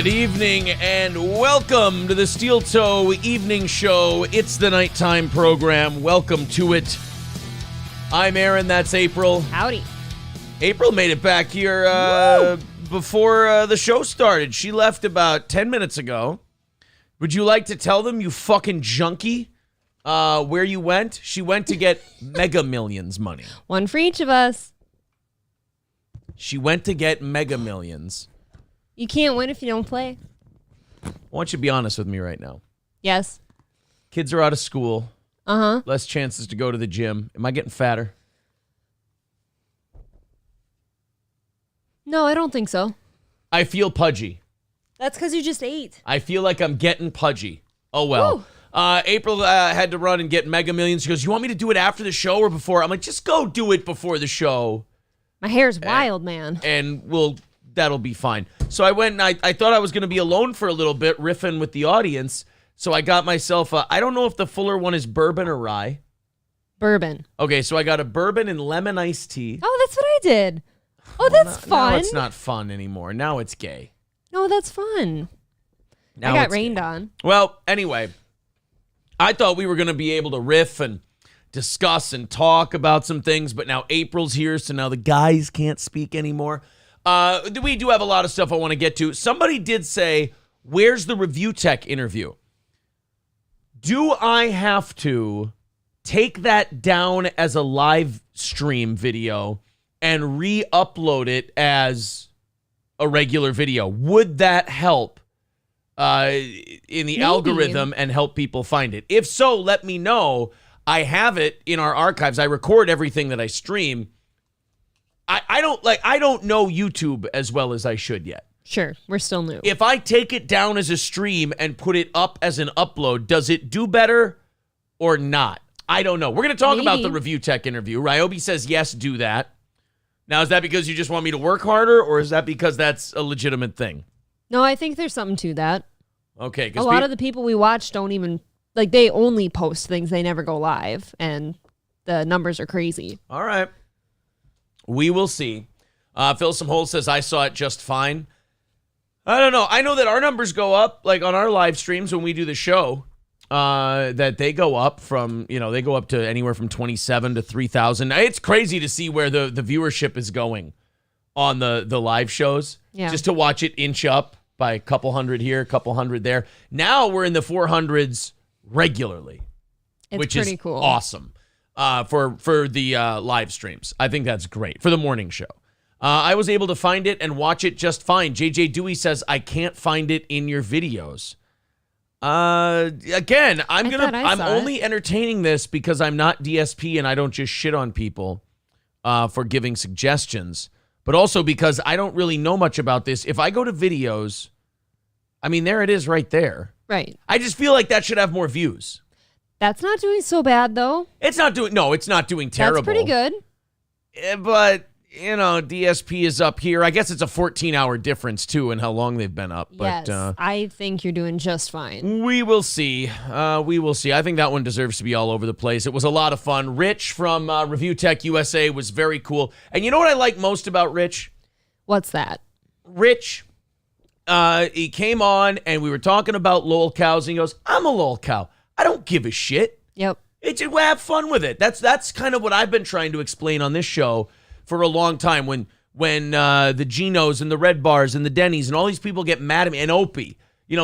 Good evening and welcome to the Steel Toe Evening Show. It's the nighttime program. Welcome to it. I'm Aaron. That's April. Howdy. April made it back here before the show started. She left about 10 minutes ago. Would you like to tell them, you fucking junkie, where you went? She went to get Mega Millions money. One for each of us. She went to get Mega Millions. You can't win if you don't play. I want you to be honest with me right now. Yes. Kids are out of school. Uh-huh. Less chances to go to the gym. Am I getting fatter? No, I don't think so. I feel pudgy. That's because you just ate. I feel like I'm getting pudgy. Oh, well. April had to run and get Mega Millions. She goes, you want me to do it after the show or before? I'm like, just go do it before the show. My hair's wild, man. And that'll be fine. So I went and I thought I was going to be alone for a little bit, riffing with the audience. So I got myself I don't know if the fuller one is bourbon or rye. Bourbon. Okay, so I got a bourbon and lemon iced tea. Oh, that's what I did. Oh, that's fun. Now it's not fun anymore. Now it's gay. No, that's fun. Now I got rained on. Well, anyway, I thought we were going to be able to riff and discuss and talk about some things, but now April's here, so now the guys can't speak anymore. We do have a lot of stuff I want to get to. Somebody did say, where's the ReviewTech interview? Do I have to take that down as a live stream video and re-upload it as a regular video? Would that help in the algorithm and help people find it? If so, let me know. I have it in our archives. I record everything that I stream. I don't know YouTube as well as I should yet. Sure, we're still new. If I take it down as a stream and put it up as an upload, does it do better or not? I don't know. We're going to talk about the ReviewTech interview. Ryobi says, yes, do that. Now, is that because you just want me to work harder, or is that because that's a legitimate thing? No, I think there's something to that. Okay. A lot of the people we watch don't even, they only post things. They never go live, and the numbers are crazy. All right. We will see. Phil Some says, I saw it just fine. I don't know. I know that our numbers go up, like on our live streams when we do the show, that they go up from, they go up to anywhere from 27 to 3,000. It's crazy to see where the viewership is going on the live shows. Yeah. Just to watch it inch up by a couple hundred here, a couple hundred there. Now we're in the 400s regularly, which is cool. Awesome for the live streams. I think that's great for the morning show. I was able to find it and watch it just fine. JJ Dewey says, I can't find it in your videos. Again, I'm only entertaining this because I'm not DSP and I don't just shit on people for giving suggestions, but also because I don't really know much about this. If I go to videos, I mean, there it is right there. Right. I just feel like that should have more views. That's not doing so bad, though. It's not doing terrible. That's pretty good. But DSP is up here. I guess it's a 14-hour difference, too, in how long they've been up. But, yes, I think you're doing just fine. We will see. We will see. I think that one deserves to be all over the place. It was a lot of fun. Rich from ReviewTech USA was very cool. And you know what I like most about Rich? What's that? Rich, he came on, and we were talking about lol cows, and he goes, I'm a lol cow. I don't give a shit. Yep. Have fun with it. That's kind of what I've been trying to explain on this show for a long time, when the Genos and the Red Bars and the Denny's and all these people get mad at me, and Opie,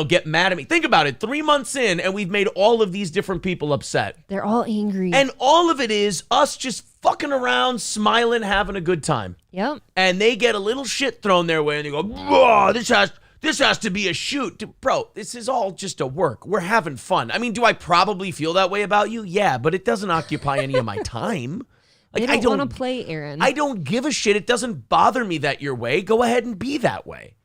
get mad at me. Think about it. 3 months in, and we've made all of these different people upset. They're all angry. And all of it is us just fucking around, smiling, having a good time. Yep. And they get a little shit thrown their way, and they go, oh, this has to be a shoot. Bro, this is all just a work. We're having fun. I mean, do I probably feel that way about you? Yeah, but it doesn't occupy any of my time. I don't want to play, Aaron. I don't give a shit. It doesn't bother me that you're way. Go ahead and be that way.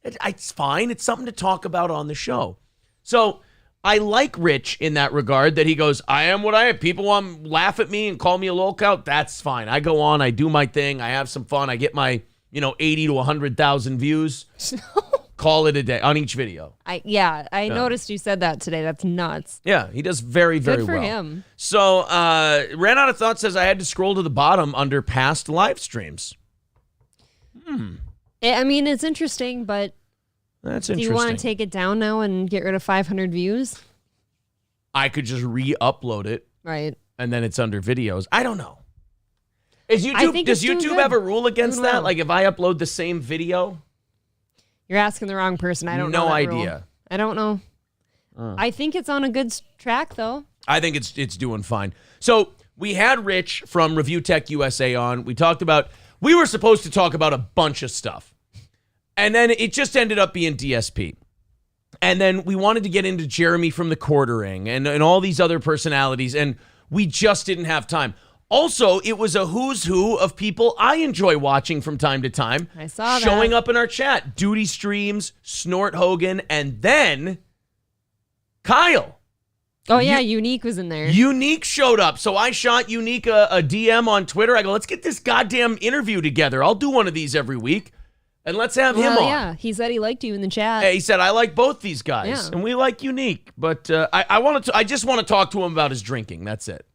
It's fine. It's something to talk about on the show. So I like Rich in that regard, that he goes, I am what I am. People want to laugh at me and call me a lolcout. That's fine. I go on. I do my thing. I have some fun. I get my, 80 to 100,000 views. Call it a day on each video. I noticed you said that today. That's nuts. Yeah, he does very, very well. Good for him. So, Ran Out of Thought says I had to scroll to the bottom under past live streams. I mean, it's interesting, but That's Do interesting. you want to take it down now and get rid of 500 views? I could just re-upload it, Right. and then it's under videos. I don't know. Does think it's doing YouTube good. have a rule against Doing that? well. Like if I upload the same video? You're asking the wrong person. I don't know. No that idea. rule. I don't know. I think it's on a good track, though. I think it's doing fine. So we had Rich from ReviewTech USA on. We were supposed to talk about a bunch of stuff. And then it just ended up being DSP. And then we wanted to get into Jeremy from the Quartering and all these other personalities, and we just didn't have time. Also, it was a who's who of people I enjoy watching from time to time. I saw that. Showing up in our chat. Duty Streams, Snort Hogan, and then Kyle. Oh, yeah. Unique was in there. Unique showed up. So I shot Unique a DM on Twitter. I go, let's get this goddamn interview together. I'll do one of these every week. And let's have him on. Yeah. He said he liked you in the chat. He said, I like both these guys. Yeah. And we like Unique. But I just want to talk to him about his drinking. That's it.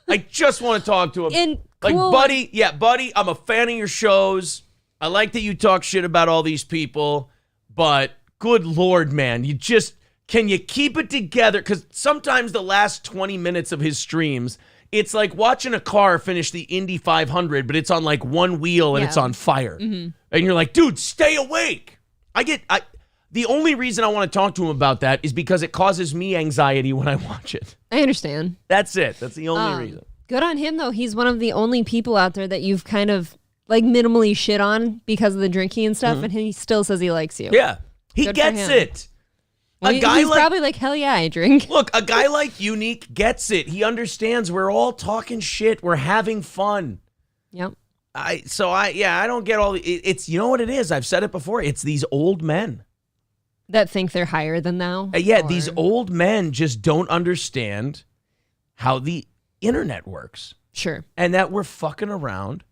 I just want to talk to him. And like, cool. buddy, I'm a fan of your shows. I like that you talk shit about all these people. But good Lord, man, can you keep it together? Because sometimes the last 20 minutes of his streams, it's like watching a car finish the Indy 500, but it's on like one wheel and it's on fire. Mm-hmm. And you're like, dude, stay awake. The only reason I want to talk to him about that is because it causes me anxiety when I watch it. I understand. That's it. That's the only reason. Good on him, though. He's one of the only people out there that you've kind of like minimally shit on because of the drinking and stuff, and he still says he likes you. Yeah. He Good for gets him. it. Well, he's probably like, hell yeah, I drink. Look, a guy like Unique gets it. He understands we're all talking shit. We're having fun. Yep. I don't get all it's you know what it is? I've said it before. It's these old men. That think they're higher than thou. These old men just don't understand how the internet works. Sure. And that we're fucking around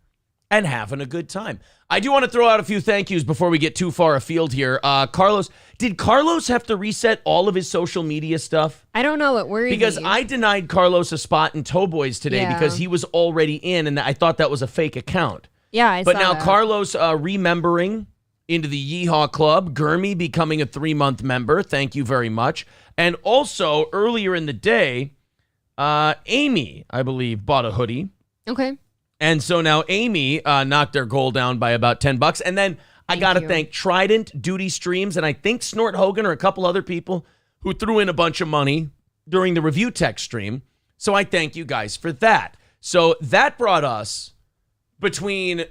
and having a good time. I do want to throw out a few thank yous before we get too far afield here. Carlos, did Carlos have to reset all of his social media stuff? I don't know. It worried Because me. I denied Carlos a spot in Towboys today because he was already in, and I thought that was a fake account. Yeah, I saw But now that. Carlos remembering into the Yeehaw Club, Gurmy becoming a 3-month member. Thank you very much. And also, earlier in the day, Amy, I believe, bought a hoodie. Okay. And so now Amy knocked their goal down by about $10. And then I got to thank Trident, Duty Streams, and I think Snort Hogan or a couple other people who threw in a bunch of money during the ReviewTech stream. So I thank you guys for that. So that brought us between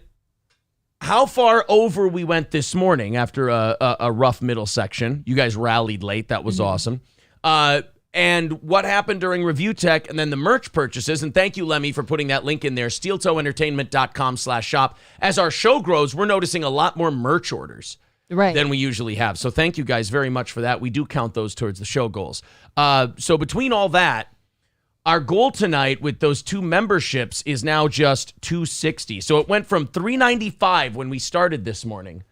how far over we went this morning after a rough middle section. You guys rallied late. That was awesome. And what happened during ReviewTech and then the merch purchases. And thank you, Lemmy, for putting that link in there, steeltoeentertainment.com/shop. As our show grows, we're noticing a lot more merch orders than we usually have. So thank you guys very much for that. We do count those towards the show goals. So between all that, our goal tonight with those 2 memberships is now just $260. So it went from $395 when we started this morning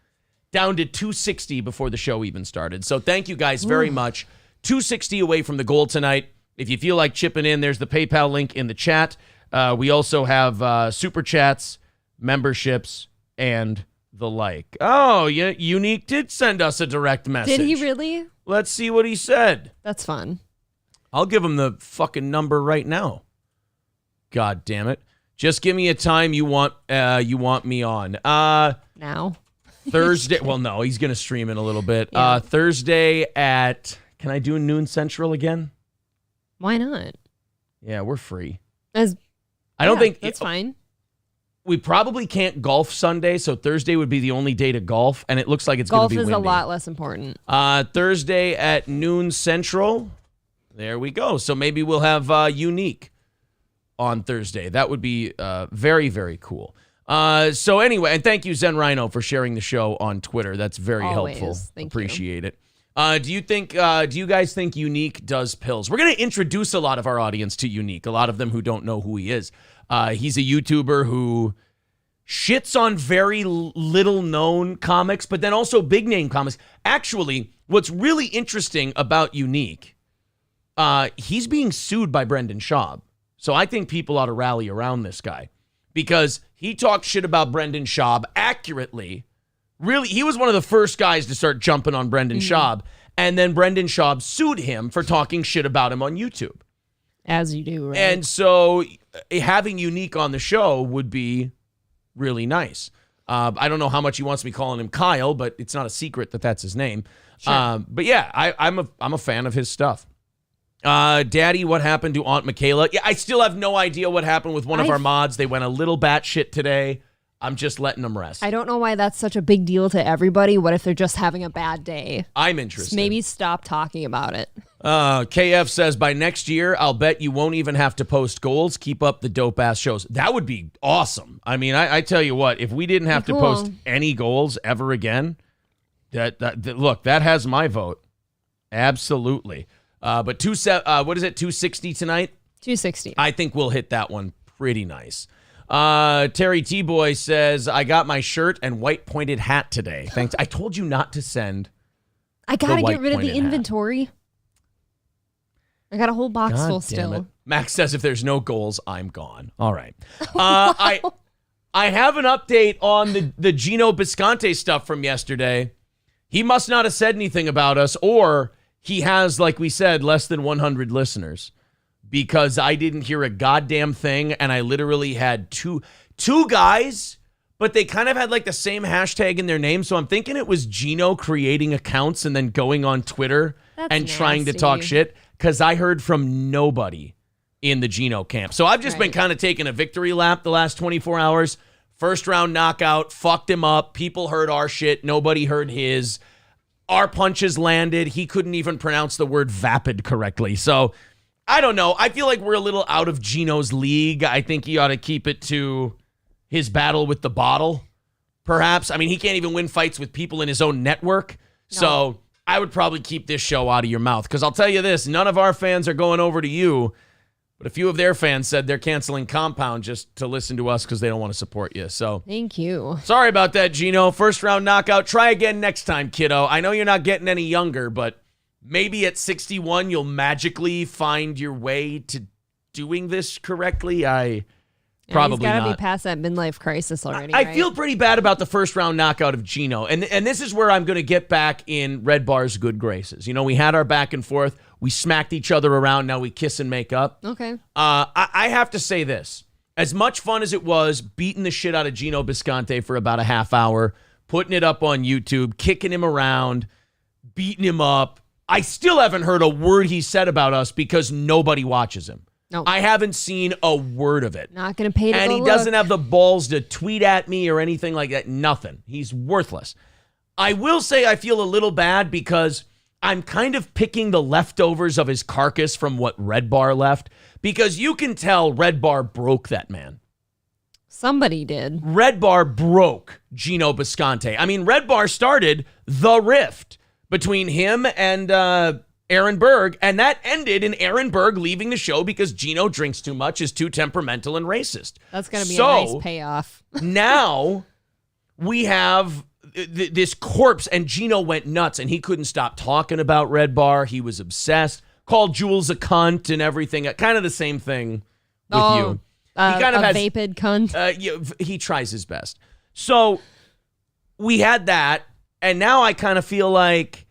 down to $260 before the show even started. So thank you guys very much. $260 away from the goal tonight. If you feel like chipping in, there's the PayPal link in the chat. We also have super chats, memberships, and the like. Oh, yeah, Unique did send us a direct message. Did he really? Let's see what he said. That's fun. I'll give him the fucking number right now. God damn it. Just give me a time you want me on. Now. Thursday. Well, no, he's going to stream in a little bit. Yeah. Thursday at... Can I do noon Central again? Why not? Yeah, we're free. I don't think... That's fine. We probably can't golf Sunday, so Thursday would be the only day to golf, and it looks like it's going to be windy. Golf is a lot less important. Thursday at noon Central. There we go. So maybe we'll have Unique on Thursday. That would be very, very cool. So anyway, and thank you, Zen Rhino, for sharing the show on Twitter. That's very Always. helpful. Thank Appreciate it. Do you guys think Unique does pills? We're going to introduce a lot of our audience to Unique, a lot of them who don't know who he is. He's a YouTuber who shits on very little known comics, but then also big name comics. Actually, what's really interesting about Unique, he's being sued by Brendan Schaub. So I think people ought to rally around this guy because he talks shit about Brendan Schaub accurately Really, he was one of the first guys to start jumping on Brendan Schaub. And then Brendan Schaub sued him for talking shit about him on YouTube. As you do, right? And so having Unique on the show would be really nice. I don't know how much he wants me calling him Kyle, but it's not a secret that that's his name. Sure. But yeah, I'm a fan of his stuff. Daddy, what happened to Aunt Michaela? Yeah, I still have no idea what happened with one of our mods. They went a little batshit today. I'm just letting them rest. I don't know why that's such a big deal to everybody. What if they're just having a bad day? I'm interested. Just maybe stop talking about it. KF says, by next year, I'll bet you won't even have to post goals. Keep up the dope-ass shows. That would be awesome. I mean, I tell you what, if we didn't have to post any goals ever again, look, that has my vote. Absolutely. But what is it, 260 tonight? 260. I think we'll hit that one pretty nice. Terry T-Boy says, I got my shirt and white pointed hat today. Thanks. I told you not to send. I gotta get rid of the inventory. I got a whole box full still. Max says, if there's no goals, I'm gone. All right. I have an update on the Gino Bisconte stuff from yesterday. He must not have said anything about us, or he has, like we said, less than 100 listeners. Because I didn't hear a goddamn thing, and I literally had two guys, but they kind of had like the same hashtag in their name, so I'm thinking it was Gino creating accounts and then going on Twitter and trying to talk shit, because I heard from nobody in the Gino camp. So I've just been kind of taking a victory lap the last 24 hours. First round knockout, fucked him up. People heard our shit. Nobody heard his. Our punches landed. He couldn't even pronounce the word vapid correctly. So I don't know. I feel like we're a little out of Gino's league. I think he ought to keep it to his battle with the bottle, perhaps. I mean, he can't even win fights with people in his own network. No. So I would probably keep this show out of your mouth, because I'll tell you this, none of our fans are going over to you, but a few of their fans said they're canceling Compound just to listen to us because they don't want to support you. So thank you. Sorry about that, Gino. First round knockout. Try again next time, kiddo. I know you're not getting any younger, but maybe at 61, you'll magically find your way to doing this correctly. Probably he's gotta not. Be past that midlife crisis already. I feel pretty bad about the first round knockout of Gino. And this is where I'm going to get back in Red Bar's good graces. You know, we had our back and forth. We smacked each other around. Now we kiss and make up. Okay. I have to say this. As much fun as it was beating the shit out of Gino Bisconte for about a half hour, putting it up on YouTube, kicking him around, beating him up, I still haven't heard a word he said about us because nobody watches him. No. I haven't seen a word of it. Not going to pay to And go he look. doesn't have the balls to tweet at me or anything like that. Nothing. He's worthless. I will say I feel a little bad because I'm kind of picking the leftovers of his carcass from what Red Bar left, because you can tell Red Bar broke that man. Somebody did. Red Bar broke Gino Bisconte. I mean, Red Bar started the rift between him and Aaron Berg, and that ended in Aaron Berg leaving the show because Gino drinks too much, is too temperamental and racist. That's going to be a nice payoff. Now we have this corpse, and Gino went nuts, and he couldn't stop talking about Red Bar. He was obsessed, called Jules a cunt and everything. Kind of the same thing with you. He kind of has vapid cunt. He tries his best. So we had that, and now I kind of feel like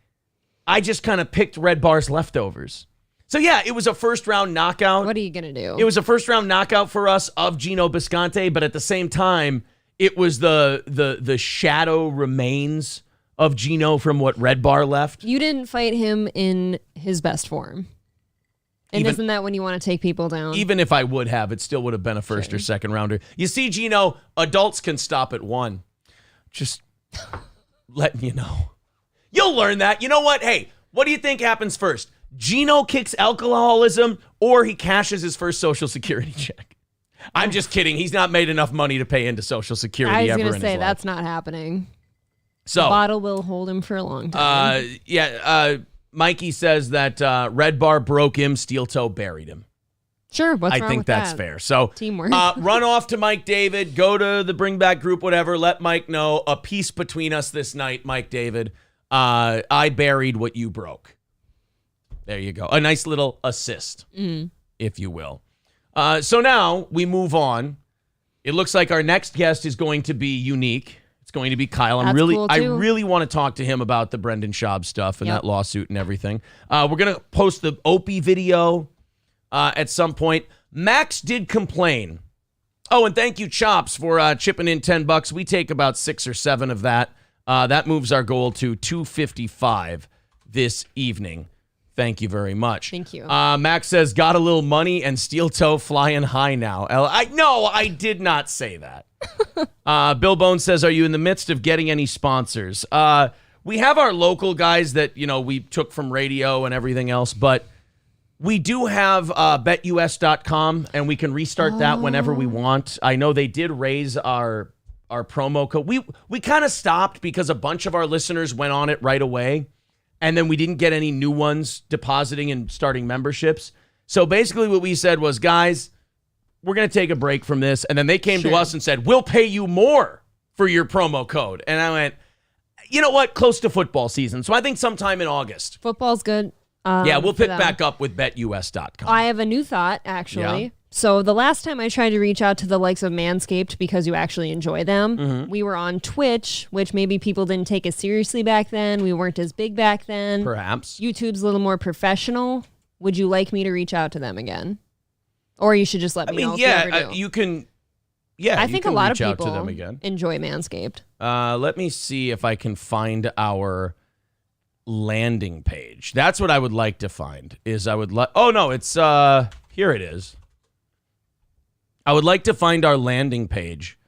I just kind of picked Red Bar's leftovers. So yeah, it was a first round knockout. What are you going to do? It was a first round knockout for us of Gino Bisconte, but at the same time, it was the shadow remains of Gino from what Red Bar left. You didn't fight him in his best form. And isn't that when you want to take people down? Even if I would have, it still would have been a first or second rounder. You see, Gino, adults can stop at one. Just letting you know. You'll learn that. You know what? Hey, what do you think happens first? Gino kicks alcoholism, or he cashes his first Social Security check? I'm just kidding. He's not made enough money to pay into Social Security ever in his life. I was going to say, that's not happening. So, the bottle will hold him for a long time. Mikey says that Red Bar broke him, Steel Toe buried him. Sure, what's wrong with that? I think that's fair. So, teamwork. Run off to Mike David, go to the Bring Back group, whatever. Let Mike know a peace between us this night, Mike David. I buried what you broke. There you go. A nice little assist, if you will. So now we move on. It looks like our next guest is going to be unique. It's going to be Kyle. That's cool, I too. really want to talk to him about the Brendan Schaub stuff and Yep. that lawsuit and everything. We're going to post the Opie video at some point. Max did complain. Oh, and thank you, Chops, for chipping in $10. We take about 6 or 7 of that. That moves our goal to $255 this evening. Thank you very much. Thank you. Max says, got a little money and steel toe flying high now. No, I did not say that. Bill Bones says, are you in the midst of getting any sponsors? We have our local guys that, we took from radio and everything else, but we do have betus.com, and we can restart that whenever we want. I know they did raise our promo code. We kind of stopped because a bunch of our listeners went on it right away. And then we didn't get any new ones depositing and starting memberships. So basically what we said was, guys, we're going to take a break from this. And then they came to us and said, we'll pay you more for your promo code. And I went, you know what? Close to football season. So I think sometime in August. Football's good. Yeah, we'll pick them. back up with betus.com. I have a new thought, actually. Yeah. So the last time I tried to reach out to the likes of Manscaped because you actually enjoy them, Mm-hmm. we were on Twitch, which maybe people didn't take as seriously back then. We weren't as big back then. Perhaps. YouTube's a little more professional. Would you like me to reach out to them again? Or you should just let me know if you ever do. you can. Yeah, I you think a can lot reach of out people to them again. enjoy Manscaped. Let me see if I can find our landing page. That's what I would like to find. Oh no, it's here it is. I would like to find our landing page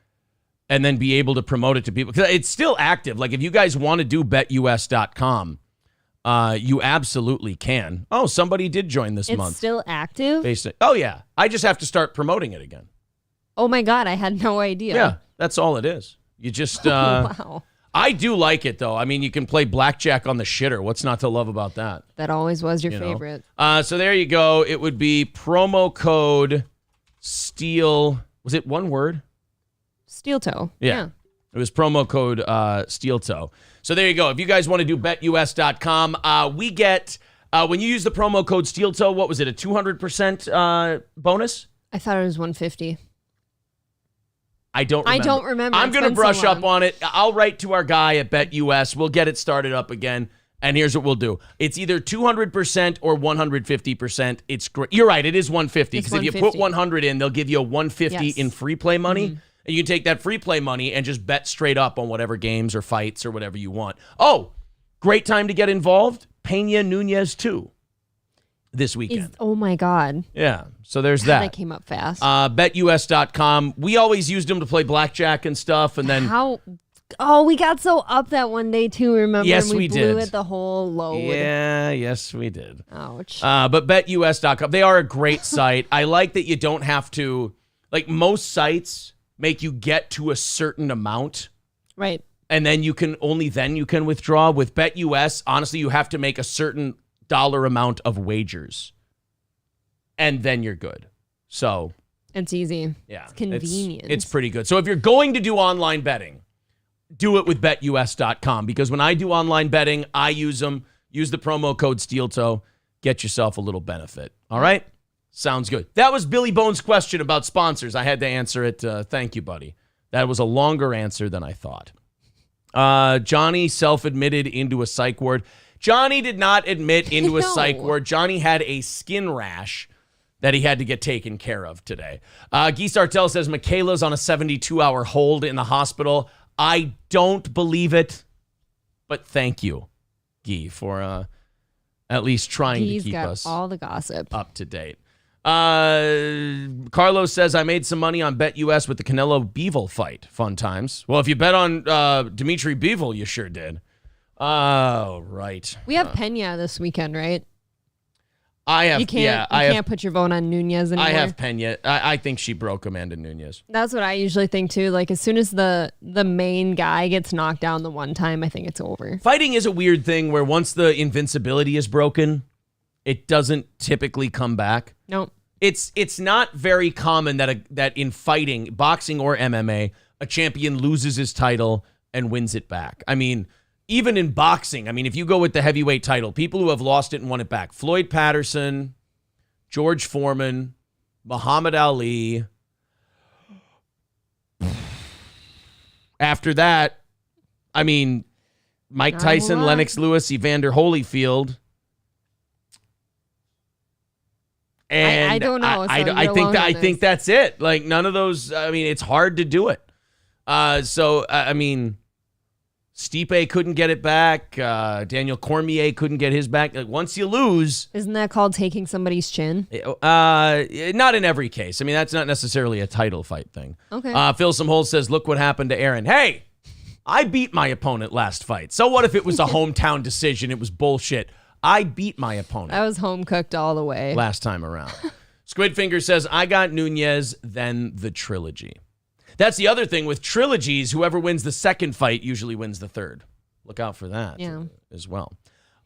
and then be able to promote it to people because it's still active. Like if you guys want to do betus.com, you absolutely can. Oh, somebody did join this month. It's still active? Oh yeah, I just have to start promoting it again. Oh my God, I had no idea. Yeah, that's all it is. You just Wow. I do like it, though. I mean, you can play blackjack on the shitter. What's not to love about that? That always was your favorite. So there you go. It would be promo code STEEL. Was it one word? Steel toe. Yeah. It was promo code STEEL toe. So there you go. If you guys want to do betus.com, we get, when you use the promo code STEEL toe, what was it, a 200% bonus? I thought it was 150. I don't remember. I'm It's going to been so brush up long. on it. I'll write to our guy at BetUS. We'll get it started up again. And here's what we'll do. It's either 200% or 150%. It's great. You're right. It is 150 because if you put 100 in, they'll give you a 150 Yes. in free play money. And you can take that free play money and just bet straight up on whatever games or fights or whatever you want. Oh, great time to get involved. Pena Nunez too this weekend. Oh my God. Yeah. So there's That that. came up fast. BetUS.com. We always used them to play blackjack and stuff. And then Oh, we got so up that one day too, remember? Yes, and we blew did. it the whole load. Yeah, yes, we did. Ouch. But betus.com, they are a great site. I like that you don't have to, like most sites make you get to a certain amount Right. and then you can withdraw. With BetUS, honestly, you have to make a certain dollar amount of wagers and then you're good. So, It's easy. yeah. It's convenient. It's pretty good. So if you're going to do online betting, do it with betus.com because when I do online betting, I use them. Use the promo code SteelToe. Get yourself a little benefit. All right? Sounds good. That was Billy Bones' question about sponsors. I had to answer it. Thank you, buddy. That was a longer answer than I thought. Johnny self-admitted into a psych ward. Johnny did not admit into a psych ward. Johnny had a skin rash that he had to get taken care of today. Guy Sartell says Michaela's on a 72-hour hold in the hospital. I don't believe but thank you, Guy, for at least trying He's to keep got us all the gossip. up to date. Carlos says, I made some money on BetUS with the Canelo Bivol fight. Fun times. Well, if you bet on Dimitri Bivol, you sure did. Oh, right. We have Pena this weekend, right? I have, You can't put your vote on Nunez anymore. I have Pena. I think she broke Amanda Nunez. That's what I usually think too. Like as soon as the main guy gets knocked down the one time, I think it's over. Fighting is a weird thing where once the invincibility is broken, it doesn't typically come back. Nope. It's not very common that in fighting, boxing or MMA, a champion loses his title and wins it back. I mean, even in boxing, I mean, if you go with the heavyweight title, people who have lost it and won it back, Floyd Patterson, George Foreman, Muhammad Ali. After that, I mean, Mike Not a Tyson, lot. Lennox Lewis, Evander Holyfield. And I don't know. So I you're think alone that on I this. think that's it. Like none of those. I mean, it's hard to do it. I mean, Stipe couldn't get it back. Daniel Cormier couldn't get his back. Like once you lose, Isn't that called taking somebody's chin? not in every case. I mean, that's not necessarily a title fight thing. Okay. Phil Simholt says, "Look what happened to Aaron." Hey, I beat my opponent last fight. So what if it was a hometown decision? It was bullshit. I beat my opponent. I was home cooked all the way. Last time around. Squidfinger says, I got Nunez, then the trilogy. That's the other thing with trilogies. Whoever wins the second fight usually wins the third. Look out for that as well.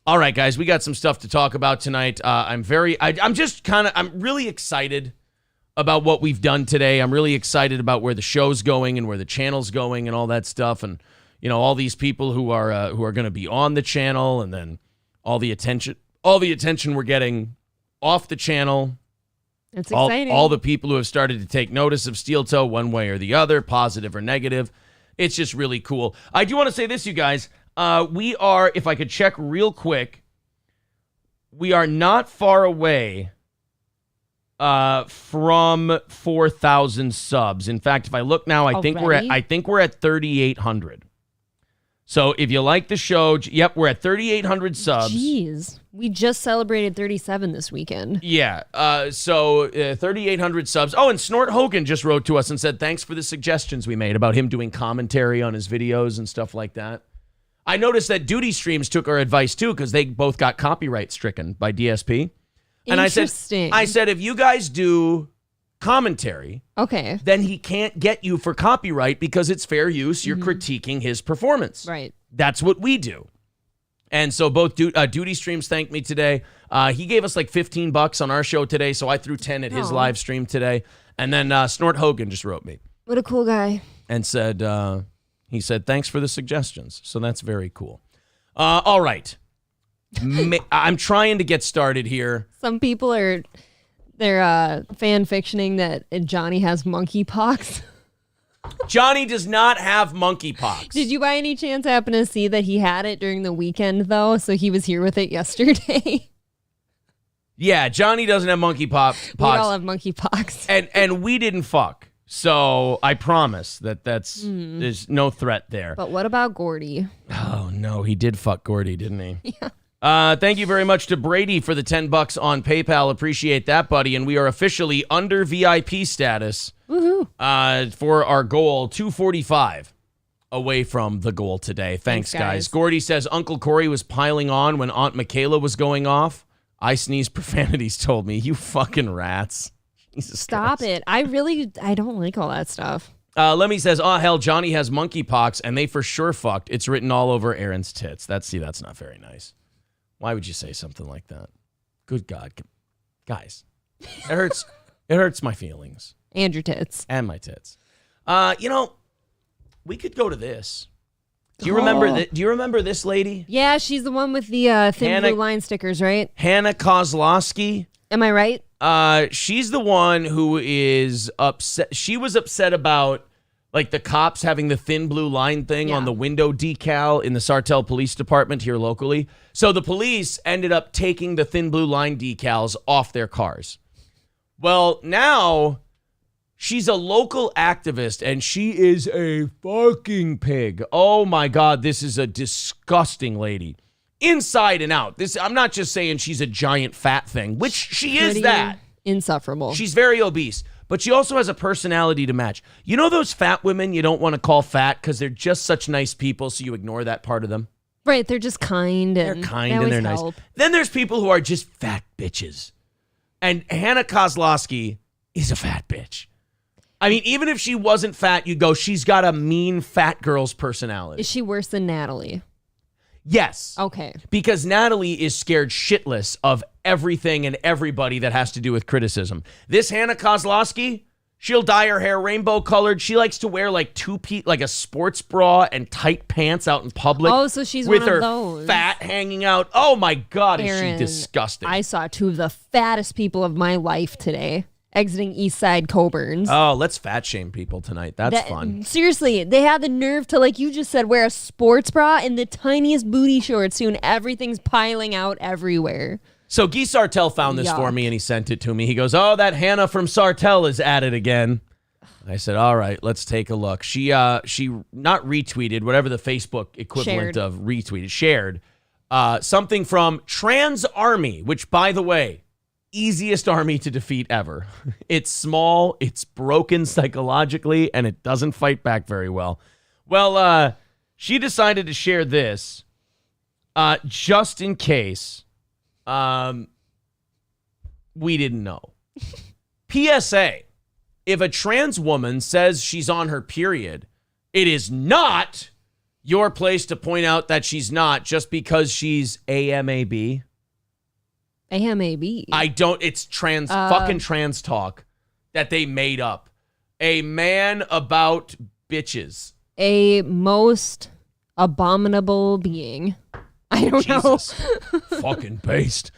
All right, guys, we got some stuff to talk about tonight. I'm really excited about what we've done today. I'm really excited about where the show's going and where the channel's going and all that stuff. And, you know, all these people who are going to be on the channel, and then all the attention we're getting off the channel. It's exciting. All the people who have started to take notice of Steel Toe one way or the other, positive or negative. It's just really cool. I do want to say this, you guys. We are, if I could check real quick, we are not far away from 4,000 subs. In fact, if I look now, I think we're at 3,800. So if you like the show, yep, we're at 3,800 subs. Jeez. We just celebrated 37 this weekend. Yeah. So 3,800 subs. Oh, and Snort Hogan just wrote to us and said, thanks for the suggestions we made about him doing commentary on his videos and stuff like that. I noticed that Duty Streams took our advice too, because they both got copyright stricken by DSP. And I said, if you guys do commentary, okay, then he can't get you for copyright because it's fair use. You're critiquing his performance. Right. That's what we do. And so both Duty Streams thanked me today. He gave us like $15 on our show today, so I threw 10 at his live stream today. And then Snort Hogan just wrote me. What a cool guy. And said, he said, thanks for the suggestions. So that's very cool. All right. I'm trying to get started here. Some people they're fan fictioning that Johnny has monkeypox. Johnny does not have monkeypox. Did you by any chance happen to see that he had it during the weekend, though? So he was here with it yesterday. Yeah, Johnny doesn't have monkeypox. We all have monkeypox. And we didn't fuck. So I promise there's no threat there. But what about Gordy? Oh, no, he did fuck Gordy, didn't he? Yeah. Thank you very much to Brady for the $10 on PayPal. Appreciate that, buddy. And we are officially under VIP status for our goal, 245 away from the goal today. Thanks, guys. Gordy says Uncle Corey was piling on when Aunt Michaela was going off. I sneezed profanities, told me. You fucking rats. Jesus Stop Christ. it. I don't like all that stuff. Lemmy says, oh, hell, Johnny has monkeypox, and they for sure fucked. It's written all over Aaron's tits. That's not very nice. Why would you say something like that? Good God. Guys, it hurts. It hurts my feelings. And your tits. And my tits. We could go to this. Do you remember this lady? Yeah, she's the one with the thin blue line stickers, right? Hannah Kozlowski. Am I right? She's the one who is upset. She was upset about like the cops having the thin blue line thing on the window decal in the Sartell Police Department here locally. So the police ended up taking the thin blue line decals off their cars. Well, now she's a local activist and she is a fucking pig. Oh my God, this is a disgusting lady. Inside and out. I'm not just saying she's a giant fat thing, which she is that. Insufferable. She's very obese. But she also has a personality to match. You know those fat women you don't want to call fat because they're just such nice people, so you ignore that part of them? Right, they're just kind. They're kind and they're nice. Then there's people who are just fat bitches. And Hannah Kozlowski is a fat bitch. I mean, even if she wasn't fat, you'd go, she's got a mean fat girl's personality. Is she worse than Natalie? Yes. Okay. Because Natalie is scared shitless of everything and everybody that has to do with criticism. This Hannah Kozlowski, she'll dye her hair rainbow colored. She likes to wear like like a sports bra and tight pants out in public. Oh, so she's with one of her those. fat hanging out. Oh my God, Aaron, is she disgusting. I saw two of the fattest people of my life today. exiting East Side Coburn's. Oh, let's fat shame people tonight. That's fun. Seriously, they had the nerve to, like you just said, wear a sports bra and the tiniest booty shorts soon. Everything's piling out everywhere. So Guy Sartell found this for me and he sent it to me. He goes, oh, that Hannah from Sartell is at it again. I said, all right, let's take a look. She not retweeted, whatever the Facebook equivalent of retweeted, shared something from Trans Army, which, by the way, easiest army to defeat ever. It's small, it's broken psychologically, and it doesn't fight back very well. Well, she decided to share this just in case we didn't know. PSA, if a trans woman says she's on her period, it is not your place to point out that she's not just because she's AMAB. AMAB. It's fucking trans talk that they made up. A man about bitches. A most abominable being. I don't know. Fucking based.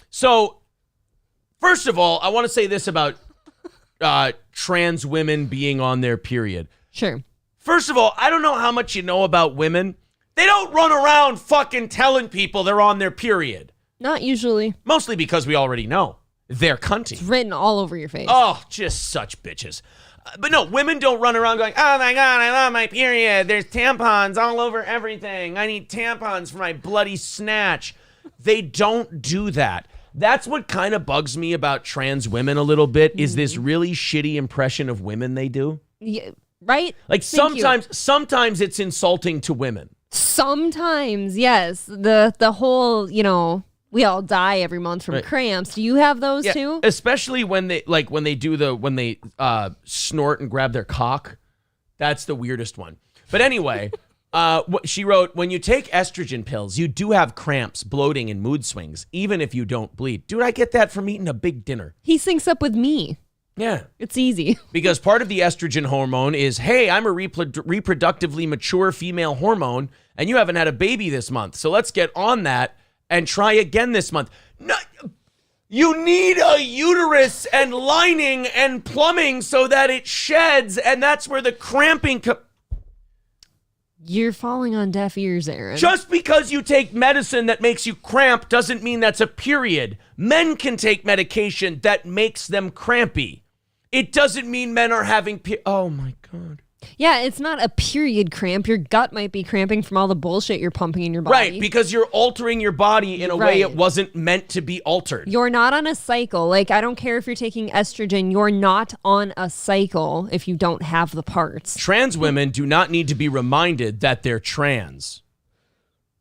So, first of all, I want to say this about trans women being on their period. Sure. First of all, I don't know how much you know about women. They don't run around fucking telling people they're on their period. Not usually. Mostly because we already know. They're cunty. It's written all over your face. Oh, just such bitches. But no, women don't run around going, oh my God, I love my period. There's tampons all over everything. I need tampons for my bloody snatch. They don't do that. That's what kind of bugs me about trans women a little bit, is this really shitty impression of women they do. Yeah, right? Like sometimes it's insulting to women. Sometimes, yes. The whole, we all die every month from cramps. Do you have those too? Especially when they snort and grab their cock. That's the weirdest one. But anyway, she wrote, when you take estrogen pills, you do have cramps, bloating, and mood swings, even if you don't bleed. Dude, I get that from eating a big dinner. He syncs up with me. Yeah. It's easy. Because part of the estrogen hormone is, hey, I'm a reproductively mature female hormone, and you haven't had a baby this month. So let's get on that and try again this month. No, you need a uterus and lining and plumbing so that it sheds, and that's where the cramping You're falling on deaf ears, Aaron. Just because you take medicine that makes you cramp doesn't mean that's a period. Men can take medication that makes them crampy. It doesn't mean men are having oh my God. Yeah, it's not a period cramp. Your gut might be cramping from all the bullshit you're pumping in your body. Right, because you're altering your body in a way it wasn't meant to be altered. You're not on a cycle. Like, I don't care if you're taking estrogen. You're not on a cycle if you don't have the parts. Trans women do not need to be reminded that they're trans.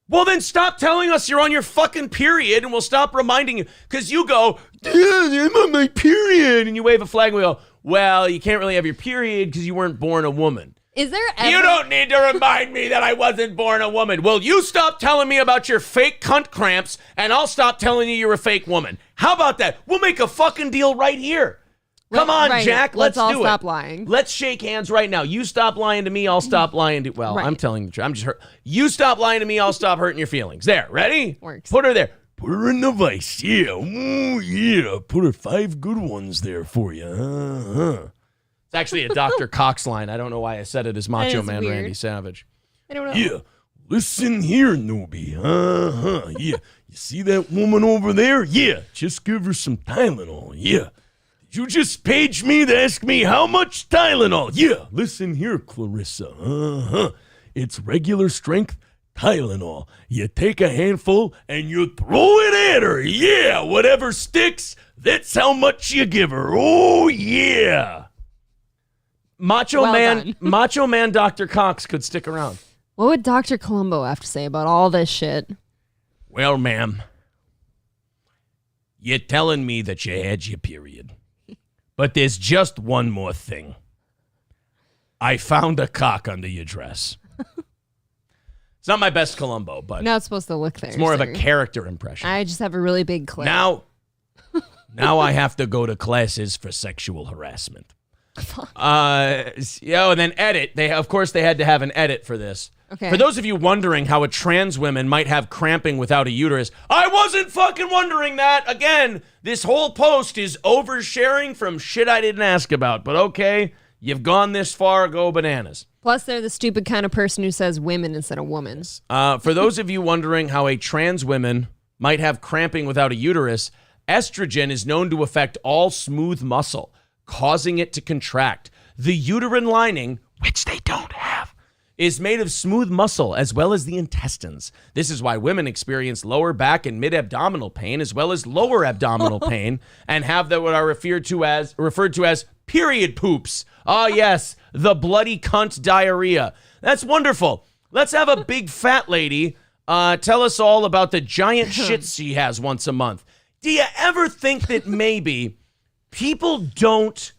Well, then stop telling us you're on your fucking period and we'll stop reminding you. Because you go, I'm on my period. And you wave a flag and we go, well, you can't really have your period because you weren't born a woman. Is there ever... You don't need to remind me that I wasn't born a woman. Will you stop telling me about your fake cunt cramps and I'll stop telling you you're a fake woman? How about that? We'll make a fucking deal right here. Come on, Jack. Let's all do it. Stop lying. Let's shake hands right now. You stop lying to me, I'll stop lying to... Well, I'm telling the truth. I'm just hurt. You stop lying to me, I'll stop hurting your feelings. There, ready? Works. Put her there. Put her in the vice. Yeah. Ooh, yeah. Put her 5 good ones there for you. It's actually a Dr. Cox line. I don't know why I said it as Macho Man weird. Randy Savage. I don't know. Yeah. Listen here, Noobie. Yeah. You see that woman over there? Yeah. Just give her some Tylenol. Yeah. You just paged me to ask me how much Tylenol. Yeah, listen here, Clarissa. It's regular strength Tylenol. You take a handful and you throw it at her. Yeah, whatever sticks, that's how much you give her. Oh, yeah. Macho Man Dr. Cox could stick around. What would Dr. Columbo have to say about all this shit? Well, ma'am, you're telling me that you had your period. But there's just one more thing. I found a cock under your dress. It's not my best Columbo, but Not supposed to look there. it's more of a character impression. I just have a really big clit. Now I have to go to classes for sexual harassment. And then edit. Of course, they had to have an edit for this. Okay. For those of you wondering how a trans woman might have cramping without a uterus, I wasn't fucking wondering that. Again, this whole post is oversharing from shit I didn't ask about. But okay, you've gone this far, go bananas. Plus, they're the stupid kind of person who says women instead of woman. For those of you wondering how a trans woman might have cramping without a uterus, estrogen is known to affect all smooth muscle, causing it to contract. The uterine lining, which they don't have, is made of smooth muscle as well as the intestines. This is why women experience lower back and mid-abdominal pain as well as lower abdominal pain and have what are referred to as period poops. Ah, yes, the bloody cunt diarrhea. That's wonderful. Let's have a big fat lady tell us all about the giant shits she has once a month. Do you ever think that maybe people don't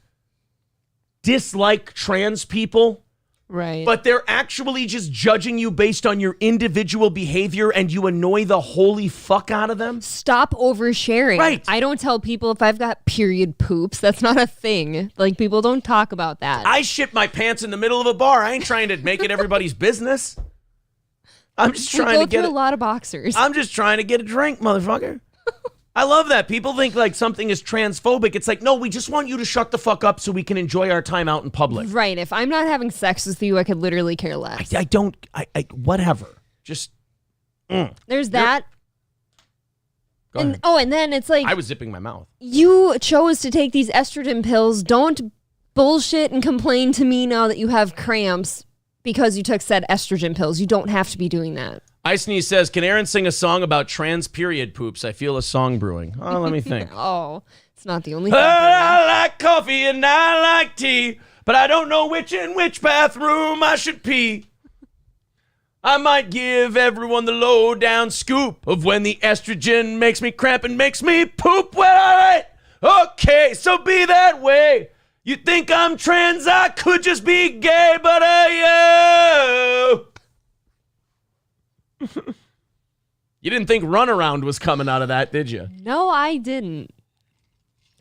dislike trans people? Right. But they're actually just judging you based on your individual behavior and you annoy the holy fuck out of them? Stop oversharing. Right. I don't tell people if I've got period poops. That's not a thing. Like, people don't talk about that. I shit my pants in the middle of a bar. I ain't trying to make it everybody's business. I'm just trying to get a lot of boxers. I'm just trying to get a drink, motherfucker. I love that. People think like something is transphobic. It's like, no, we just want you to shut the fuck up so we can enjoy our time out in public. Right. If I'm not having sex with you, I could literally care less. I don't, whatever. Just, There's that. Go ahead. And then it's like, I was zipping my mouth. you chose to take these estrogen pills. Don't bullshit and complain to me now that you have cramps because you took said estrogen pills. You don't have to be doing that. Icing says, can Aaron sing a song about trans period poops? I feel a song brewing. Oh, let me think. Oh, it's not the only thing. I like coffee and I like tea, but I don't know which in which bathroom I should pee. I might give everyone the lowdown scoop of when the estrogen makes me cramp and makes me poop. Well, all right. Okay, so be that way. You think I'm trans? I could just be gay, but you didn't think Runaround was coming out of that, did you? No, I didn't.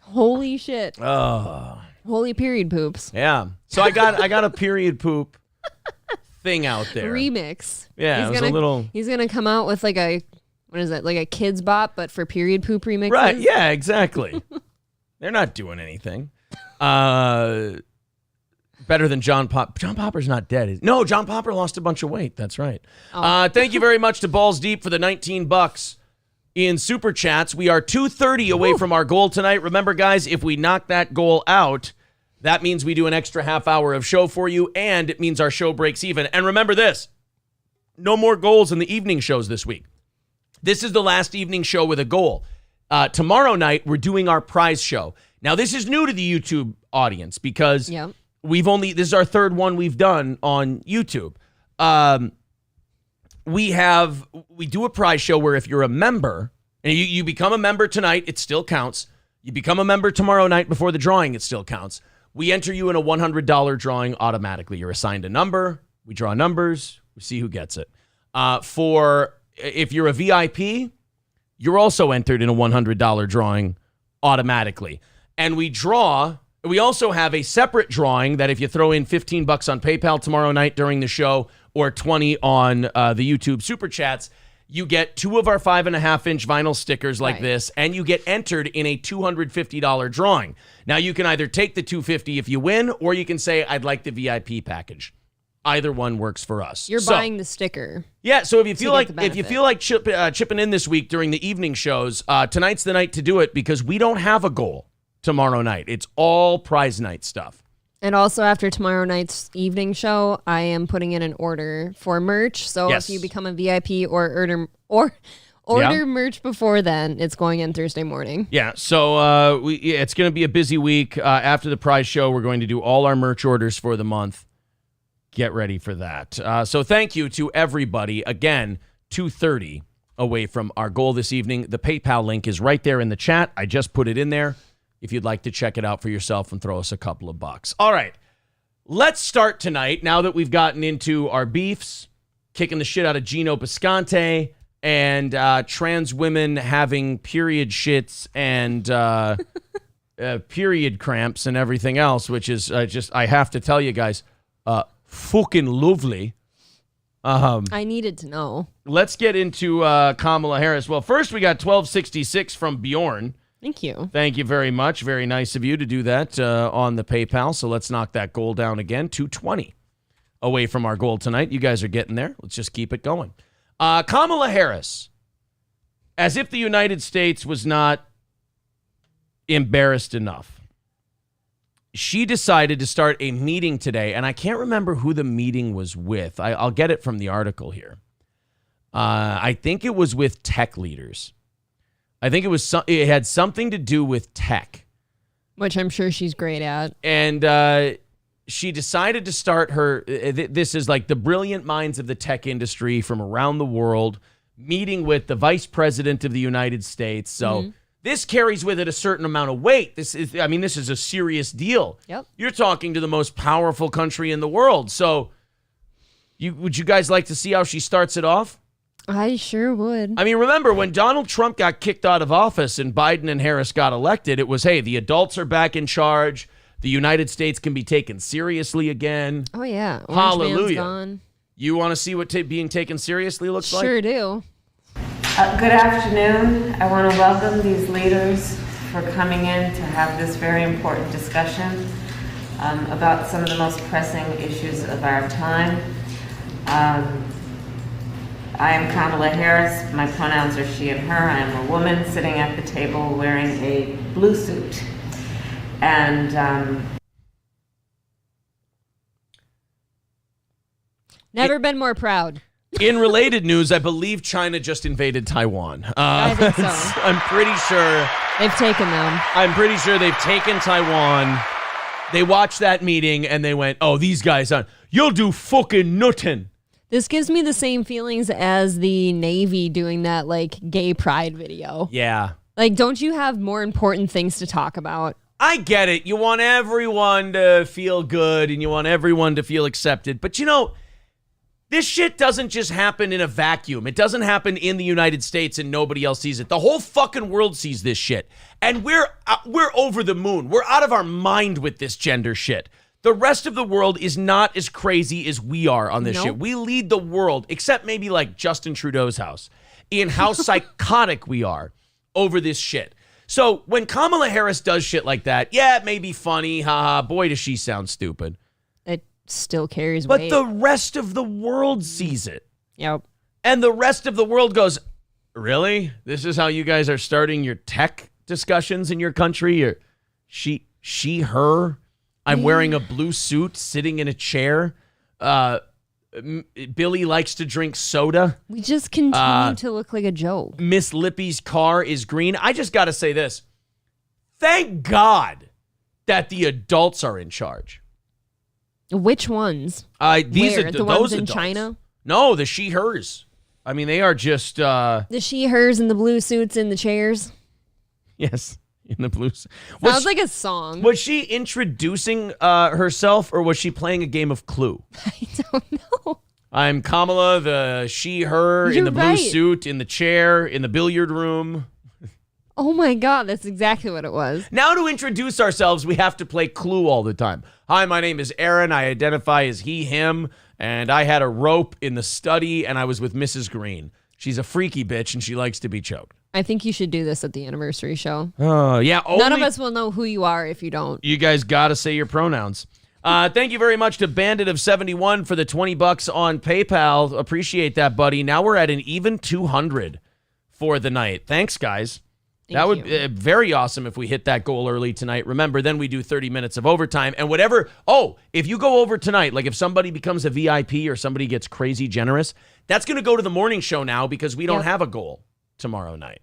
Holy shit. Oh. Holy period poops. Yeah. So I got a period poop thing out there. Remix. Yeah, He's gonna come out with like a, what is it, like a kids bop, but for period poop remixes. Right. Yeah. Exactly. They're not doing anything. Better than John Pop. John Popper's not dead. No, John Popper lost a bunch of weight. That's right. Oh. Thank you very much to Balls Deep for the $19 in super chats. We are 2:30 away from our goal tonight. Remember, guys, if we knock that goal out, that means we do an extra half hour of show for you, and it means our show breaks even. And remember this, no more goals in the evening shows this week. This is the last evening show with a goal. Tomorrow night, we're doing our prize show. Now, this is new to the YouTube audience because this is our third one we've done on YouTube. We do a prize show where if you're a member, and you become a member tonight, it still counts. You become a member tomorrow night before the drawing, it still counts. We enter you in a $100 drawing automatically. You're assigned a number. We draw numbers. We see who gets it. If you're a VIP, you're also entered in a $100 drawing automatically. And we also have a separate drawing that if you throw in $15 on PayPal tomorrow night during the show or $20 on the YouTube Super Chats, you get 2 of our 5.5-inch vinyl stickers like this, and you get entered in a $250 drawing. Now, you can either take the $250 if you win, or you can say, I'd like the VIP package. Either one works for us. You're buying the sticker. Yeah, so if you feel like chipping in this week during the evening shows, tonight's the night to do it because we don't have a goal tomorrow night. It's all prize night stuff. And also after tomorrow night's evening show, I am putting in an order for merch. So if you become a VIP or order merch before then, it's going in Thursday morning. Yeah, so it's going to be a busy week. After the prize show, we're going to do all our merch orders for the month. Get ready for that. So thank you to everybody. Again, 2:30 away from our goal this evening. The PayPal link is right there in the chat. I just put it in there if you'd like to check it out for yourself and throw us a couple of bucks. All right, let's start tonight. Now that we've gotten into our beefs, kicking the shit out of Gino Bisconte, and trans women having period shits and period cramps and everything else, which is I have to tell you guys, fucking lovely. I needed to know. Let's get into Kamala Harris. Well, first we got 1266 from Bjorn. Thank you. Thank you very much. Very nice of you to do that on the PayPal. So let's knock that goal down again. 220 away from our goal tonight. You guys are getting there. Let's just keep it going. Kamala Harris, as if the United States was not embarrassed enough, she decided to start a meeting today, and I can't remember who the meeting was with. I'll get it from the article here. I think it was with tech leaders. I think it had something to do with tech. Which I'm sure she's great at. And she decided to start this is like the brilliant minds of the tech industry from around the world meeting with the vice president of the United States. So this carries with it a certain amount of weight. This is a serious deal. Yep. You're talking to the most powerful country in the world. So would you guys like to see how she starts it off? I sure would. I mean, remember when Donald Trump got kicked out of office and Biden and Harris got elected, it was, hey, the adults are back in charge. The United States can be taken seriously again. Oh, yeah. Orange Hallelujah. Man's gone. You want to see what being taken seriously looks like? Sure do. Good afternoon. I want to welcome these leaders for coming in to have this very important discussion about some of the most pressing issues of our time. I am Kamala Harris. My pronouns are she and her. I am a woman sitting at the table wearing a blue suit. And never been more proud. In related news, I believe China just invaded Taiwan. I think so. I'm pretty sure. They've taken them. I'm pretty sure they've taken Taiwan. They watched that meeting and they went, oh, these guys aren't. You'll do fucking nothing. This gives me the same feelings as the Navy doing that, like, gay pride video. Yeah. Like, don't you have more important things to talk about? I get it. You want everyone to feel good and you want everyone to feel accepted. But, this shit doesn't just happen in a vacuum. It doesn't happen in the United States and nobody else sees it. The whole fucking world sees this shit. And we're over the moon. We're out of our mind with this gender shit. The rest of the world is not as crazy as we are on this shit. We lead the world, except maybe like Justin Trudeau's house, in how psychotic we are over this shit. So when Kamala Harris does shit like that, yeah, it may be funny. Haha, boy, does she sound stupid. It still carries weight. But weight. the rest of the world sees it. Yep. And the rest of the world goes, really? This is how you guys are starting your tech discussions in your country? Or she, her? I'm wearing a blue suit, sitting in a chair. Billy likes to drink soda. We just continue to look like a joke. Miss Lippy's car is green. I just got to say this. Thank God that the adults are in charge. Which ones? These Where? are the those ones in adults. China? No, the she-hers. I mean, they are just... the she-hers and the blue suits in the chairs? Yes. In the blues. Sounds like a song. Was she introducing herself or was she playing a game of Clue? I don't know. I'm Kamala, the she, her, in the blue suit, in the chair, in the billiard room. Oh my God, that's exactly what it was. Now to introduce ourselves, we have to play Clue all the time. Hi, my name is Aaron. I identify as he, him, and I had a rope in the study and I was with Mrs. Green. She's a freaky bitch and she likes to be choked. I think you should do this at the anniversary show. Oh, yeah. None of us will know who you are if you don't. You guys got to say your pronouns. Thank you very much to Bandit of 71 for the $20 on PayPal. Appreciate that, buddy. Now we're at an even 200 for the night. Thanks, guys. That would be very awesome if we hit that goal early tonight. Remember, then we do 30 minutes of overtime and whatever. Oh, if you go over tonight, like if somebody becomes a VIP or somebody gets crazy generous, that's going to go to the morning show now because we don't have a goal tomorrow night.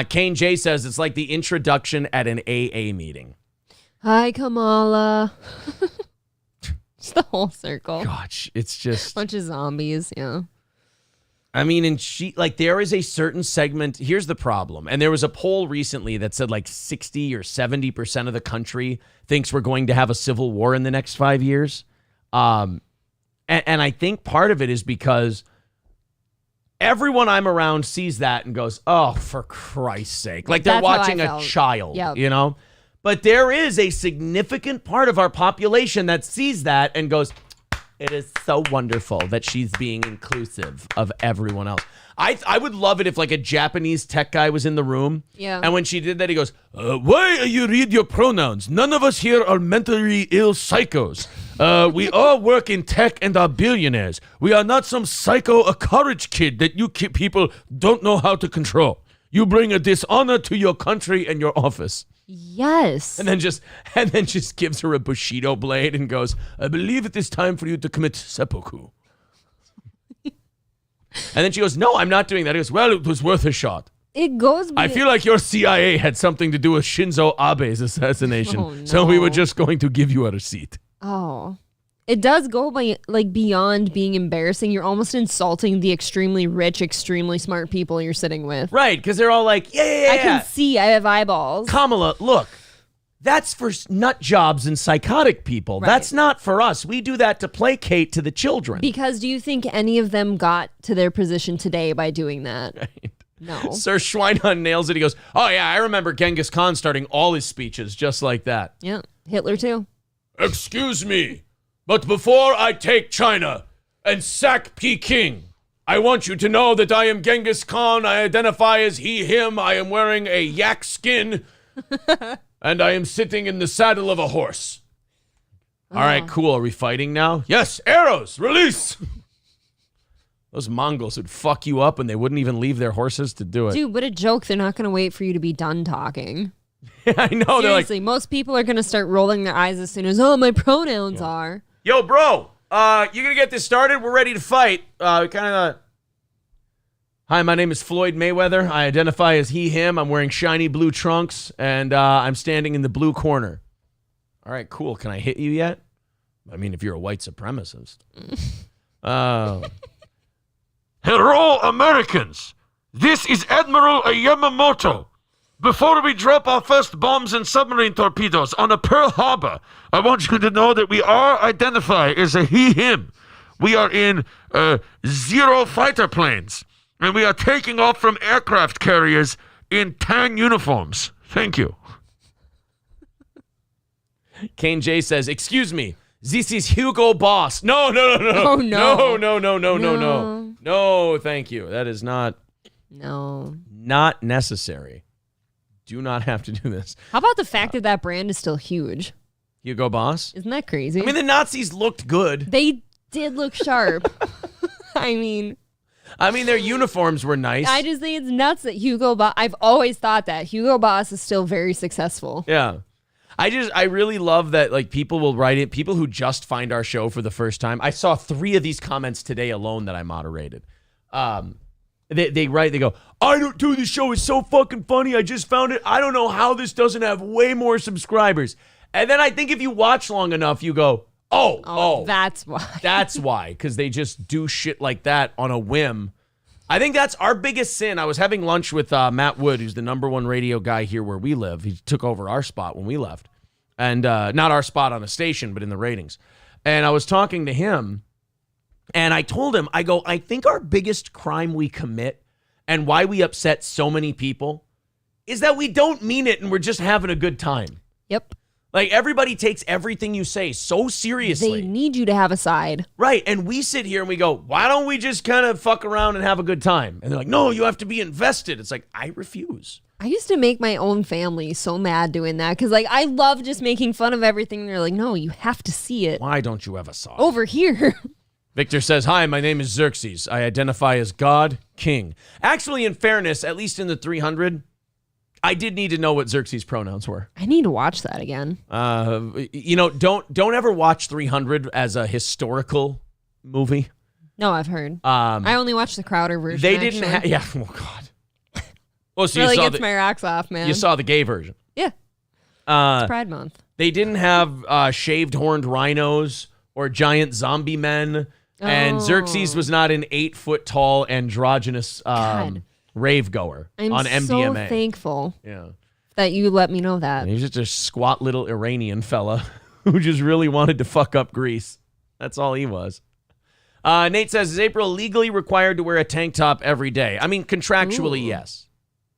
Kane J says it's like the introduction at an AA meeting. Hi, Kamala. It's the whole circle. Gosh, it's just... bunch of zombies, yeah. I mean, and there is a certain segment. Here's the problem. And there was a poll recently that said like 60 or 70% of the country thinks we're going to have a civil war in the next 5 years. And I think part of it is because everyone I'm around sees that and goes, oh, for Christ's sake. Like they're watching a child, you know? But there is a significant part of our population that sees that and goes, It is so wonderful that she's being inclusive of everyone else. I would love it if like a Japanese tech guy was in the room. Yeah. And when she did that, he goes, why are you read your pronouns? None of us here are mentally ill psychos. We all work in tech and are billionaires. We are not some psycho, a courage kid that you people don't know how to control. You bring a dishonor to your country and your office. Yes. And then just gives her a Bushido blade and goes, I believe it is time for you to commit seppuku. And then she goes, no, I'm not doing that. He goes, well, it was worth a shot. It goes. I feel like your CIA had something to do with Shinzo Abe's assassination. Oh, no. So we were just going to give you a receipt. Oh. It does go beyond being embarrassing. You're almost insulting the extremely rich, extremely smart people you're sitting with. Right, because they're all like, yeah. I can see. I have eyeballs. Kamala, look. That's for nut jobs and psychotic people. Right. That's not for us. We do that to placate to the children. Because do you think any of them got to their position today by doing that? Right. No. Sir Schweinhund nails it. He goes, oh, yeah, I remember Genghis Khan starting all his speeches just like that. Yeah, Hitler too. Excuse me, but before I take China and sack Peking, I want you to know that I am Genghis Khan. I identify as he, him. I am wearing a yak skin. And I am sitting in the saddle of a horse. All right, cool. Are we fighting now? Yes, arrows, release. Those Mongols would fuck you up and they wouldn't even leave their horses to do it. Dude, what a joke. They're not going to wait for you to be done talking. I know. Seriously, most people are going to start rolling their eyes as soon as, my pronouns are. Yo, bro, you going to get this started? We're ready to fight. Hi, my name is Floyd Mayweather. I identify as he, him. I'm wearing shiny blue trunks, and I'm standing in the blue corner. All right, cool. Can I hit you yet? I mean, if you're a white supremacist. Hello, Americans. This is Admiral Yamamoto. Before we drop our first bombs and submarine torpedoes on a Pearl Harbor, I want you to know that we are identified as a he, him. We are in 0 fighter planes. And we are taking off from aircraft carriers in tan uniforms. Thank you. Kane J says, excuse me, this is Hugo Boss. No. Oh, no. No, No, thank you. That is not necessary. Do not have to do this. How about the fact that brand is still huge? Hugo Boss? Isn't that crazy? I mean, the Nazis looked good. They did look sharp. I mean, their uniforms were nice. I just think it's nuts that Hugo Boss, I've always thought that Hugo Boss is still very successful. Yeah. I really love that, like, people will write it, people who just find our show for the first time. I saw 3 of these comments today alone that I moderated. They write, they go, I don't do this show. It's so fucking funny. I just found it. I don't know how this doesn't have way more subscribers. And then I think if you watch long enough, you go, Oh, that's why. That's why, because they just do shit like that on a whim. I think that's our biggest sin. I was having lunch with Matt Wood, who's the #1 radio guy here where we live. He took over our spot when we left. And not our spot on the station, but in the ratings. And I was talking to him, and I told him, I go, I think our biggest crime we commit and why we upset so many people is that we don't mean it and we're just having a good time. Yep. Like, everybody takes everything you say so seriously. They need you to have a side. Right. And we sit here and we go, why don't we just kind of fuck around and have a good time? And they're like, no, you have to be invested. It's like, I refuse. I used to make my own family so mad doing that because, like, I love just making fun of everything. And they're like, no, you have to see it. Why don't you have a side? Over here. Victor says, hi, my name is Xerxes. I identify as God, King. Actually, in fairness, at least in the 300, I did need to know what Xerxes' pronouns were. I need to watch that again. Don't ever watch 300 as a historical movie. No, I've heard. I only watched the Crowder version. They didn't have. Yeah. Oh God. Oh, so really you saw gets my rocks off, man. You saw the gay version. Yeah. It's Pride Month. They didn't have shaved horned rhinos or giant zombie men, and Xerxes was not an 8-foot tall androgynous rave goer on MDMA. I'm so thankful that you let me know that. And he's just a squat little Iranian fella who just really wanted to fuck up Greece. That's all he was. Nate says, is April legally required to wear a tank top every day? I mean, contractually, yes.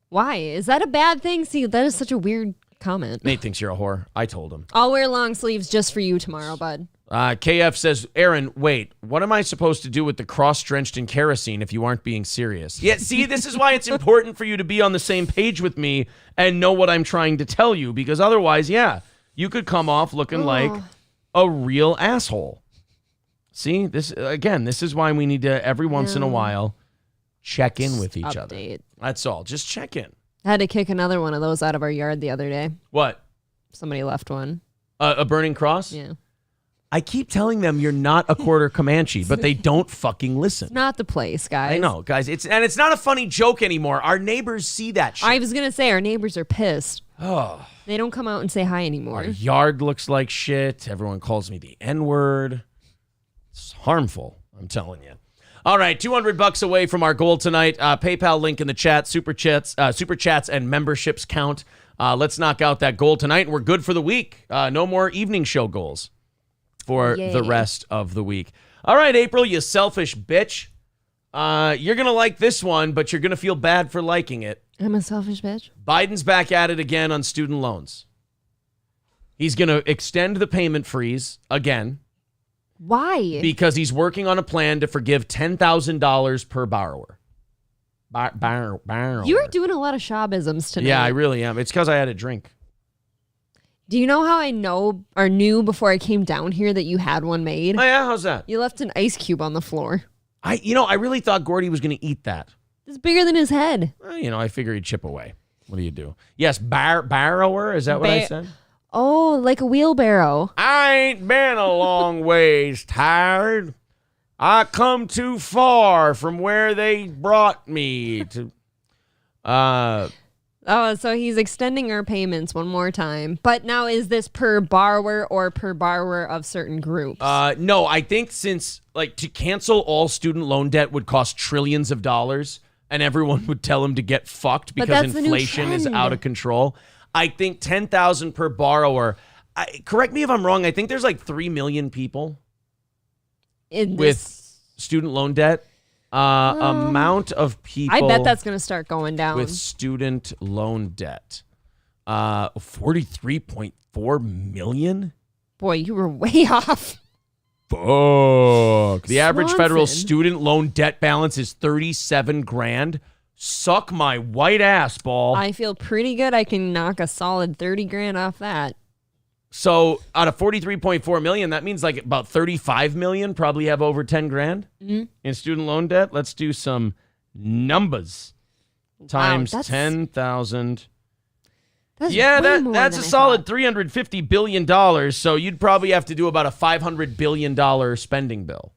Why? Is that a bad thing? See, that is such a weird comment. Nate thinks you're a whore. I told him. I'll wear long sleeves just for you tomorrow, bud. KF says, Aaron, wait, what am I supposed to do with the cross drenched in kerosene if you aren't being serious? Yeah, see, this is why it's important for you to be on the same page with me and know what I'm trying to tell you, because otherwise, yeah, you could come off looking like a real asshole. See, this is why we need to, every once in a while, check in with each other. That's all. Just check in. I had to kick another one of those out of our yard the other day. What? Somebody left one. A burning cross? Yeah. I keep telling them you're not a quarter Comanche, but they don't fucking listen. It's not the place, guys. I know, guys. It's not a funny joke anymore. Our neighbors see that shit. I was going to say, our neighbors are pissed. Oh. They don't come out and say hi anymore. Our yard looks like shit. Everyone calls me the N-word. It's harmful, I'm telling you. All right, $200 away from our goal tonight. PayPal link in the chat, super chats and memberships count. Let's knock out that goal tonight, and we're good for the week. No more evening show goals for the rest of the week. All right, April, you selfish bitch. You're going to like this one, but you're going to feel bad for liking it. I'm a selfish bitch. Biden's back at it again on student loans. He's going to extend the payment freeze again. Why? Because he's working on a plan to forgive $10,000 per borrower. Borrower. You're doing a lot of Shabisms tonight. Yeah, I really am. It's because I had a drink. Do you know how I knew before I came down here that you had one made? Oh, yeah? How's that? You left an ice cube on the floor. I really thought Gordy was going to eat that. It's bigger than his head. Well, I figure he'd chip away. What do you do? Yes, borrower. Is that what I said? Oh, like a wheelbarrow. I ain't been a long ways tired. I come too far from where they brought me to. Oh, so he's extending our payments one more time. But now is this per borrower or per borrower of certain groups? No, I think since to cancel all student loan debt would cost trillions of dollars and everyone would tell him to get fucked because inflation is out of control. I think $10,000 per borrower. Correct me if I'm wrong. I think there's 3 million people with student loan debt. Amount of people. I bet that's going to start going down with student loan debt. 43.4 million. Boy, you were way off. Fuck. The average federal student loan debt balance is $37,000. Suck my white ass ball. I feel pretty good. I can knock a solid $30,000 off that. So out of 43.4 million, that means about 35 million probably have over 10 grand in student loan debt. Let's do some numbers. Times 10,000. That's a solid $350 billion. So you'd probably have to do about a $500 billion spending bill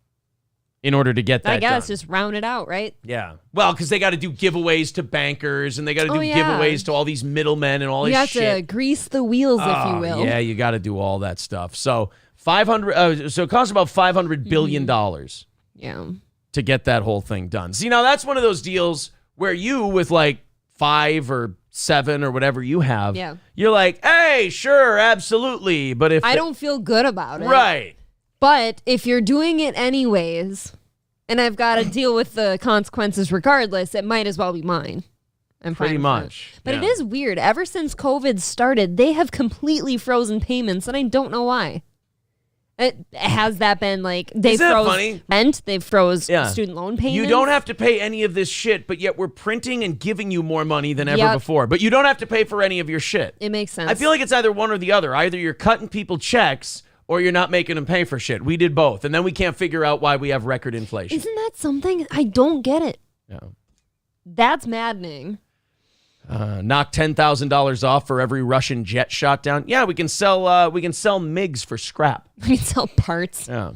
in order to get that I guess done. Just round it out, right? Yeah. Well, because they got to do giveaways to bankers and they got to do giveaways to all these middlemen and all this shit. You have to grease the wheels, if you will. Yeah, you got to do all that stuff. So so it costs about $500 billion. Yeah. To get that whole thing done. See, now that's one of those deals where you, with 5 or 7 or whatever you have, you're like, hey, sure, absolutely. But if I don't feel good about it. Right. But if you're doing it anyways, and I've got to deal with the consequences regardless, it might as well be mine. I'm pretty much. But it is weird. Ever since COVID started, they have completely frozen payments, and I don't know why. Has that been they froze rent? They froze student loan payments? You don't have to pay any of this shit, but yet we're printing and giving you more money than ever before. But you don't have to pay for any of your shit. It makes sense. I feel like it's either one or the other. Either you're cutting people checks or you're not making them pay for shit. We did both, and then we can't figure out why we have record inflation. Isn't that something? I don't get it. Yeah. That's maddening. Knock $10,000 off for every Russian jet shot down. Yeah, we can sell MiGs for scrap. We can sell parts. Yeah.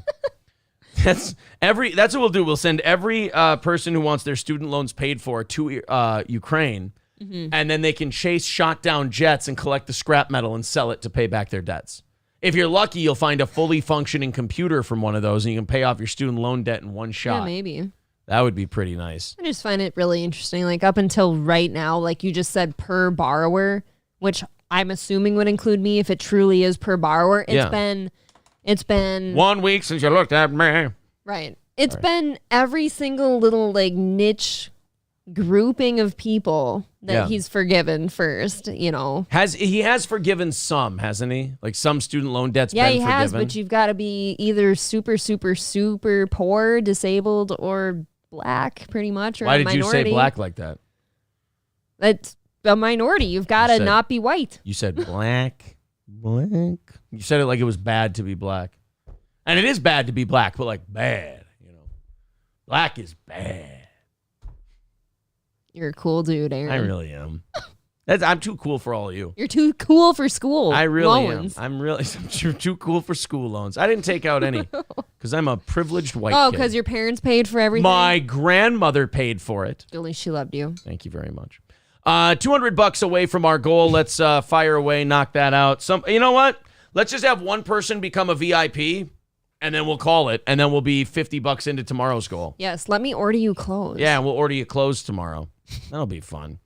That's what we'll do. We'll send every person who wants their student loans paid for to Ukraine, and then they can chase shot down jets and collect the scrap metal and sell it to pay back their debts. If you're lucky, you'll find a fully functioning computer from one of those, and you can pay off your student loan debt in one shot. Yeah, maybe. That would be pretty nice. I just find it really interesting. Up until right now, you just said per borrower, which I'm assuming would include me if it truly is per borrower. It's been 1 week since you looked at me. Right. It's been every single little niche grouping of people that he's forgiven first, He has forgiven some, hasn't he? Like some student loan debt's been forgiven. Yeah, he has, but you've got to be either super, super, super poor, disabled, or black, pretty much, or Why a did minority. You say black like that? That's a minority. You've got to not be white. You said black. You said it like it was bad to be black. And it is bad to be black, but like bad, Black is bad. You're a cool dude, Aaron. I really am. I'm too cool for all of you. You're too cool for school. I really loans. am. I'm too cool for school loans. I didn't take out any because I'm a privileged white kid. Oh, because your parents paid for everything? My grandmother paid for it. At least she loved you. Thank you very much. $200 away from our goal. Let's fire away, knock that out. You know what? Let's just have one person become a VIP, and then we'll call it, and then we'll be $50 into tomorrow's goal. Yes, let me order you clothes. Yeah, we'll order you clothes tomorrow. That'll be fun.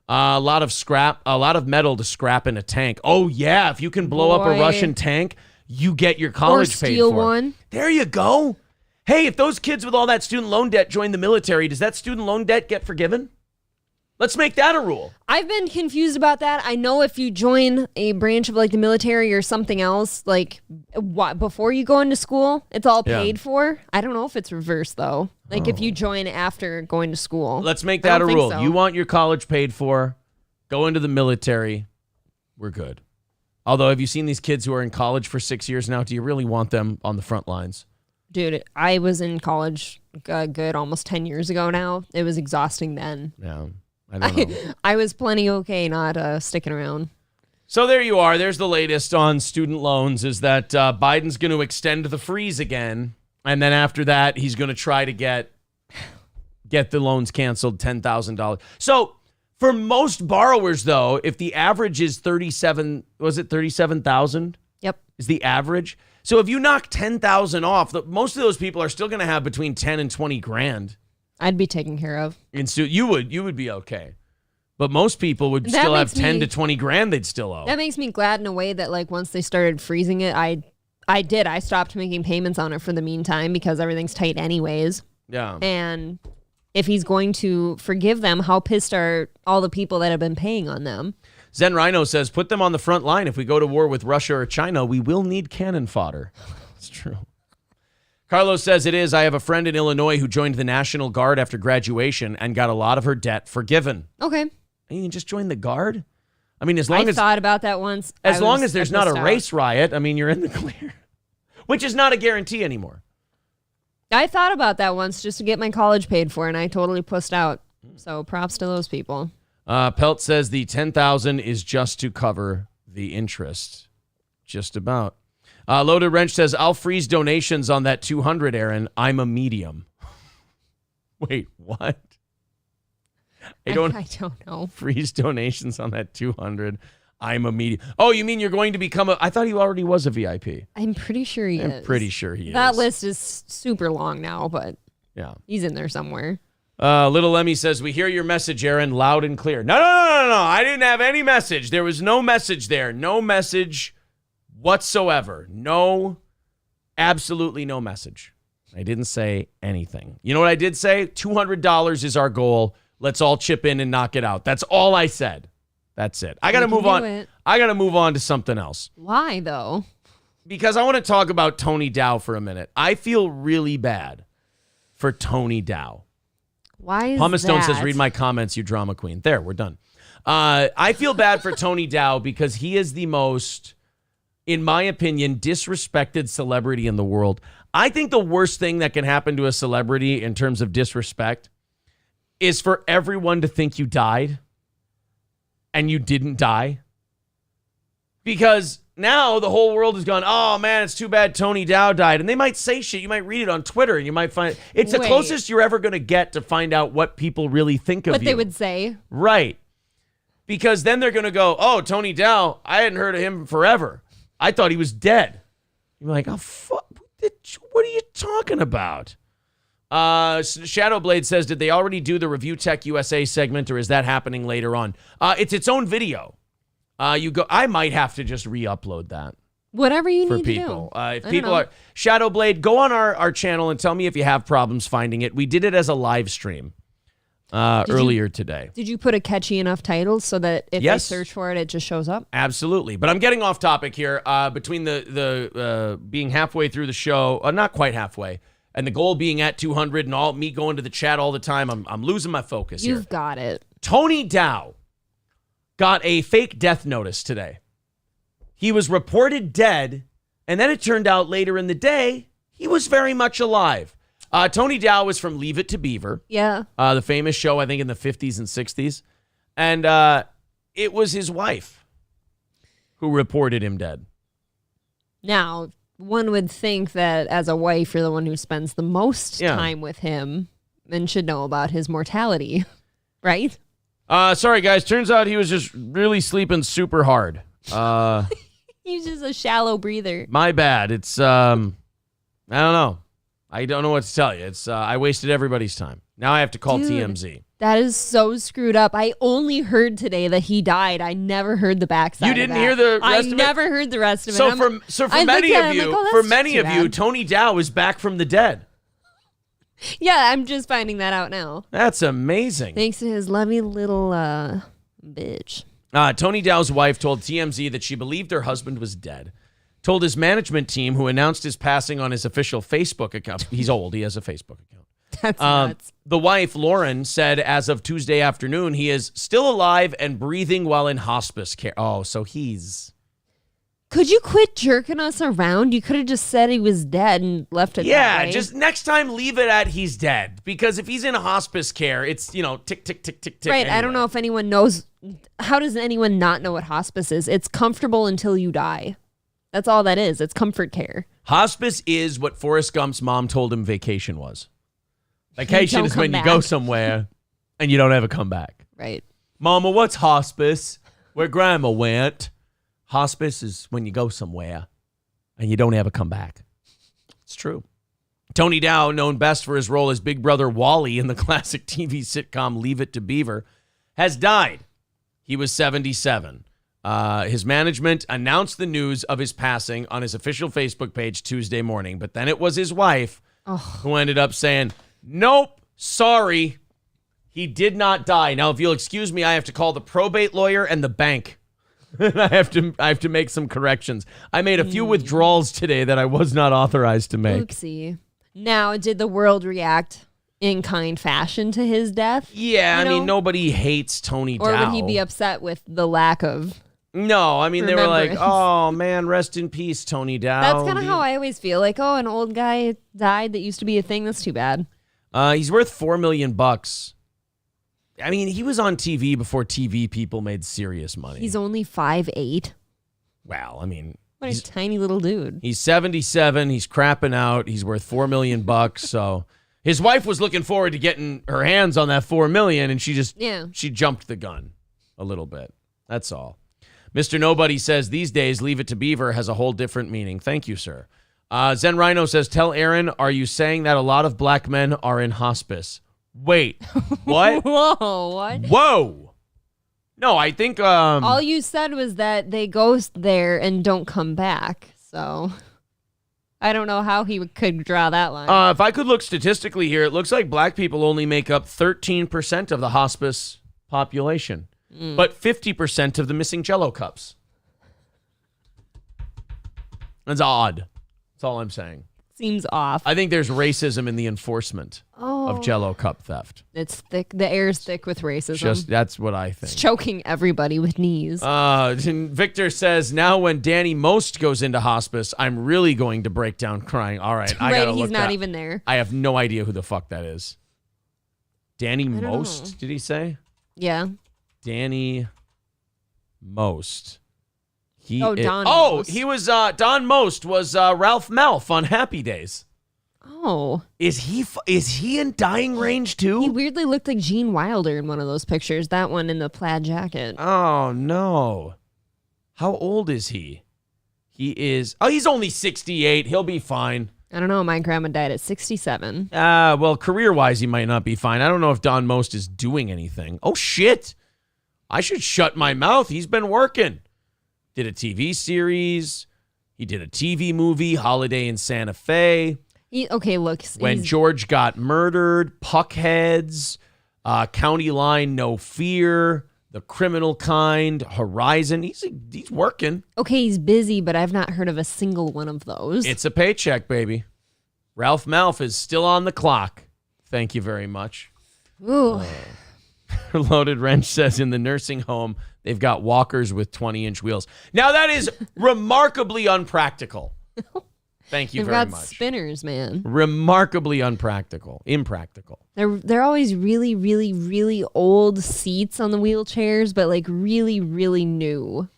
A lot of metal to scrap in a tank. Oh yeah, if you can blow up a Russian tank, you get your college paid for. Or steal one. There you go. Hey, if those kids with all that student loan debt join the military, does that student loan debt get forgiven? Let's make that a rule. I've been confused about that. I know if you join a branch of like the military or something else, like before you go into school, it's all paid for. I don't know if it's reversed though. Like if you join after going to school. Let's make that a rule. So. You want your college paid for, go into the military, we're good. Although, have you seen these kids who are in college for 6 years now? Do you really want them on the front lines? Dude, I was in college good almost 10 years ago now. It was exhausting then. Yeah. I don't know. I was plenty okay not sticking around. So there you are. There's the latest on student loans is that Biden's going to extend the freeze again. And then after that, he's going to try to get the loans canceled, $10,000. So for most borrowers, though, if the average is 37,000? Yep. Is the average. So if you knock 10,000 off, most of those people are still going to have between 10 and 20 grand. I'd be taken care of. And so you would be okay. But most people would still have 10 to 20 grand they'd still owe. That makes me glad in a way that like once they started freezing it, I stopped making payments on it for the meantime because everything's tight anyways. Yeah. And if he's going to forgive them, how pissed are all the people that have been paying on them? Zen Rhino says, put them on the front line. If we go to war with Russia or China, we will need cannon fodder. It's true. Carlos says it is. I have a friend in Illinois who joined the National Guard after graduation and got a lot of her debt forgiven. Okay. And you can just join the Guard? I mean, as long as... I thought about that once. As long as there's not a race riot, I mean, you're in the clear. Which is not a guarantee anymore. I thought about that once just to get my college paid for, and I totally pussed out. So props to those people. Pelt says the $10,000 is just to cover the interest. Just about. Loaded Wrench says, I'll freeze donations on that $200, Aaron. I'm a medium. Wait, what? I don't know. Freeze donations on that $200. I'm a medium. Oh, you mean you're going to become I thought he already was a VIP. I'm pretty sure he is. I'm pretty sure he is. That list is super long now, but yeah, he's in there somewhere. Little Emmy says, we hear your message, Aaron, loud and clear. No. I didn't have any message. There was no message there. No message whatsoever. No, absolutely no message. I didn't say anything. You know what I did say? $200 is our goal. Let's all chip in and knock it out. That's all I said. That's it. I got to move on. I got to move on to something else. Why, though? Because I want to talk about Tony Dow for a minute. I feel really bad for Tony Dow. Why is Pumice that? Stone says, read my comments, you drama queen. There, we're done. I feel bad for Tony Dow because he is the most, in my opinion, disrespected celebrity in the world. I think the worst thing that can happen to a celebrity in terms of disrespect is for everyone to think you died and you didn't die. Because now the whole world has gone, oh man, it's too bad Tony Dow died. And they might say shit. You might read it on Twitter and you might find it's the closest you're ever going to get to find out what people really think of you. What they would say. Right. Because then they're going to go, oh, Tony Dow, I hadn't heard of him forever. I thought he was dead. You're like, oh, fuck. What are you talking about? Shadowblade says, did they already do the ReviewTech USA segment, or is that happening later on? It's its own video. I might have to just re-upload that. Whatever you need people. To do. If people are Shadowblade, go on our channel and tell me if you have problems finding it. We did it as a live stream. earlier today. Did you put a catchy enough title so that if Yes. they search for it, it just shows up? Absolutely. But I'm getting off topic here. Between the being halfway through the show, not quite halfway, and the goal being at 200 and all me going to the chat all the time, I'm losing my focus here. You've got it. Tony Dow got a fake death notice today. He was reported dead, and then it turned out later in the day he was very much alive. Tony Dow was from Leave It to Beaver. Yeah. The famous show, I think, in the 50s and 60s. And it was his wife who reported him dead. Now, one would think that as a wife, you're the one who spends the most time with him and should know about his mortality, right? Sorry, guys. Turns out he was just really sleeping super hard. He's just a shallow breather. My bad. It's, I don't know. I don't know what to tell you. It's I wasted everybody's time. Now I have to call TMZ. That is so screwed up. I only heard today that he died. I never heard the backside. You didn't hear the rest of it? I never heard the rest of it. So for many of you, Tony Dow is back from the dead. Yeah, I'm just finding that out now. That's amazing. Thanks to his lovely little bitch. Tony Dow's wife told TMZ that she believed her husband was dead. Told his management team, who announced his passing on his official Facebook account. He's old. He has a Facebook account. That's nuts. The wife, Lauren, said as of Tuesday afternoon, he is still alive and breathing while in hospice care. Oh, so he's... Could you quit jerking us around? You could have just said he was dead and left it that way. Just next time leave it at he's dead. Because if he's in hospice care, it's, tick, tick, tick, tick, tick. Right, anyway. I don't know if anyone knows. How does anyone not know what hospice is? It's comfortable until you die. That's all that is. It's comfort care. Hospice is what Forrest Gump's mom told him vacation was. Vacation is when you back. go somewhere and you don't ever come back. Right. Mama, what's hospice? Where grandma went. Hospice is when you go somewhere and you don't ever come back. It's true. Tony Dow, known best for his role as Big Brother Wally in the classic TV sitcom Leave It to Beaver, has died. He was 77. His management announced the news of his passing on his official Facebook page Tuesday morning, but then it was his wife who ended up saying, nope, sorry, he did not die. Now, if you'll excuse me, I have to call the probate lawyer and the bank. I have to make some corrections. I made a few withdrawals today that I was not authorized to make. Oopsie. Now, did the world react in kind fashion to his death? Yeah, I mean, nobody hates Tony Dow. Or would he be upset with the lack of... No, I mean, they were like, oh, man, rest in peace, Tony Dow. That's kind of how I always feel. Like, oh, an old guy died that used to be a thing. That's too bad. He's worth $4 million. I mean, he was on TV before TV people made serious money. He's only 5'8". Well, I mean... What a tiny little dude. He's 77. He's crapping out. He's worth $4 million. So his wife was looking forward to getting her hands on that $4 million, and she jumped the gun a little bit. That's all. Mr. Nobody says these days, Leave It to Beaver has a whole different meaning. Thank you, sir. Zen Rhino says, tell Aaron, are you saying that a lot of black men are in hospice? Wait, what? Whoa, what? Whoa. No, I think... all you said was that they go there and don't come back. So I don't know how he could draw that line. If I could look statistically here, it looks like black people only make up 13% of the hospice population, but 50% of the missing Jell-O cups. That's odd. That's all I'm saying. Seems off. I think there's racism in the enforcement of Jell-O cup theft. It's thick. The air's thick with racism. That's what I think. It's choking everybody with knees. And Victor says, now when Danny Most goes into hospice, I'm really going to break down crying. All right, I gotta look he's not even there. I have no idea who the fuck that is. Danny Most, did he say? Yeah. Danny Most. Don Most. He was Don Most was Ralph Malph on Happy Days. Oh. Is he in dying range too? He weirdly looked like Gene Wilder in one of those pictures. That one in the plaid jacket. Oh no. How old is he? He's only 68. He'll be fine. I don't know. My grandma died at 67. Well, career-wise, he might not be fine. I don't know if Don Most is doing anything. Oh shit. I should shut my mouth. He's been working. Did a TV series. He did a TV movie, Holiday in Santa Fe. Look. When George got murdered, Puckheads, County Line, No Fear, The Criminal Kind, Horizon. He's working. Okay, he's busy, but I've not heard of a single one of those. It's a paycheck, baby. Ralph Malph is still on the clock. Thank you very much. Ooh. Loaded Wrench says in the nursing home, they've got walkers with 20-inch wheels. Now, that is remarkably unpractical. Thank you very much. They've got spinners, man. Remarkably impractical. They're always really, really, really old seats on the wheelchairs, but like really, really new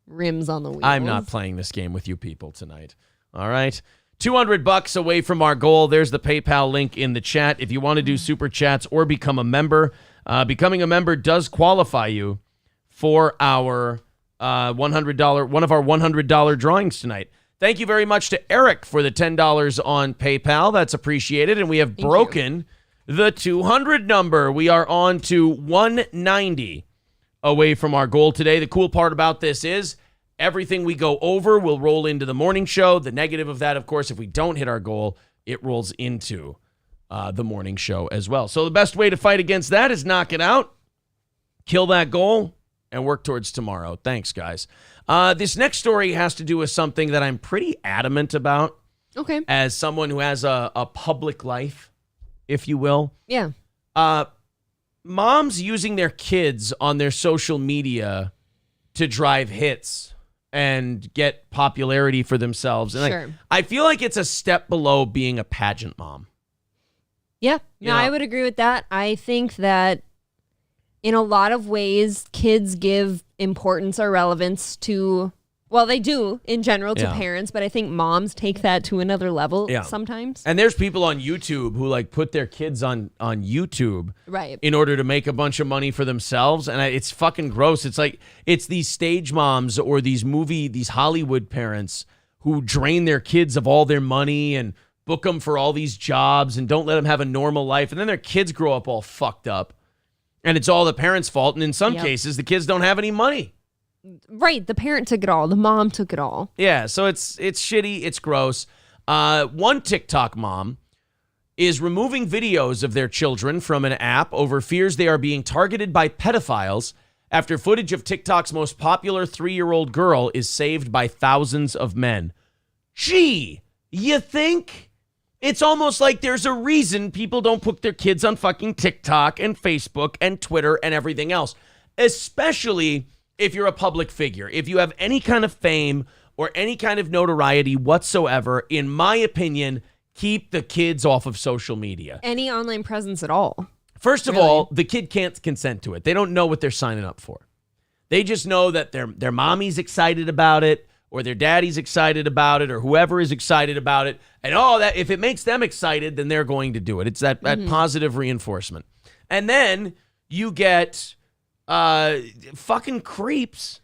rims on the wheels. I'm not playing this game with you people tonight. All right. $200 away from our goal. There's the PayPal link in the chat. If you want to do super chats or become a member, becoming a member does qualify you for our $100, one of our $100 drawings tonight. Thank you very much to Eric for the $10 on PayPal. That's appreciated. And we have broken the 200 number. We are on to 190 away from our goal today. The cool part about this is everything we go over will roll into the morning show. The negative of that, of course, if we don't hit our goal, it rolls into the morning show as well. So the best way to fight against that is knock it out, kill that goal, and work towards tomorrow. Thanks, guys. This next story has to do with something that I'm pretty adamant about. Okay. As someone who has a public life, if you will. Yeah. Moms using their kids on their social media to drive hits and get popularity for themselves. And sure. I feel like it's a step below being a pageant mom. Yeah. No, I would agree with that. I think that in a lot of ways, kids give importance or relevance to, well, they do in general to parents, but I think moms take that to another level sometimes. And there's people on YouTube who like put their kids on YouTube in order to make a bunch of money for themselves. And it's fucking gross. It's like, it's these stage moms or these Hollywood parents who drain their kids of all their money and book them for all these jobs and don't let them have a normal life. And then their kids grow up all fucked up. And it's all the parents' fault. And in some cases, the kids don't have any money. Right. The parent took it all. The mom took it all. Yeah. So it's shitty. It's gross. One TikTok mom is removing videos of their children from an app over fears they are being targeted by pedophiles after footage of TikTok's most popular 3-year-old girl is saved by thousands of men. Gee, you think? It's almost like there's a reason people don't put their kids on fucking TikTok and Facebook and Twitter and everything else, especially if you're a public figure. If you have any kind of fame or any kind of notoriety whatsoever, in my opinion, keep the kids off of social media. Any online presence at all. First of all, the kid can't consent to it. They don't know what they're signing up for. They just know that their mommy's excited about it, or their daddy's excited about it, or whoever is excited about it. And that if it makes them excited, then they're going to do it. It's that positive reinforcement. And then you get fucking creeps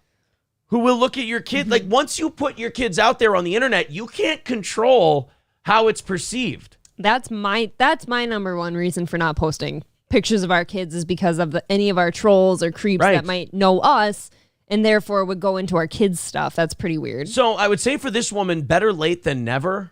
who will look at your kid. Like, once you put your kids out there on the internet, you can't control how it's perceived. That's my number one reason for not posting pictures of our kids is because of any of our trolls or creeps that might know us and therefore would go into our kids' stuff. That's pretty weird. So I would say for this woman, better late than never.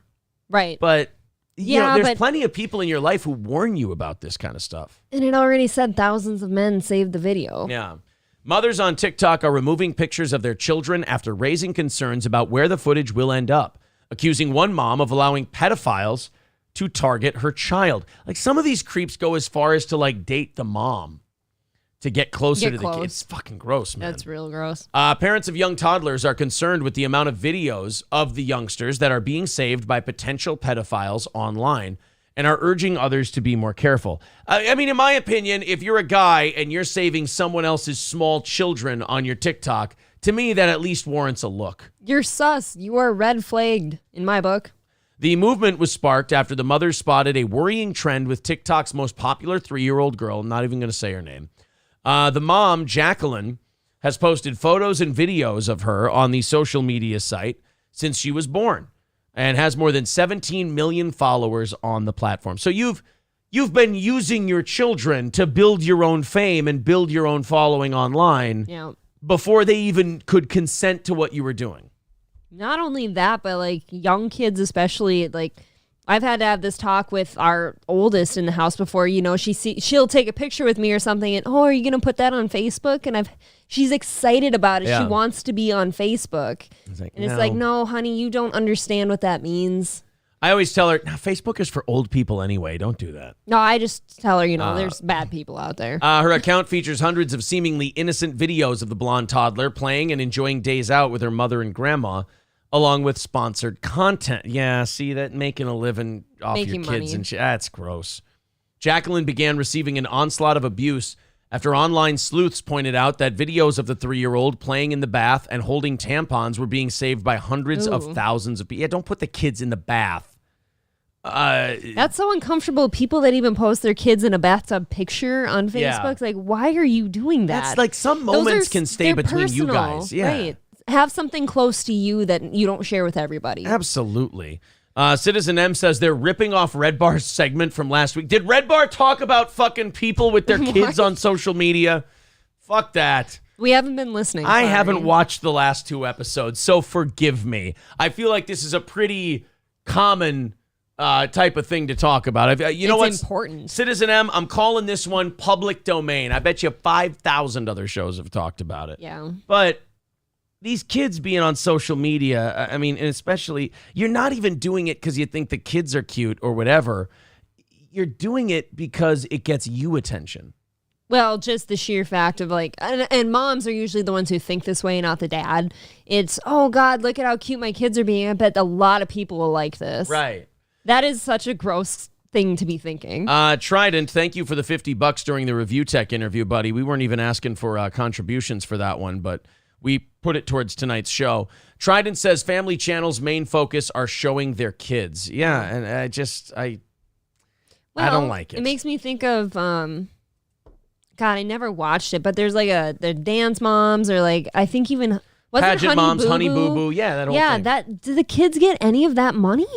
Right. But there's plenty of people in your life who warn you about this kind of stuff. And it already said thousands of men saved the video. Yeah. Mothers on TikTok are removing pictures of their children after raising concerns about where the footage will end up, accusing one mom of allowing pedophiles to target her child. Like, some of these creeps go as far as to like date the mom to get closer to the kids. It's fucking gross, man. That's real gross. Parents of young toddlers are concerned with the amount of videos of the youngsters that are being saved by potential pedophiles online and are urging others to be more careful. I mean, in my opinion, if you're a guy and you're saving someone else's small children on your TikTok, to me, that at least warrants a look. You're sus. You are red flagged in my book. The movement was sparked after the mothers spotted a worrying trend with TikTok's most popular 3-year-old girl. I'm not even going to say her name. The mom, Jacqueline, has posted photos and videos of her on the social media site since she was born and has more than 17 million followers on the platform. So you've been using your children to build your own fame and build your own following online before they even could consent to what you were doing. Not only that, but like young kids especially, like I've had to have this talk with our oldest in the house before. She'll take a picture with me or something, and are you gonna put that on Facebook? And she's excited about it. Yeah. She wants to be on Facebook, it's like, no, honey, you don't understand what that means. I always tell her, Facebook is for old people anyway. Don't do that. No, I just tell her, there's bad people out there. Her account features hundreds of seemingly innocent videos of the blonde toddler playing and enjoying days out with her mother and grandma, along with sponsored content. Yeah, see, that making a living off your kids money. And shit, that's gross. Jacqueline began receiving an onslaught of abuse after online sleuths pointed out that videos of the 3-year-old playing in the bath and holding tampons were being saved by hundreds of thousands of people. Yeah, don't put the kids in the bath. That's so uncomfortable. People that even post their kids in a bathtub picture on Facebook, like, why are you doing that? That's like some moments can stay between personal, you guys. Yeah. Right. Have something close to you that you don't share with everybody. Absolutely. Citizen M says they're ripping off Red Bar's segment from last week. Did Red Bar talk about fucking people with their kids on social media? Fuck that. We haven't been listening. I haven't watched the last 2 episodes, so forgive me. I feel like this is a pretty common type of thing to talk about. You know what's important? Citizen M, I'm calling this one public domain. I bet you 5,000 other shows have talked about it. Yeah. But these kids being on social media, I mean, and especially, you're not even doing it because you think the kids are cute or whatever. You're doing it because it gets you attention. Well, just the sheer fact of like, and moms are usually the ones who think this way, not the dad. It's, oh God, look at how cute my kids are being. I bet a lot of people will like this. Right. That is such a gross thing to be thinking. Trident, thank you for the $50 during the ReviewTech interview, buddy. We weren't even asking for contributions for that one, but we put it towards tonight's show. Trident says Family Channel's main focus are showing their kids. Yeah, and I don't like it. It makes me think of, God, I never watched it, but there's like the Dance Moms or like, I think even, Pageant Moms, Honey Boo Boo. Yeah, that whole thing. Yeah, do the kids get any of that money?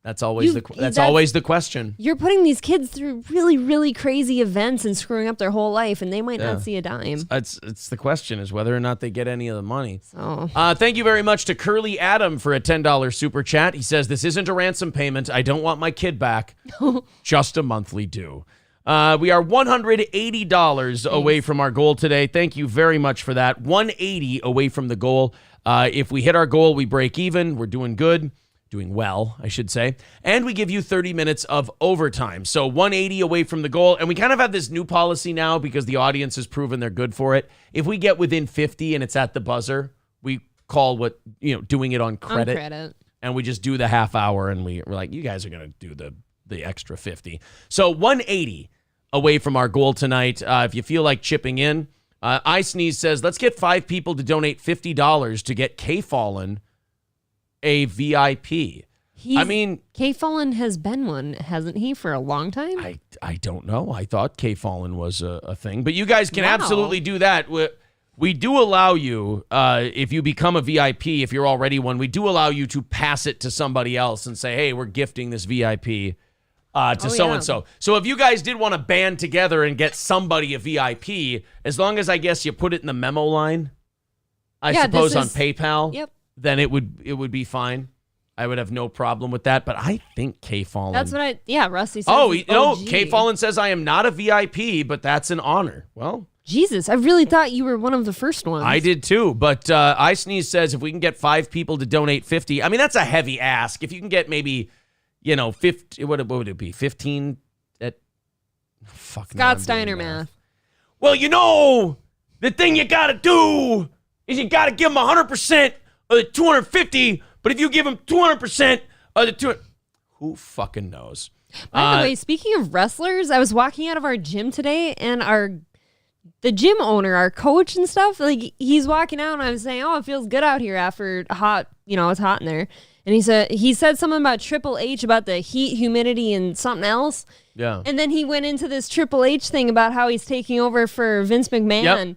That's always always the question. You're putting these kids through really, really crazy events and screwing up their whole life, and they might not see a dime. It's the question is whether or not they get any of the money. So, thank you very much to Curly Adam for a $10 super chat. He says, this isn't a ransom payment. I don't want my kid back. Just a monthly due. We are $180 away from our goal today. Thank you very much for that. $180 away from the goal. If we hit our goal, we break even. We're doing good. Doing well, I should say. And we give you 30 minutes of overtime. So 180 away from the goal. And we kind of have this new policy now because the audience has proven they're good for it. If we get within 50 and it's at the buzzer, we call doing it on credit. And we just do the half hour and we're like, you guys are going to do the extra 50. So 180 away from our goal tonight. If you feel like chipping in, I Sneeze says, let's get 5 people to donate $50 to get K-Fallen a VIP. K-Fallen has been one, hasn't he, for a long time? I don't know. I thought K-Fallen was a thing. But you guys can absolutely do that. We do allow you, if you become a VIP, if you're already one, we do allow you to pass it to somebody else and say, hey, we're gifting this VIP to so-and-so. So if you guys did want to band together and get somebody a VIP, as long as I guess you put it in the memo line, I suppose on PayPal. Yep. Then it would be fine. I would have no problem with that. But I think K-Fallen. That's what Rusty says. Oh, no, K-Fallen says I am not a VIP, but that's an honor. Well, Jesus, I really thought you were one of the first ones. I did too. But I Sneeze says if we can get 5 people to donate 50, I mean, that's a heavy ask. If you can get maybe, 50, what would it be? 15 at Scott Steiner math. Well, the thing you got to do is you got to give them 100%. Or the 250, but if you give them 200% of the 200, who fucking knows? By the way, speaking of wrestlers, I was walking out of our gym today, and the gym owner, our coach and stuff, like he's walking out, and I was saying, "Oh, it feels good out here after hot. It's hot in there." And he said something about Triple H about the heat, humidity, and something else. Yeah. And then he went into this Triple H thing about how he's taking over for Vince McMahon,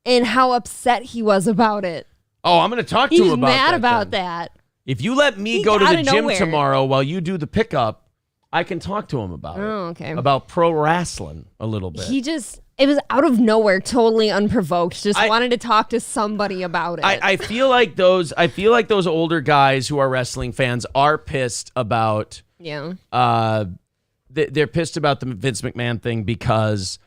and how upset he was about it. Oh, I'm going to talk to him about that. He's mad about that. If you let me go to the gym tomorrow while you do the pickup, I can talk to him about it. Oh, okay. About pro wrestling a little bit. It was out of nowhere, totally unprovoked. Just wanted to talk to somebody about it. I feel like those older guys who are wrestling fans are pissed about. Yeah. They're pissed about the Vince McMahon thing because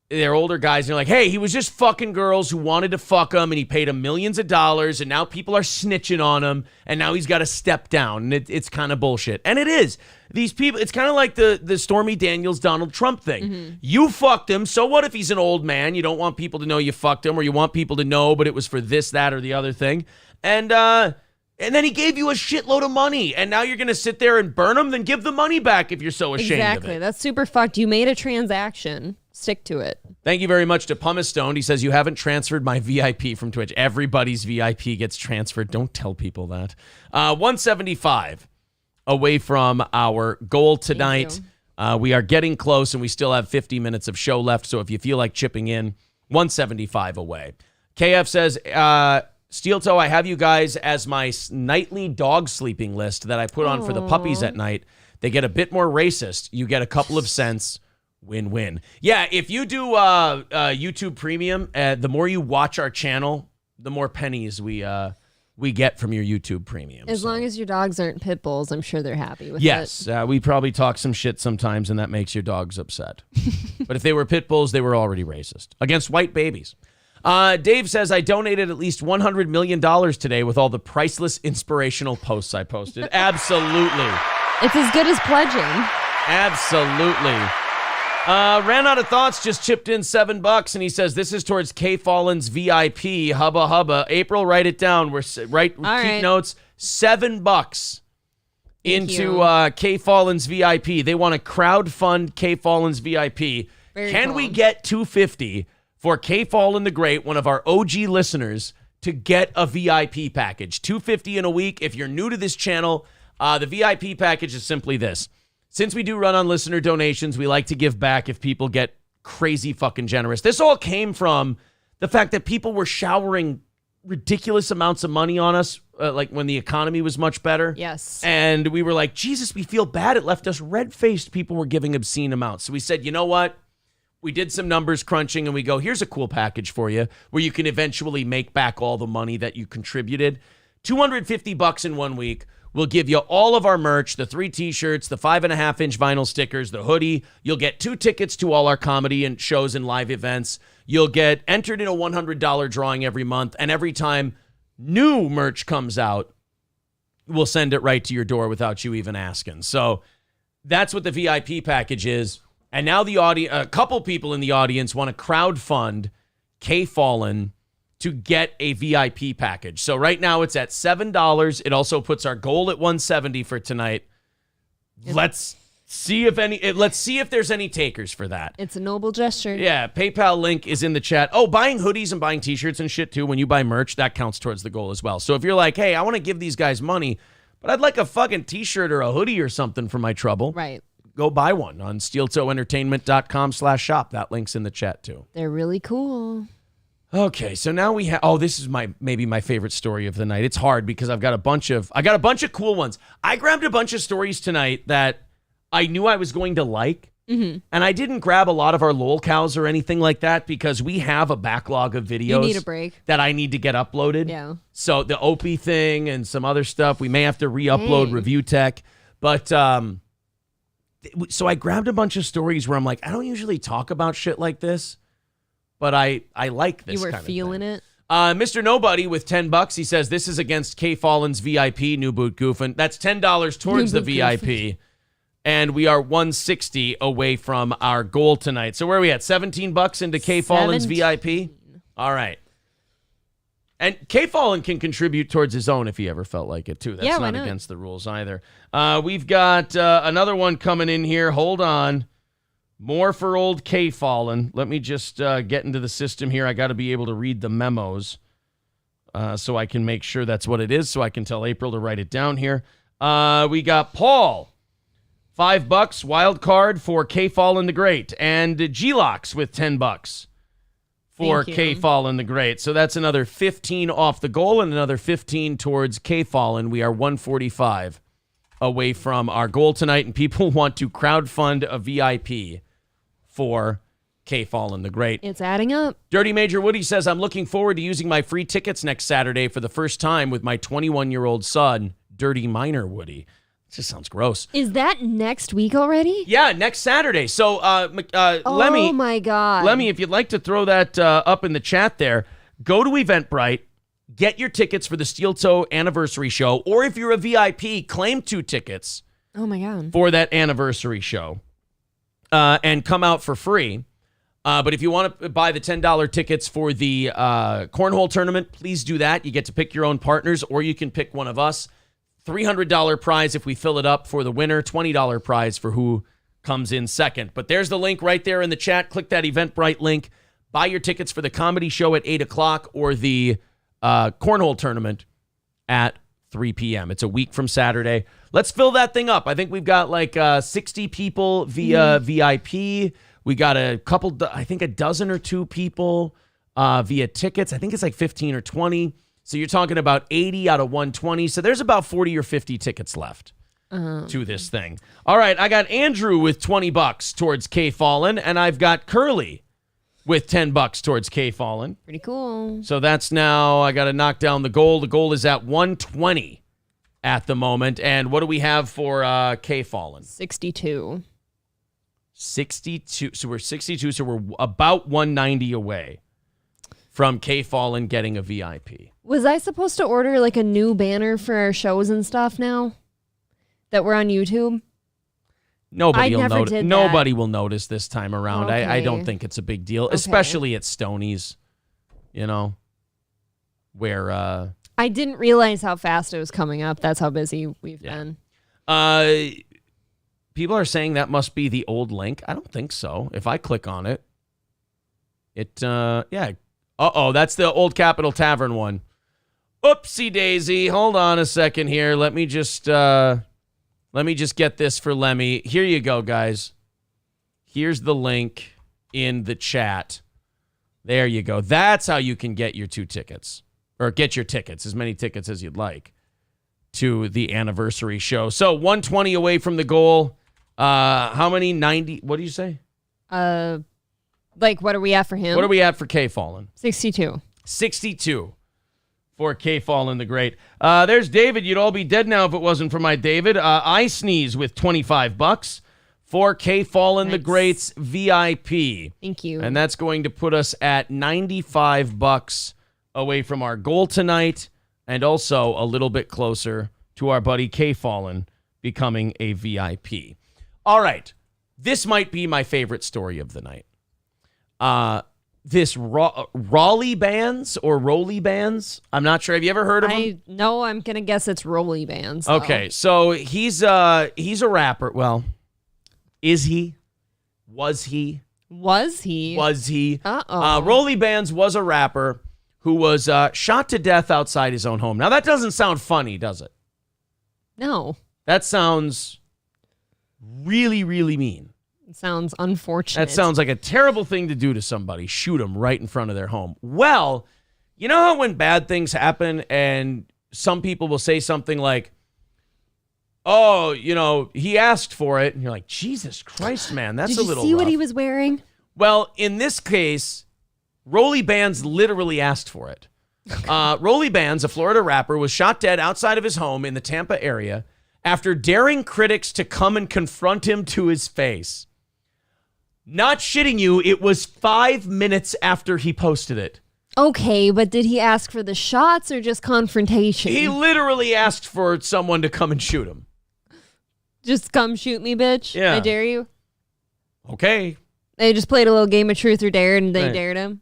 they're older guys and they're like, hey, he was just fucking girls who wanted to fuck him and he paid him millions of dollars and now people are snitching on him and now he's got to step down. And it's kind of bullshit. And it is. These people, it's kind of like the Stormy Daniels Donald Trump thing. Mm-hmm. You fucked him. So what if he's an old man? You don't want people to know you fucked him, or you want people to know, but it was for this, that, or the other thing. And then he gave you a shitload of money, and now you're going to sit there and burn him? Then give the money back if you're so ashamed of it. Exactly. That's super fucked. You made a transaction. Stick to it. Thank you very much to Pumice Stone. He says, you haven't transferred my VIP from Twitch. Everybody's VIP gets transferred. Don't tell people that. 175 away from our goal tonight. We are getting close, and we still have 50 minutes of show left, so if you feel like chipping in, 175 away. KF says, Steel Toe, I have you guys as my nightly dog sleeping list that I put on for the puppies at night. They get a bit more racist. You get a couple of cents. Win-win. Yeah, if you do YouTube Premium, the more you watch our channel, the more pennies we get from your YouTube Premium. As long as your dogs aren't pit bulls, I'm sure they're happy with it. Yes, we probably talk some shit sometimes, and that makes your dogs upset. But if they were pit bulls, they were already racist against white babies. Dave says, I donated at least $100 million today with all the priceless inspirational posts I posted. Absolutely. It's as good as pledging. Absolutely. Ran out of thoughts, just chipped in $7, and he says this is towards K Fallen's VIP. Hubba hubba. April, write it down. Keep notes. $7 into K Fallen's VIP. They want to crowdfund K Fallen's VIP. Can we get $250 for K Fallen the Great, one of our OG listeners, to get a VIP package? $250 in a week. If you're new to this channel, the VIP package is simply this. Since we do run on listener donations, we like to give back if people get crazy fucking generous. This all came from the fact that people were showering ridiculous amounts of money on us, like when the economy was much better. Yes. And we were like, Jesus, we feel bad. It left us red-faced. People were giving obscene amounts. So we said, you know what? We did some numbers crunching and we go, here's a cool package for you where you can eventually make back all the money that you contributed. $250 in 1 week. We'll give you all of our merch, the 3 t-shirts, the 5.5-inch vinyl stickers, the hoodie. You'll get 2 tickets to all our comedy and shows and live events. You'll get entered in a $100 drawing every month. And every time new merch comes out, we'll send it right to your door without you even asking. So that's what the VIP package is. And now a couple people in the audience want to crowdfund K Fallen to get a VIP package. So right now it's at $7. It also puts our goal at $170 for tonight. Let's see if there's any takers for that. It's a noble gesture. Yeah, PayPal link is in the chat. Oh, buying hoodies and buying t-shirts and shit too, when you buy merch, that counts towards the goal as well. So if you're like, hey, I want to give these guys money, but I'd like a fucking t-shirt or a hoodie or something for my trouble. Right. Go buy one on steeltoeentertainment.com/shop. That link's in the chat too. They're really cool. Okay, so now we have. Oh, this is maybe my favorite story of the night. It's hard because I got a bunch of cool ones. I grabbed a bunch of stories tonight that I knew I was going to like, and I didn't grab a lot of our lol cows or anything like that because we have a backlog of videos. You need a break that I need to get uploaded. Yeah. So the Opie thing and some other stuff, we may have to re-upload ReviewTech, but so I grabbed a bunch of stories where I'm like, I don't usually talk about shit like this. But I like this. You were kind of feeling thing. it? Mr. Nobody with $10. He says, this is against K Fallen's VIP, New Boot Goofin. That's $10 towards the VIP. Goofin. And we are $160 away from our goal tonight. So where are we at? $17 into K Fallen's VIP? All right. And K Fallen can contribute towards his own if he ever felt like it, too. That's not against the rules either. We've got another one coming in here. Hold on. More for old K Fallen. Let me just get into the system here. I got to be able to read the memos so I can make sure that's what it is, so I can tell April to write it down here. We got Paul, $5, wild card for K Fallen the Great, and G-Locks with $10 for K Fallen the Great. So that's another 15 off the goal and another 15 towards K Fallen. We are 145 away from our goal tonight, and people want to crowdfund a VIP for K. Fallon the Great. It's adding up. Dirty Major Woody says, I'm looking forward to using my free tickets next Saturday for the first time with my 21-year-old son, Dirty Minor Woody. This just sounds gross. Is that next week already? Yeah, next Saturday. So, Lemmy. Oh, my God. Lemmy, if you'd like to throw that up in the chat there, go to Eventbrite, get your tickets for the Steel Toe anniversary show, or if you're a VIP, claim 2 tickets. Oh, my God. For that anniversary show, and come out for free. But if you want to buy the $10 tickets for the cornhole tournament, please do that. You get to pick your own partners, or you can pick one of us. $300 prize if we fill it up for the winner, $20 prize for who comes in second. But there's the link right there in the chat. Click that Eventbrite link. Buy your tickets for the comedy show at 8 o'clock or the cornhole tournament at 3 p.m. It's a week from Saturday. Let's fill that thing up. I think we've got like 60 people via VIP. We got a couple, I think a dozen or 2 people via tickets. I think it's like 15 or 20. So you're talking about 80 out of 120. So there's about 40 or 50 tickets left to this thing. All right, I got Andrew with $20 towards K. Fallon, and I've got Curly with $10 towards K. Fallon. Pretty cool. So that's now, I got to knock down the goal. The goal is at 120 at the moment. And what do we have for K. Fallon? 62. 62. So we're 62. So we're about 190 away from K. Fallon getting a VIP. Was I supposed to order like a new banner for our shows and stuff now that we're on YouTube? Nobody will notice this time around. Okay. I don't think it's a big deal, especially at Stoney's, where I didn't realize how fast it was coming up. That's how busy we've been. People are saying that must be the old link. I don't think so. If I click on it, that's the old Capitol Tavern one. Oopsie daisy. Hold on a second here. Let me just get this for Lemmy. Here you go, guys. Here's the link in the chat. There you go. That's how you can get your 2 tickets. Or get your tickets, as many tickets as you'd like, to the anniversary show. So 120 away from the goal. How many? 90? What do you say? What are we at for him? What are we at for K. Fallon? 62. 62 for K. Fallon the Great. There's David. You'd all be dead now if it wasn't for my David. I Sneeze with $25 for K. Fallon the Great's VIP. Thank you. And that's going to put us at $95 away from our goal tonight, and also a little bit closer to our buddy K. Fallon becoming a VIP. All right. This might be my favorite story of the night. This Raleigh bands or Rolly bands. I'm not sure. Have you ever heard of him? No, I'm going to guess it's Rolly bands. Okay. So he's a rapper. Well, is he? Was he? Was he? Uh-oh. Rolly Bands was a rapper who was shot to death outside his own home. Now, that doesn't sound funny, does it? No. That sounds really, really mean. It sounds unfortunate. That sounds like a terrible thing to do to somebody. Shoot them right in front of their home. Well, you know how when bad things happen and some people will say something like, oh, he asked for it. And you're like, Jesus Christ, man, that's a little rough. Did you see what he was wearing? Well, in this case, Rolly Bands literally asked for it. Rolly Bands, a Florida rapper, was shot dead outside of his home in the Tampa area after daring critics to come and confront him to his face. Not shitting you, it was 5 minutes after he posted it. Okay, but did he ask for the shots or just confrontation? He literally asked for someone to come and shoot him. Just come shoot me, bitch. Yeah. I dare you. Okay. They just played a little game of truth or dare, and they dared him.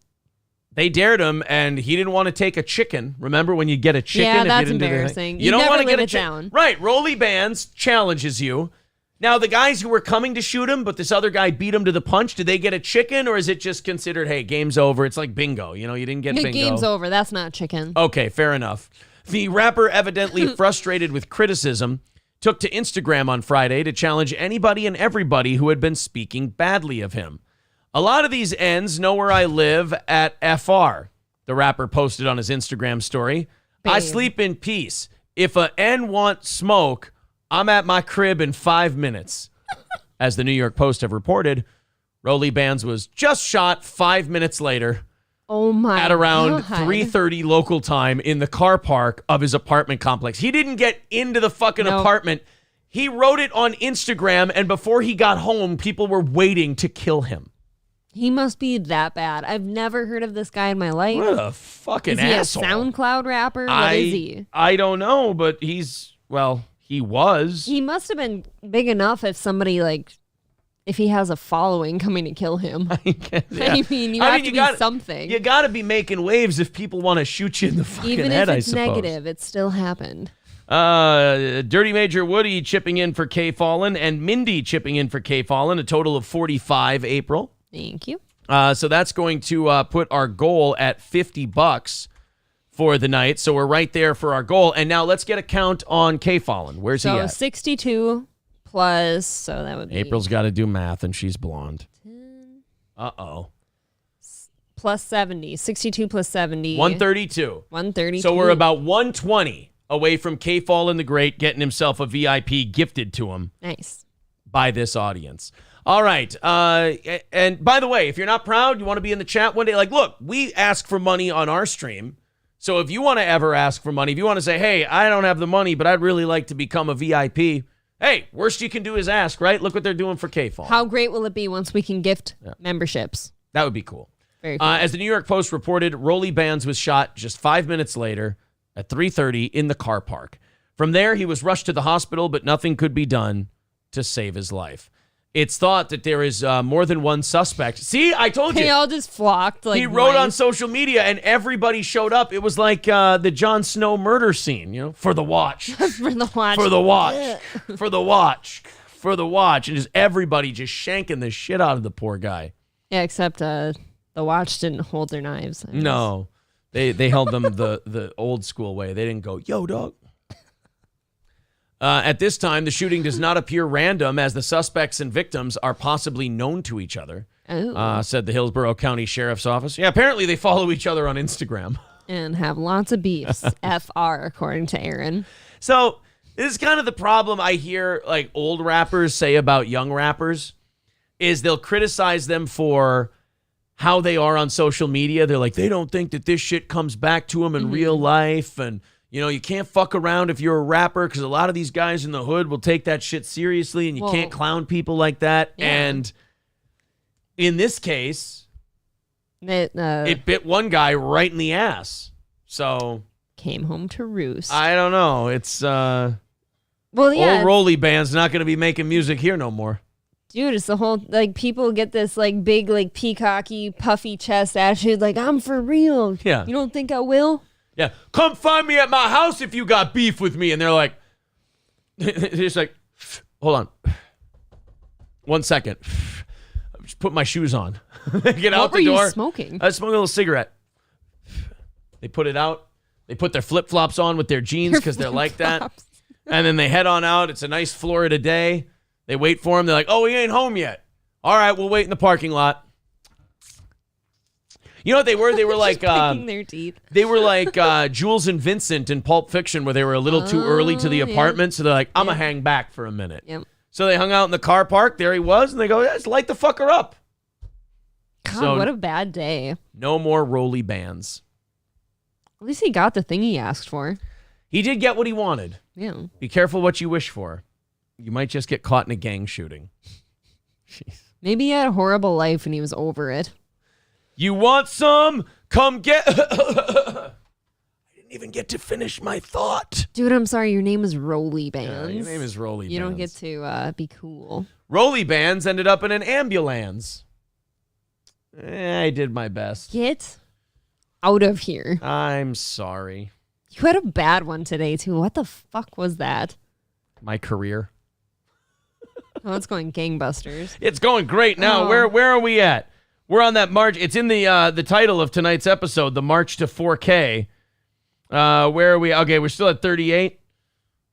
They dared him, and he didn't want to take a chicken. Remember when you get a chicken? Yeah, if that's you didn't embarrassing. You don't want to get a chicken. Right. Rolly Bands challenges you. Now, the guys who were coming to shoot him, but this other guy beat him to the punch, did they get a chicken, or is it just considered, hey, game's over? It's like bingo. You didn't get bingo. Game's over. That's not chicken. Okay, fair enough. The rapper, evidently frustrated with criticism, took to Instagram on Friday to challenge anybody and everybody who had been speaking badly of him. A lot of these N's know where I live at FR, the rapper posted on his Instagram story. I sleep in peace. If a N want smoke, I'm at my crib in 5 minutes. As the New York Post have reported, Rolly Bands was just shot 5 minutes later. Oh my God. At around 3:30 local time in the car park of his apartment complex. He didn't get into the fucking apartment. He wrote it on Instagram, and before he got home, people were waiting to kill him. He must be that bad. I've never heard of this guy in my life. What a fucking asshole. Is he a SoundCloud rapper? What is he? I don't know, but he was. He must have been big enough if he has a following coming to kill him. I mean, you have to be something. You got to be making waves if people want to shoot you in the fucking head, I suppose. Even if it's negative, it still happened. Dirty Major Woody chipping in for K Fallon and Mindy chipping in for K Fallon, a total of 45, April. Thank you. So that's going to put our goal at $50 for the night. So we're right there for our goal. And now let's get a count on K Fallon. Where's he at? 62 plus, so that would be... April's got to do math, and she's blonde. 10. Uh-oh. Plus 70. 62 plus 70. 132. 132. So we're about 120 away from K Fallon the Great getting himself a VIP gifted to him. Nice. By this audience. All right. And by the way, if you're not proud, you want to be in the chat one day, look, we ask for money on our stream. So if you want to ever ask for money, if you want to say, hey, I don't have the money, but I'd really like to become a VIP, hey, worst you can do is ask, right? Look what they're doing for K-Fallon. How great will it be once we can gift memberships? That would be cool. Very cool. As the New York Post reported, Rolly Bands was shot just 5 minutes later at 3:30 in the car park. From there, he was rushed to the hospital, but nothing could be done to save his life. It's thought that there is more than one suspect. See, I told you. They all just flocked. He wrote on social media, and everybody showed up. It was like the Jon Snow murder scene, for the watch. For the watch. For the watch. For the watch. For the watch. And just everybody just shanking the shit out of the poor guy. Yeah, except the watch didn't hold their knives. No. They held them the old school way. They didn't go, yo, dog. At this time, the shooting does not appear random as the suspects and victims are possibly known to each other, said the Hillsborough County Sheriff's Office. Yeah, apparently they follow each other on Instagram. And have lots of beefs, FR, according to Aaron. So this is kind of the problem I hear old rappers say about young rappers is they'll criticize them for how they are on social media. They're like, they don't think that this shit comes back to them in real life, and you can't fuck around if you're a rapper because a lot of these guys in the hood will take that shit seriously, and you can't clown people like that. Yeah. And in this case, it bit one guy right in the ass. So came home to roost. I don't know. It's old Rolly Band's not going to be making music here no more. Dude, it's the whole, people get this, big, peacocky, puffy chest attitude, I'm for real. Yeah. You don't think I will? Yeah, come find me at my house if you got beef with me. And they're like, just hold on. 1 second. Just put my shoes on. Get out the door. What were you smoking? I was smoking a little cigarette. They put it out. They put their flip-flops on with their jeans because they're like that. And then they head on out. It's a nice Florida day. They wait for him. They're like, oh, he ain't home yet. All right, we'll wait in the parking lot. You know what they were? They were like picking their teeth. They were like Jules and Vincent in Pulp Fiction, where they were a little too early to the apartment. So they're like, I'm gonna hang back for a minute. Yep. So they hung out in the car park. There he was, and they go, let's light the fucker up. God, what a bad day. No more Rolly Bands. At least he got the thing he asked for. He did get what he wanted. Yeah. Be careful what you wish for. You might just get caught in a gang shooting. Jeez. Maybe he had a horrible life and he was over it. You want some? Come get... I didn't even get to finish my thought. Dude, I'm sorry. Your name is Rolly Bands. Yeah, your name is Rolly Bands. You don't get to be cool. Rolly Bands ended up in an ambulance. I did my best. Get out of here. I'm sorry. You had a bad one today, too. What the fuck was that? My career. Oh, it's going gangbusters. It's going great now. Oh. Where are we at? We're on that march. It's in the title of tonight's episode, the March to 4K. Where are we? Okay, we're still at 38.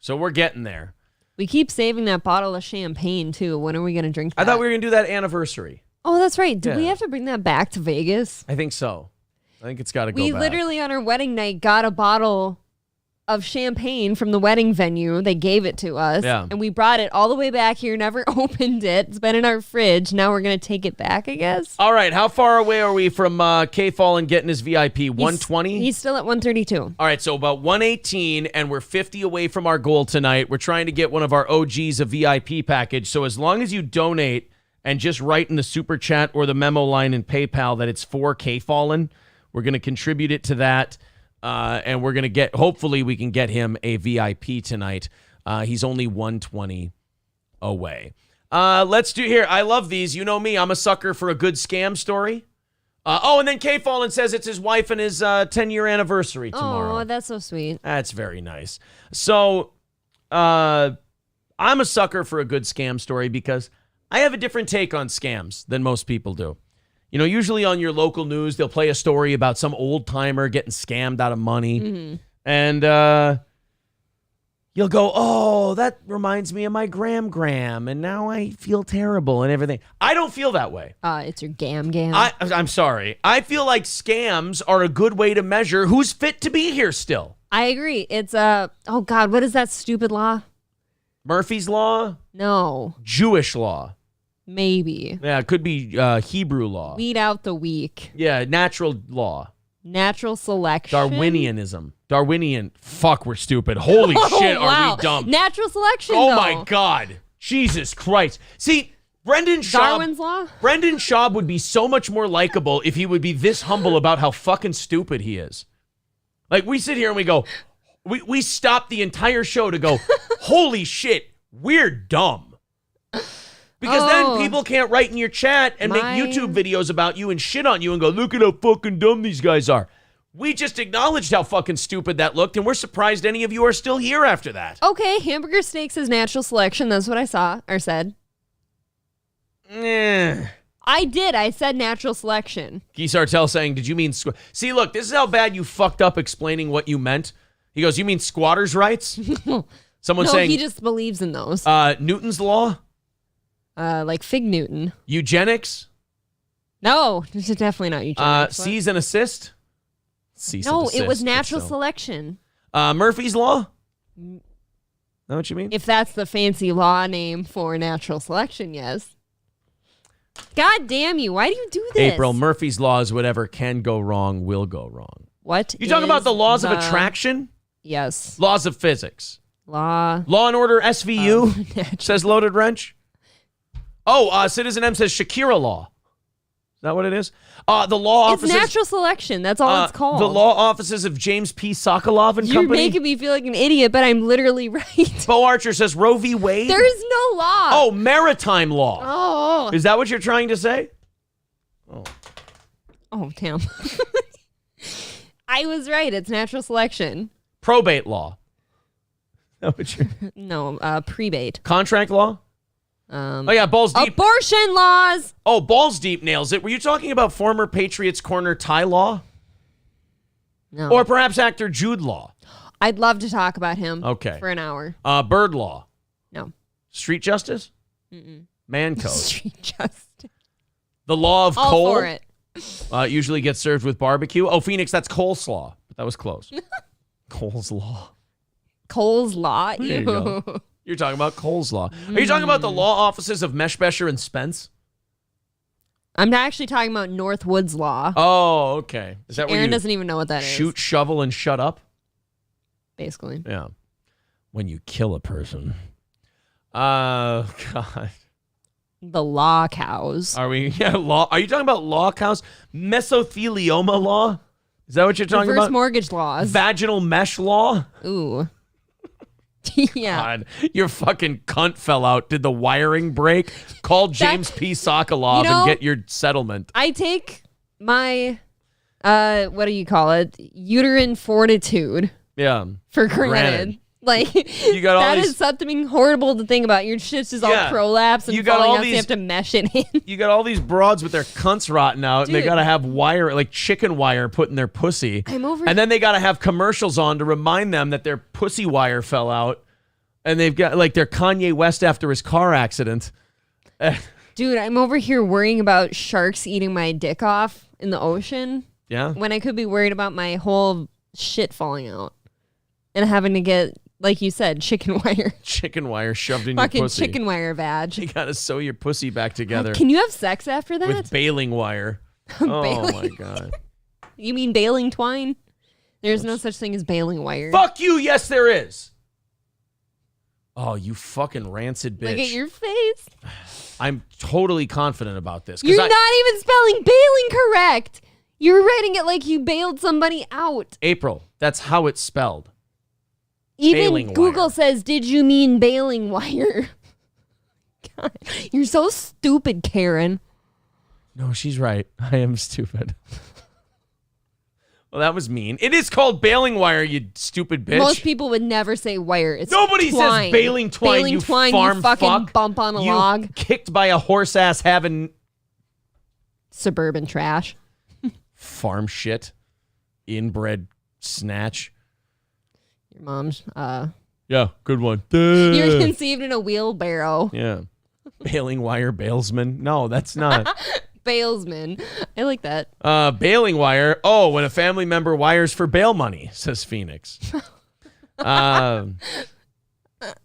So we're getting there. We keep saving that bottle of champagne, too. When are we going to drink that? I thought we were going to do that anniversary. Oh, that's right. Did we have to bring that back to Vegas? I think so. I think it's got to go back. We literally, on our wedding night, got a bottle of champagne from the wedding venue. They gave it to us. Yeah. And we brought it all the way back here, never opened it. It's been in our fridge. Now we're going to take it back, I guess. All right. How far away are we from K-Fallen getting his VIP? 120? He's still at 132. All right. So about 118, and we're 50 away from our goal tonight. We're trying to get one of our OGs a VIP package. So as long as you donate and just write in the super chat or the memo line in PayPal that it's for K-Fallen, we're going to contribute it to that. And we're going to hopefully we can get him a VIP tonight. He's only 120 away. Let's do here. I love these. You know me. I'm a sucker for a good scam story. And then K-Fallen says it's his wife and his 10-year anniversary tomorrow. Oh, that's so sweet. That's very nice. So I'm a sucker for a good scam story because I have a different take on scams than most people do. You know, usually on your local news, they'll play a story about some old timer getting scammed out of money. Mm-hmm. And you'll go, oh, that reminds me of my gram, and now I feel terrible and everything. I don't feel that way. It's your gam. I'm sorry. I feel like scams are a good way to measure who's fit to be here still. I agree. It's, oh God, what is that stupid law? Murphy's Law? No. Jewish law. Maybe. Yeah, it could be Hebrew law. Weed out the weak. Yeah, natural law. Natural selection. Darwinianism. Darwinian. Fuck, we're stupid. Holy shit, wow. are we dumb? Natural selection, Oh though. my God. Jesus Christ. See, Brendan Schaub. Darwin's Law? Brendan Schaub would be so much more likable if he would be this humble about how fucking stupid he is. Like, we sit here and we go, we stop the entire show to go, holy shit, we're dumb. Because then people can't write in your chat and make YouTube videos about you and shit on you and go, look at how fucking dumb these guys are. We just acknowledged how fucking stupid that looked, and we're surprised any of you are still here after that. Okay, hamburger steaks is natural selection. That's what I saw or said. I did. I said natural selection. Geese Artel saying, did you mean... See, look, this is how bad you fucked up explaining what you meant. He goes, you mean squatters' rights? Someone saying... he just believes in those. Newton's Law? Like Fig Newton. Eugenics? No, this is definitely not eugenics. Cease and assist? It was natural selection. Murphy's Law? Is that what you mean? If that's the fancy law name for natural selection, yes. God damn you. Why do you do this? April, Murphy's Law is whatever can go wrong will go wrong. What? You talking about the laws of attraction? Yes. Laws of physics. Law and Order SVU, says Loaded Wrench. Citizen M says Shakira Law. Is that what it is? The law offices... It's natural selection. That's all it's called. The law offices of James P. Sokolov and You're Company. You're making me feel like an idiot, but I'm literally right. Bo Archer says Roe v. Wade. There's no law. Oh, maritime law. Oh. Is that what you're trying to say? Oh, damn. I was right. It's natural selection. Probate law. Is that what you're... No, prebate. Contract law? Balls deep. Abortion laws. Oh, balls deep nails it. Were you talking about former Patriots corner Ty Law? No. Or perhaps actor Jude Law? I'd love to talk about him. Okay. For an hour. Bird Law? No. Street justice? Mm-mm. Man code? Street justice. The law of All coal? for it. Usually gets served with barbecue. Oh, Phoenix, that's coleslaw. But that was close. Cole's Law. Cole's Law? There you go. You're talking about Cole's Law. Are you talking about the law offices of Meshbesher and Spence? I'm actually talking about Northwood's Law. Oh, okay. Is that where Aaron you doesn't even know what that is. shoot, shovel, and shut up? Basically. Yeah. When you kill a person. God. The law cows. Are we? Yeah, law. Are you talking about law cows? Mesothelioma law? Is that what you're talking Reverse about? mortgage laws. Vaginal mesh law? Ooh. Yeah. God, your fucking cunt fell out. Did the wiring break? Call James P. Sokolov and get your settlement. I take my, what do you call it? Uterine fortitude. Yeah. For granted. Like, you got all that these... is something horrible to think about. Your shit's just all prolapse and falling out, so you have to mesh it in. You got all these broads with their cunts rotting out, and they got to have wire, like chicken wire, put in their pussy. And then they got to have commercials on to remind them that their pussy wire fell out, and they've got, like, their Kanye West after his car accident. Dude, I'm over here worrying about sharks eating my dick off in the ocean. Yeah? When I could be worried about my whole shit falling out. and having to get, like you said, chicken wire. Chicken wire shoved in your pussy. Fucking chicken wire badge. You gotta sew your pussy back together. Can you have sex after that? With baling wire. Oh my God. You mean baling twine? There's no such thing as baling wire. Fuck you, yes there is. Oh, you fucking rancid bitch. Look at your face. I'm totally confident about this. You're not even spelling bailing correct. You're writing it like you bailed somebody out. April, that's how it's spelled. Even Bailing Google wire. says, did you mean bailing wire? God, you're so stupid, Karen. No, she's right. I am stupid. Well, that was mean. It is called baling wire, you stupid bitch. Most people would never say wire. It's Nobody twine. says baling twine, Bailing you twine, farm you fucking fuck. bump on a You log. kicked by a horse ass having Suburban trash. farm shit. Inbred snatch. Your mom's, Yeah, good one. you're conceived in a wheelbarrow. Yeah. Baling wire balesman. No, that's not. Balesman. I like that. Bailing wire. Oh, when a family member wires for bail money, says Phoenix.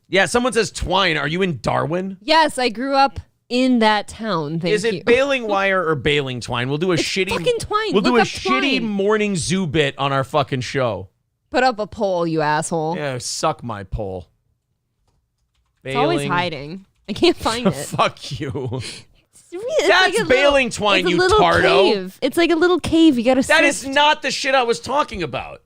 Yeah, someone says twine. Are you in Darwin? Yes, I grew up in that town. Thank Is it you. bailing wire or bailing twine? We'll do a shitty fucking twine. We'll do Look a up shitty twine. morning zoo bit on our fucking show. Put up a poll, you asshole. Yeah, suck my pole. It's always hiding. I can't find it. Fuck you. It's That's like a bailing twine, it's a you little tardo. Cave. It's like a little cave. You gotta That sift. is not the shit I was talking about.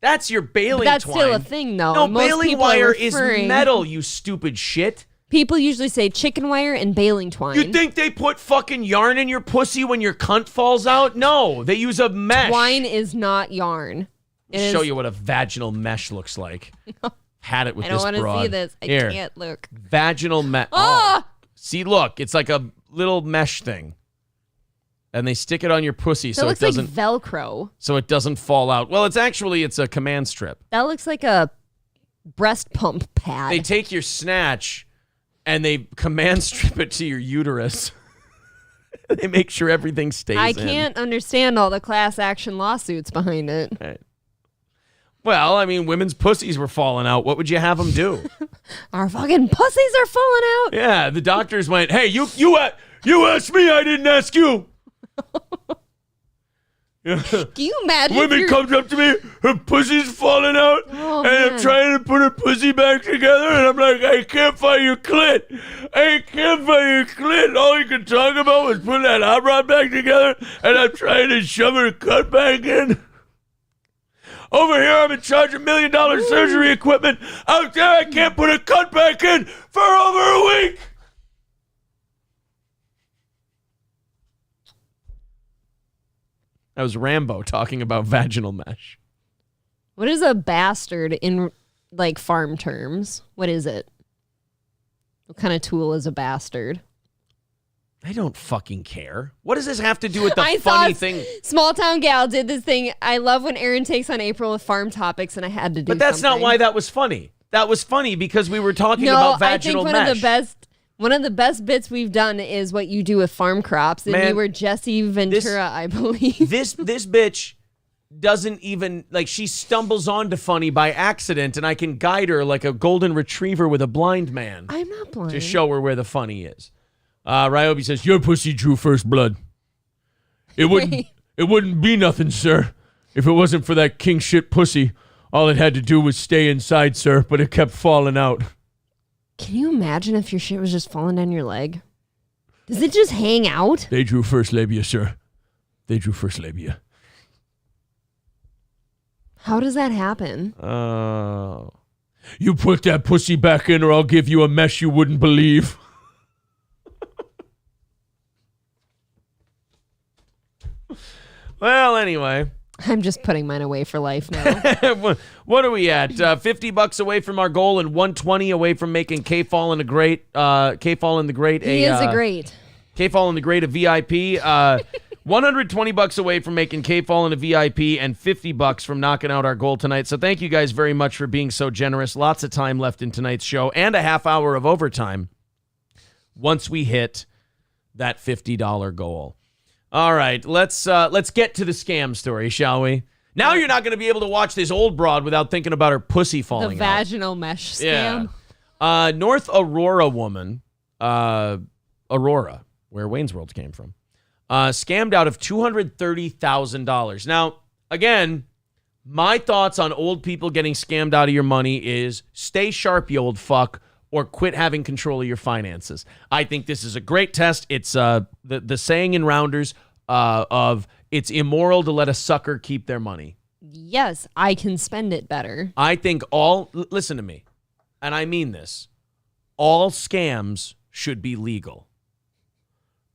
That's your bailing That's twine. still a thing, though. No, Most bailing people are wire is referring- metal, you stupid shit. People usually say chicken wire and bailing twine. You think they put fucking yarn in your pussy when your cunt falls out? No, they use a mesh. Twine is not yarn. It Show is- you what a vaginal mesh looks like. Had it with I this don't want to broad. see this. I Here. can't look. Vaginal mesh. Ah! See, look, it's like a little mesh thing. And they stick it on your pussy That so it looks like doesn't Velcro. fall out. Well, it's a command strip. That looks like a breast pump pad. They take your snatch and they command strip it to your uterus. They make sure everything stays I in. can't understand all the class action lawsuits behind it. Right. Well, I mean, women's pussies were falling out. What would you have them do? Our fucking pussies are falling out. Yeah, the doctors went, "Hey, you asked me, I didn't ask you." Can you imagine? Women comes up to me, her pussy's falling out, Oh, and I'm man. trying to put her pussy back together, and I'm like, I can't find your clit. I can't find your clit. All you could talk about was putting that hot rod back together, and I'm trying to shove her cut back in. Over here, I'm in charge of $1 million surgery equipment. Out there, I can't put a cut back in for over a week. That was Rambo talking about vaginal mesh. What is a bastard in like farm terms? What is it? What kind of tool is a bastard? I don't fucking care. What does this have to do with the I funny saw thing? Small Town Gal did this thing. I love when Aaron takes on April with farm topics, and I had to do. But that's something. not why that was funny. That was funny because we were talking about vaginal I think mesh. one of the best bits we've done is what you do with farm crops, and Man, you were Jesse Ventura, I believe. This bitch doesn't even, like, she stumbles onto funny by accident, and I can guide her like a golden retriever with a blind man I'm not blind. to show her where the funny is. Ryobi says, your pussy drew first blood. It wouldn't be nothing, sir, if it wasn't for that king shit pussy. All it had to do was stay inside, sir, but it kept falling out. Can you imagine if your shit was just falling down your leg? Does it just hang out? They drew first labia, sir. They drew first labia. How does that happen? Oh. You put that pussy back in or I'll give you a mesh you wouldn't believe. Well, anyway. I'm just putting mine away for life now. What are we at? $50 away from our goal and 120 away from making K-Fall the Great. K-Fall the Great. He is a great. K-Fall the Great a VIP. $120 away from making K-Fall a VIP and $50 from knocking out our goal tonight. So thank you guys very much for being so generous. Lots of time left in tonight's show and a half hour of overtime once we hit that $50 goal. All right, let's get to the scam story, shall we? Now you're not going to be able to watch this old broad without thinking about her pussy falling The out. vaginal mesh scam. Yeah. North Aurora woman, Aurora, where Wayne's World came from, scammed out of $230,000. Now, again, my thoughts on old people getting scammed out of your money is stay sharp, you old fuck, or quit having control of your finances. I think this is a great test. It's the saying in Rounders of it's immoral to let a sucker keep their money. Yes, I can spend it better. I think listen to me, and I mean this, all scams should be legal.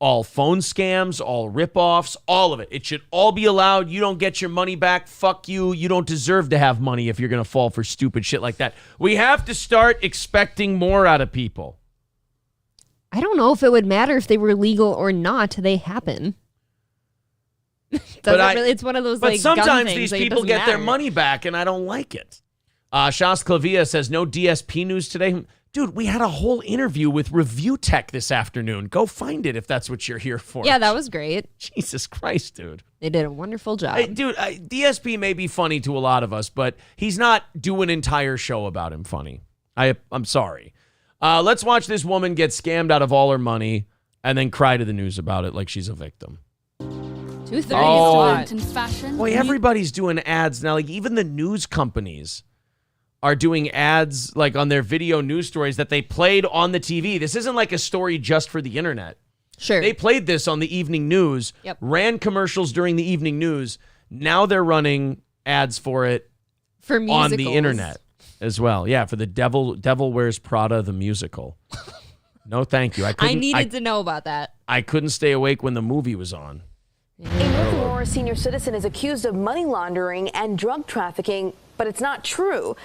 All phone scams, all ripoffs, all of it. It should all be allowed. You don't get your money back. Fuck you. You don't deserve to have money if you're going to fall for stupid shit like that. We have to start expecting more out of people. I don't know if it would matter if they were legal or not. They happen. It's one of those but like sometimes gun things, these people get their money back, and I don't like it. Shas Clavia says, no DSP news today. Dude, we had a whole interview with ReviewTech this afternoon. Go find it if that's what you're here for. Yeah, that was great. Jesus Christ, dude. They did a wonderful job. DSP may be funny to a lot of us, but he's not doing an entire show about him funny. I'm sorry. Let's watch this woman get scammed out of all her money and then cry to the news about it like she's a victim. 230. Boy, everybody's doing ads now. Like even the news companies are doing ads like on their video news stories that they played on the TV. This isn't like a story just for the internet. Sure. They played this on the evening news, ran commercials during the evening news. Now they're running ads for it for musicals. on the internet as well. Yeah, for the Devil Wears Prada, the musical. No, thank you. I needed to know about that. I couldn't stay awake when the movie was on. A North Aurora senior citizen is accused of money laundering and drug trafficking, but it's not true.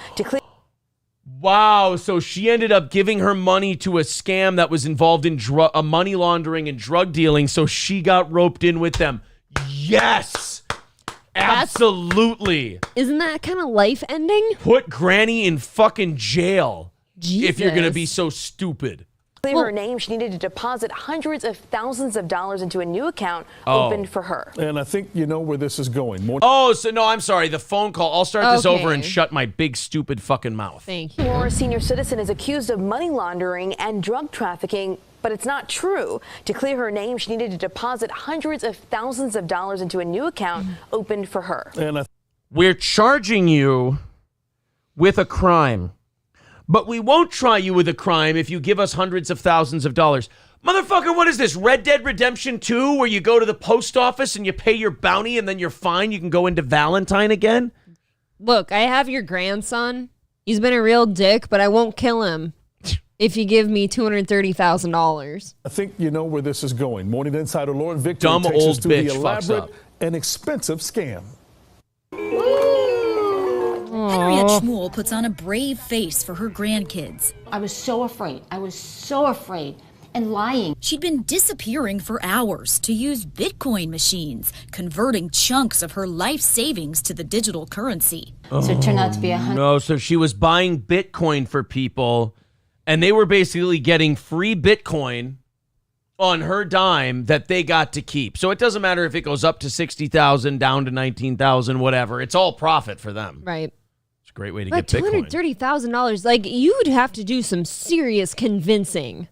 Wow, so she ended up giving her money to a scam that was involved in money laundering and drug dealing, so she got roped in with them. Yes! Absolutely. Isn't that kind of life ending? Put Granny in fucking jail. Jesus. If you're going to be so stupid. Her name, she needed to deposit hundreds of thousands of dollars into a new account opened for her. And I think you know where this is going. I'm sorry. The phone call. I'll start this over and shut my big, stupid fucking mouth. Thank you. Aurora senior citizen is accused of money laundering and drug trafficking, but it's not true. To clear her name, she needed to deposit hundreds of thousands of dollars into a new account opened for her. And we're charging you with a crime. But we won't try you with a crime if you give us hundreds of thousands of dollars. Motherfucker, what is this, Red Dead Redemption 2, where you go to the post office and you pay your bounty and then you're fine, you can go into Valentine again? Look, I have your grandson. He's been a real dick, but I won't kill him if you give me $230,000. I think you know where this is going. Morning Insider Lauren Victor Dumb takes us old to bitch the fucks elaborate up. and expensive scam. Henriette Schmuel puts on a brave face for her grandkids. I was so afraid. And lying. She'd been disappearing for hours to use Bitcoin machines, converting chunks of her life savings to the digital currency. So it turned out to be No, so she was buying Bitcoin for people, and they were basically getting free Bitcoin on her dime that they got to keep. So it doesn't matter if it goes up to 60,000, down to 19,000, whatever. It's all profit for them. Right. It's a great way to but get Bitcoin. $230,000, like you would have to do some serious convincing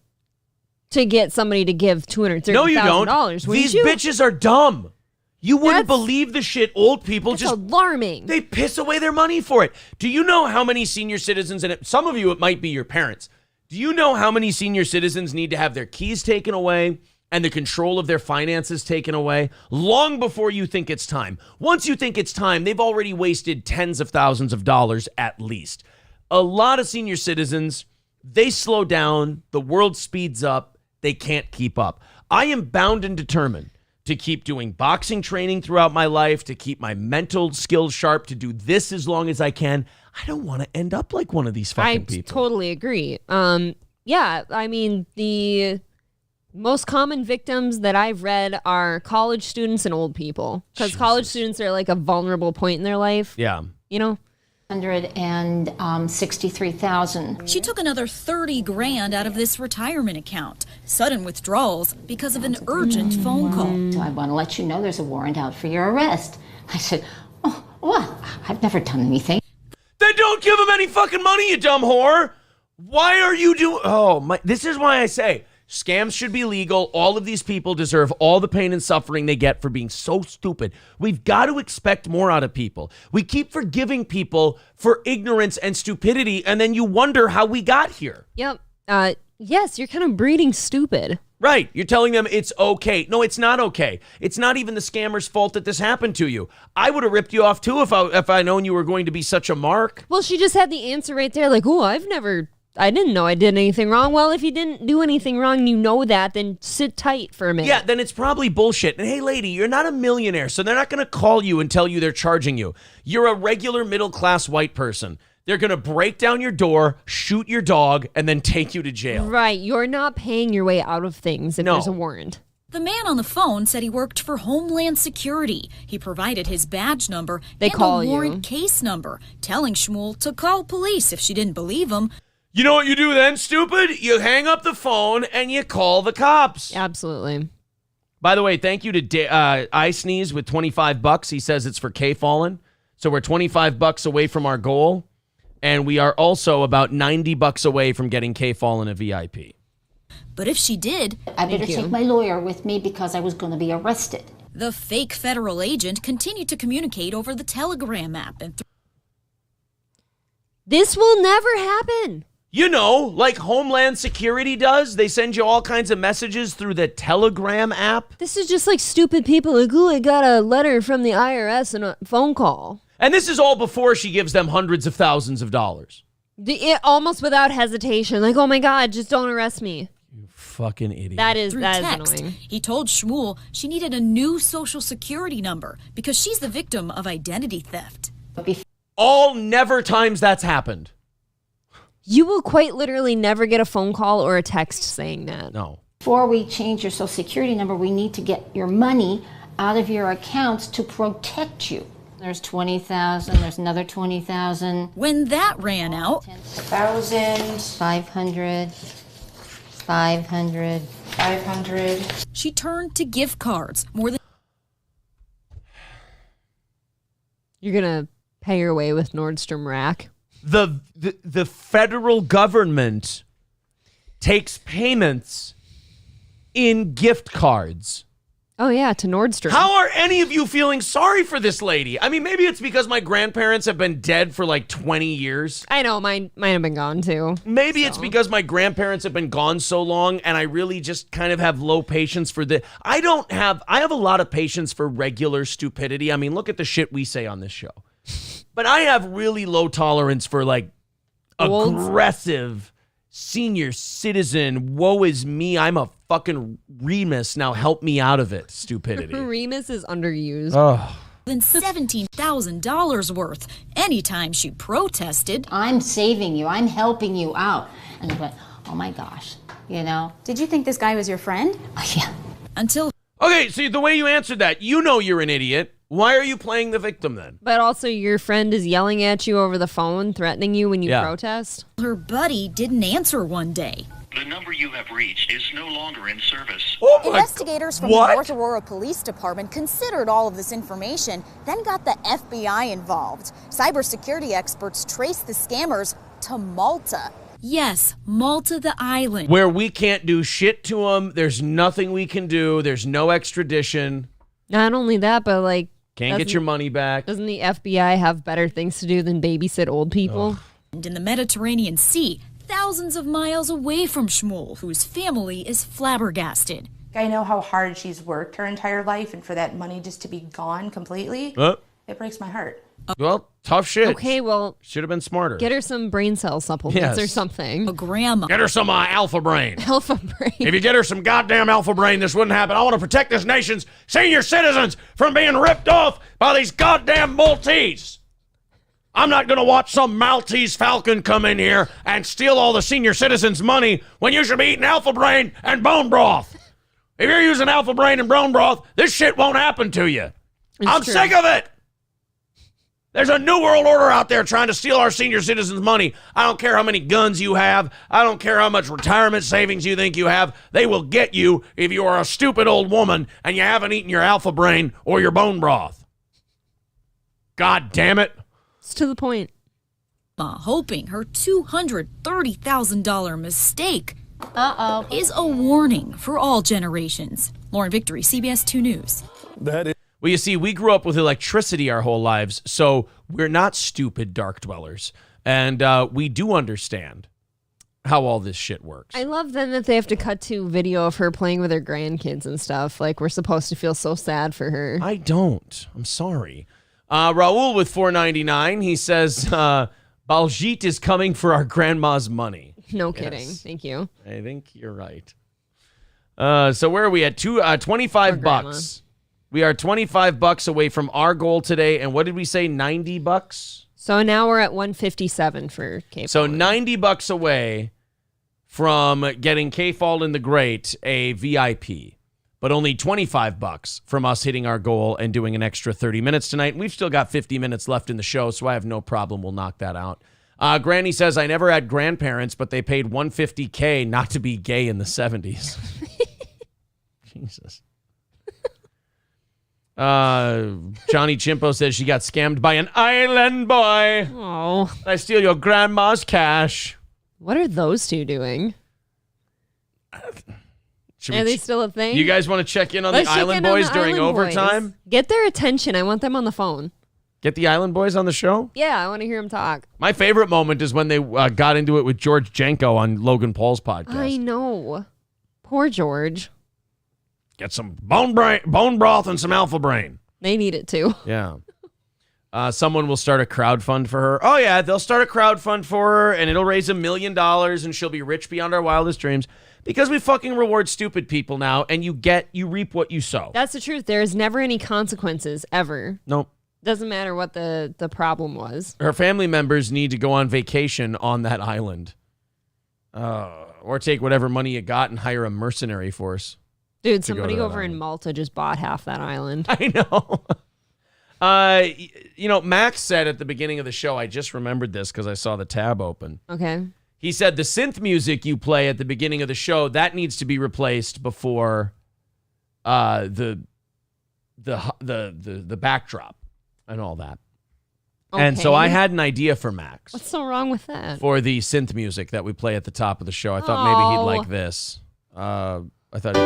to get somebody to give $230,000. No, you don't. These bitches are dumb. You wouldn't believe the shit old people just alarming. They piss away their money for it. Do you know how many senior citizens, and some of you it might be your parents, do you know how many senior citizens need to have their keys taken away and the control of their finances taken away long before you think it's time? Once you think it's time, they've already wasted tens of thousands of dollars at least. A lot of senior citizens, they slow down, the world speeds up, they can't keep up. I am bound and determined to keep doing boxing training throughout my life, to keep my mental skills sharp, to do this as long as I can. I don't want to end up like one of these fucking people. I totally agree. Yeah, I mean, the most common victims that I've read are college students and old people. Because college students are like a vulnerable point in their life. Yeah. You know? $163,000. She took another $30,000 out of this retirement account. Sudden withdrawals because of an urgent phone call. So I want to let you know there's a warrant out for your arrest. I said, oh, Well, I've never done anything. Then don't give them any fucking money, you dumb whore. Why are you doing... Oh, my... This is why I say scams should be legal. All of these people deserve all the pain and suffering they get for being so stupid. We've got to expect more out of people. We keep forgiving people for ignorance and stupidity, and then you wonder how we got here. Yep. Yes, you're kind of breeding stupid. Right. You're telling them it's okay. No, it's not okay. It's not even the scammer's fault that this happened to you. I would have ripped you off too if I known you were going to be such a mark. Well, she just had the answer right there. Like, oh, I didn't know I did anything wrong. Well, if you didn't do anything wrong, you know that, then sit tight for a minute. Yeah, then it's probably bullshit. And hey, lady, you're not a millionaire, so they're not going to call you and tell you they're charging you. You're a regular middle-class white person. They're going to break down your door, shoot your dog, and then take you to jail. Right. You're not paying your way out of things if there's a warrant. The man on the phone said he worked for Homeland Security. He provided his badge number and a warrant case number, telling Shmuel to call police if she didn't believe him. You know what you do then, stupid? You hang up the phone and you call the cops. Absolutely. By the way, thank you to I Sneeze with $25. He says it's for K Fallen. So we're $25 away from our goal. And we are also about $90 away from getting K Fallen a VIP. But if she did, I better take my lawyer with me because I was going to be arrested. The fake federal agent continued to communicate over the Telegram app. And this will never happen. You know, like Homeland Security does. They send you all kinds of messages through the Telegram app. This is just like stupid people. Like, ooh, I got a letter from the IRS and a phone call. And this is all before she gives them hundreds of thousands of dollars. Almost without hesitation. Like, oh my God, just don't arrest me. You fucking idiot. That is text, annoying. He told Shmuel she needed a new social security number because she's the victim of identity theft. All never times that's happened. You will quite literally never get a phone call or a text saying that. No. Before we change your social security number, we need to get your money out of your accounts to protect you. There's 20,000, there's another 20,000. When that ran out, 1,000, 500, 500, 500. She turned to gift cards. More than You're going to pay your way with Nordstrom Rack. The federal government takes payments in gift cards. Oh, yeah, to Nordstrom. How are any of you feeling sorry for this lady? I mean, maybe it's because my grandparents have been dead for like 20 years. I know, mine have been gone too. Maybe it's because my grandparents have been gone so long and I really just kind of have low patience for the... I have a lot of patience for regular stupidity. I mean, look at the shit we say on this show. But I have really low tolerance for like aggressive senior citizen, woe is me, I'm a fucking Remus, now help me out of it, stupidity. Remus is underused. Oh. than $17,000 worth anytime she protested. I'm saving you. I'm helping you out. And I went, oh my gosh, you know. Did you think this guy was your friend? Yeah. Until... Okay, see, the way you answered that, you know you're an idiot. Why are you playing the victim then? But also your friend is yelling at you over the phone, threatening you when you protest. Her buddy didn't answer one day. The number you have reached is no longer in service. Oh Investigators from the North Aurora Police Department considered all of this information, then got the FBI involved. Cybersecurity experts traced the scammers to Malta. Yes, Malta the island. Where we can't do shit to them. There's nothing we can do. There's no extradition. Not only that, but like... Can't get your money back. Doesn't the FBI have better things to do than babysit old people? And in the Mediterranean Sea, thousands of miles away from Shmuel, whose family is flabbergasted. I know how hard she's worked her entire life, and for that money just to be gone completely, it breaks my heart. Well, tough shit. Okay, well... Should have been smarter. Get her some brain cell supplements or something. A grandma. Get her some Alpha Brain. Alpha Brain. If you get her some goddamn Alpha Brain, this wouldn't happen. I want to protect this nation's senior citizens from being ripped off by these goddamn Maltese. I'm not going to watch some Maltese falcon come in here and steal all the senior citizens' money when you should be eating Alpha Brain and bone broth. If you're using Alpha Brain and bone broth, this shit won't happen to you. I'm sick of it. There's a new world order out there trying to steal our senior citizens' money. I don't care how many guns you have. I don't care how much retirement savings you think you have. They will get you if you are a stupid old woman and you haven't eaten your Alpha Brain or your bone broth. God damn it. It's to the point. Hoping her $230,000 mistake is a warning for all generations. Lauren Victory, CBS 2 News. That is. Well, you see, we grew up with electricity our whole lives, so we're not stupid dark dwellers. And we do understand how all this shit works. I love then that they have to cut to video of her playing with her grandkids and stuff. Like, we're supposed to feel so sad for her. I don't. I'm sorry. Raul with $4.99. He says, Baljeet is coming for our grandma's money. No kidding. Thank you. I think you're right. So where are we at? 25 bucks. We are 25 bucks away from our goal today. And what did we say? 90 bucks? So now we're at 157 for K-Fall. So 90 bucks away from getting K-Fall in the Great a VIP. But only 25 bucks from us hitting our goal and doing an extra 30 minutes tonight. We've still got 50 minutes left in the show, so I have no problem. We'll knock that out. Granny says, I never had grandparents, but they paid $150K not to be gay in the 70s. Jesus. Johnny Chimpo says she got scammed by an island boy. Oh. I steal your grandma's cash. What are those two doing? Are they still a thing? You guys want to check in on the Island Boys during overtime? Get their attention. I want them on the phone. Get the Island Boys on the show? Yeah, I want to hear them talk. My favorite moment is when they got into it with George Janko on Logan Paul's podcast. I know. Poor George. Get some bone broth and some alpha brain. They need it too. Yeah. Someone will start a crowdfund for her. Oh, yeah, they'll start a crowdfund for her, and it'll raise $1 million, and she'll be rich beyond our wildest dreams. Because we fucking reward stupid people now, and you reap what you sow. That's the truth. There's never any consequences, ever. Nope. Doesn't matter what the problem was. Her family members need to go on vacation on that island. Or take whatever money you got and hire a mercenary force. Dude, somebody over in Malta just bought half that island. I know. Max said at the beginning of the show, I just remembered this because I saw the tab open. Okay. He said the synth music you play at the beginning of the show, that needs to be replaced before the backdrop and all that. Okay. And so I had an idea for Max. What's so wrong with that? For the synth music that we play at the top of the show. I thought maybe he'd like this. I thought...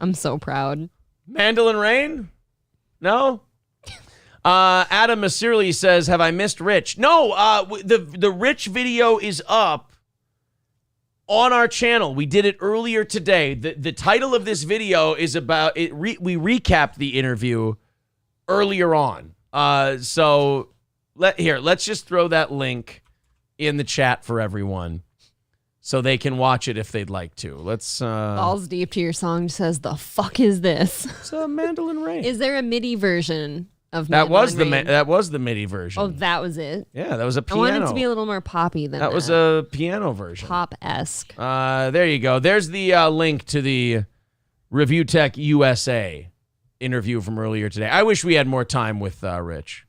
I'm so proud. Mandolin Rain? No? Adam Masirli says, have I missed Rich? No, the Rich video is up on our channel. We did it earlier today. The title of this video is about it. We recapped the interview earlier on. So let's just throw that link in the chat for everyone so they can watch it if they'd like to. Let's Balls deep to your song says, the fuck is this? It's a Mandolin Rain. Is there a MIDI version of that? Mandolin That was the MIDI version. Oh, that was it? Yeah, that was a piano. I wanted it to be a little more poppy than that. That was a piano version. Pop-esque. There you go. There's the link to the ReviewTech USA interview from earlier today. I wish we had more time with Rich.